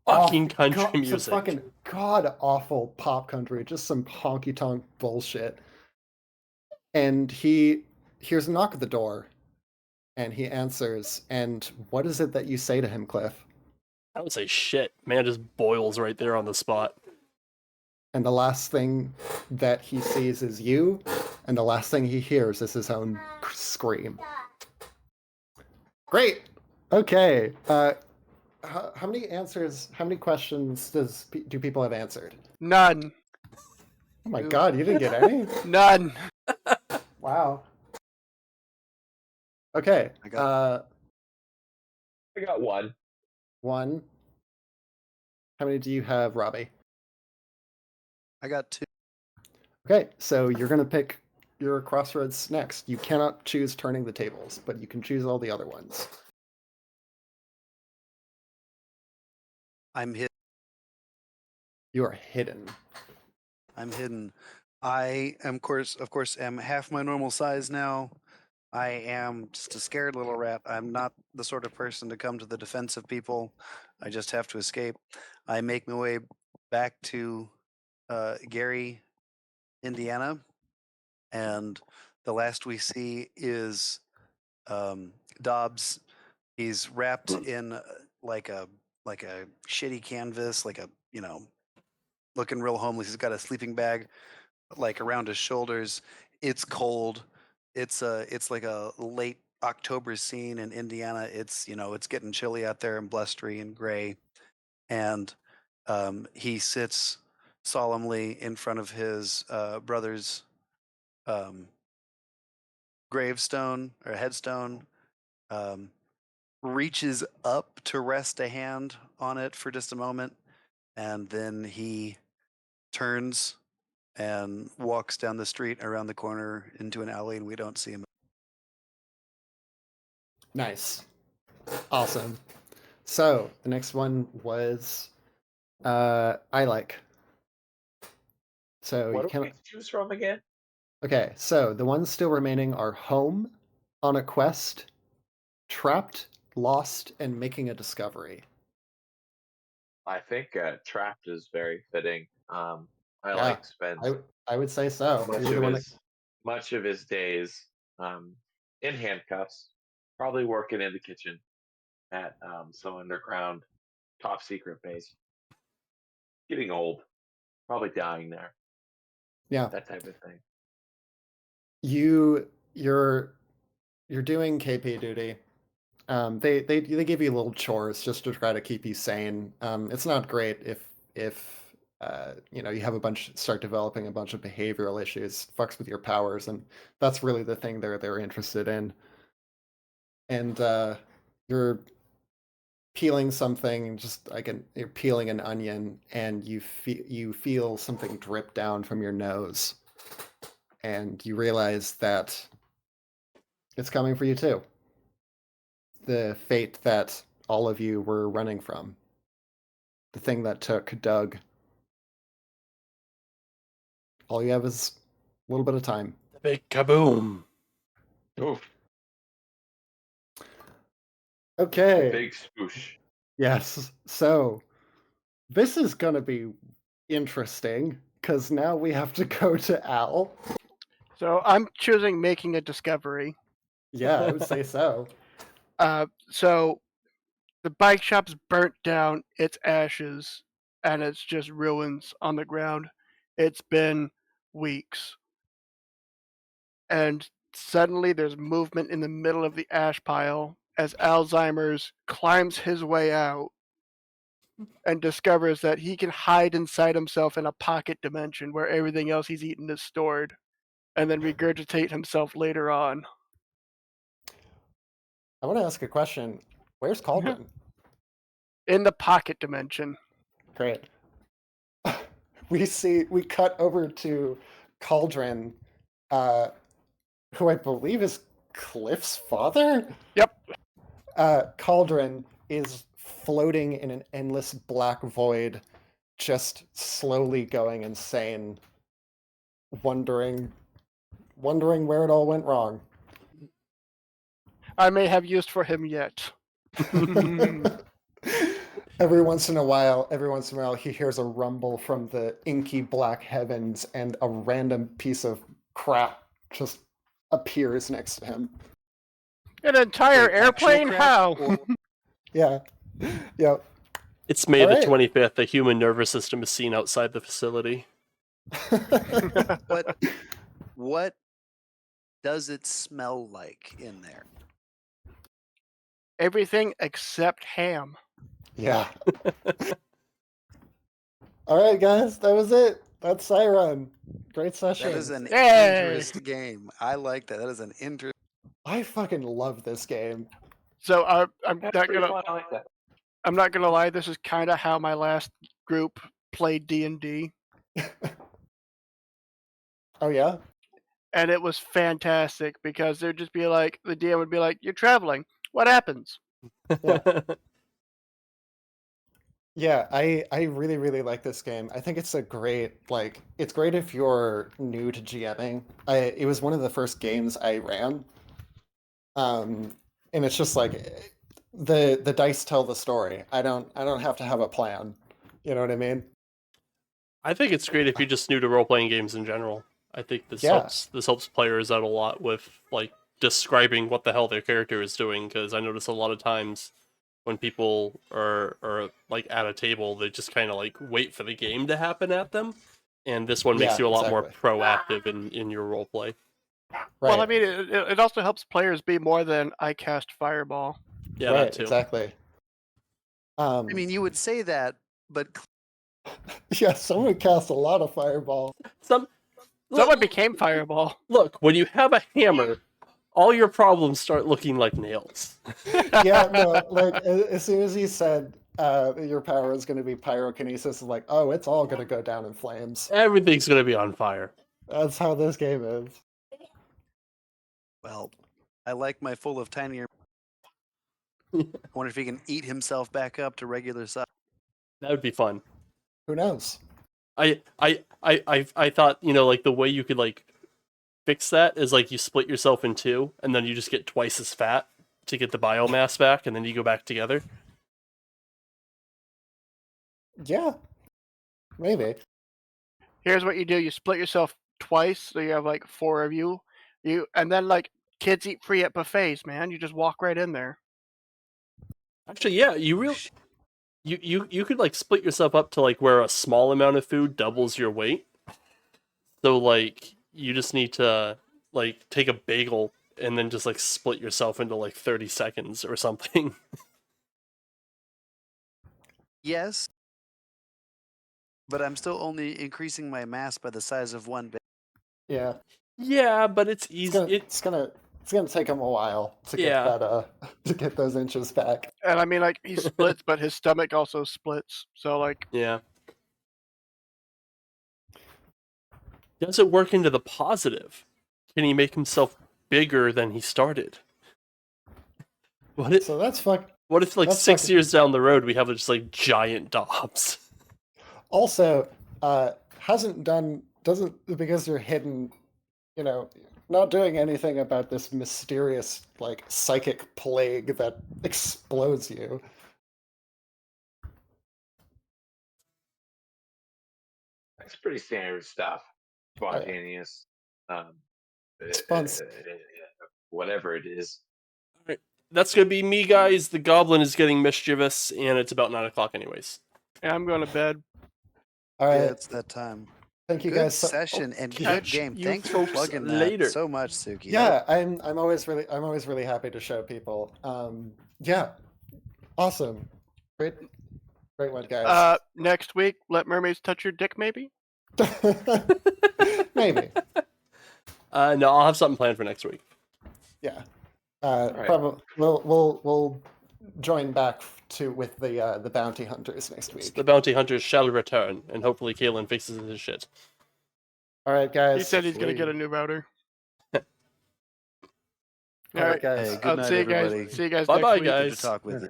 Fucking country music. some fucking god awful pop country, just some honky tonk bullshit. And he hears a knock at the door, and he answers. And what is it that you say to him, Cliff? I would say shit. Man just boils right there on the spot. And the last thing that he sees is you, and the last thing he hears is his own scream. Great. Okay. How many questions do people have answered? None. Oh my god, you didn't get any? None. Wow. Okay. I got I got one. One. How many do you have, Robbie? I got 2. Okay, so you're gonna pick your crossroads next. You cannot choose turning the tables, but you can choose all the other ones. I'm hit. You are hidden. I'm hidden. I am, of course, am half my normal size now. I am just a scared little rat. I'm not the sort of person to come to the defense of people. I just have to escape. I make my way back to Gary, Indiana, and the last we see is Dobbs. He's wrapped in like a shitty canvas, like a looking real homeless. He's got a sleeping bag like around his shoulders. It's cold. It's like a late October scene in Indiana. It's it's getting chilly out there and blustery and gray, and he sits solemnly in front of his brother's gravestone or headstone. Reaches up to rest a hand on it for just a moment, and then he turns and walks down the street around the corner into an alley, and we don't see him. Nice. Awesome. So the next one was I like. So What you do we cannot. get to choose from again? Okay, so the ones still remaining are home, on a quest, trapped, lost, and making a discovery. I think trapped is very fitting. I Yeah, like spends I would say so. much You were the of one his much of his days in handcuffs, probably working in the kitchen at some underground top secret base. Getting old, probably dying there. Yeah, That type of thing. you're doing KP duty. They give you little chores just to try to keep you sane. It's not great if you have start developing a bunch of behavioral issues, fucks with your powers, and that's really the thing they're interested in. And you're peeling something, just like you're peeling an onion, and you feel something drip down from your nose, and you realize that it's coming for you too. The fate that all of you were running from. The thing that took Doug. All you have is a little bit of time. Big kaboom. Oof, Okay. big spoosh. Yes. So this is gonna be interesting because now we have to go to Al. So I'm choosing making a discovery. Yeah, I would say so. So the bike shop's burnt down, it's ashes, and it's just ruins on the ground. It's been weeks. And suddenly there's movement in the middle of the ash pile as Alzheimer's climbs his way out and discovers that he can hide inside himself in a pocket dimension where everything else he's eaten is stored, and then regurgitate himself later on. I want to ask a question. Where's Cauldron? In the pocket dimension. Great. We cut over to Cauldron who I believe is Cliff's father. Yep. Cauldron is floating in an endless black void, just slowly going insane, wondering where it all went wrong. I may have use for him yet. Every once in a while, he hears a rumble from the inky black heavens, and a random piece of crap just appears next to him. An entire Wait, actual airplane? crap How? or- Yeah. Yep. It's May All the right. 25th. The human nervous system is seen outside the facility. What does it smell like in there? Everything except ham. Yeah. All right, guys, that was it. That's Psi-run. Great session. That is an Yay! interesting game. I like that. That is an interesting. I fucking love this game. So I'm That's not pretty gonna fun. I like that. I'm not gonna lie. This is kind of how my last group played D&D, Oh yeah. and it was fantastic because there'd just be like the DM would be like, "You're traveling. What happens?" Yeah, I really, really like this game. I think it's a great, it's great if you're new to GMing. It was one of the first games I ran. And it's just like the dice tell the story. I don't have to have a plan. You know what I mean? I think it's great if you're just new to role-playing games in general. I think this Yeah. helps players out a lot with like describing what the hell their character is doing, because I notice a lot of times when people are like at a table, they just kind of like wait for the game to happen at them, and this one makes Yeah, you a lot more exactly. proactive in your roleplay. Well, I Right. mean, it also helps players be more than I cast fireball. Yeah, Right, that too. exactly. I mean, you would say that, but Yeah, someone cast a lot of fireball. Someone became fireball. Look, when you have a hammer, all your problems start looking like nails. Yeah, no, like as soon as he said your power is going to be pyrokinesis, like, oh, it's all going to go down in flames. Everything's gonna be on fire. That's how this game is. well, I like my full of tinier. I wonder if he can eat himself back up to regular size. That would be fun. Who knows? I thought, like the way you could like fix that is like you split yourself in two, and then you just get twice as fat to get the biomass back, and then you go back together. Yeah, maybe. Here's what you do: you split yourself twice, so you have like 4 of you. And then like kids eat free at buffets, man. You just walk right in there. Actually, yeah, you could like split yourself up to like where a small amount of food doubles your weight. So like you just need to like take a bagel and then just like split yourself into like 30 seconds or something. Yes, but I'm still only increasing my mass by the size of one. Yeah, Yeah, but it's easy. it's gonna take him a while to get Yeah. that to get those inches back. And I mean, like he splits, but his stomach also splits. So like, Yeah. Does it work into the positive? Can he make himself bigger than he started? So that's fuck. What if like that's 6 fucking- years down the road we have just like giant dobs? Also, doesn't because you're hidden, not doing anything about this mysterious like psychic plague that explodes you. It's pretty standard stuff. Spontaneous. Whatever it is. That's gonna be me, guys. The goblin is getting mischievous, and it's about 9 o'clock anyways. yeah, I'm going to bed. All right. Yeah, it's that time. Thank you Good guys. session and catch good game. you Thanks for folks plugging later. that so much, Suki. Yeah, I'm always really happy to show people. Yeah, awesome, great one, guys. Next week, let mermaids touch your dick, maybe. Maybe. No, I'll have something planned for next week. Yeah. Right. Probably we'll join back with the bounty hunters next week. The bounty hunters shall return, and hopefully Kalen fixes his shit. All right, guys. He said he's going to get a new router. All right, guys. Hey, good I'll night, see you guys. everybody. See you guys Bye-bye, next week. guys. Good to talk with you.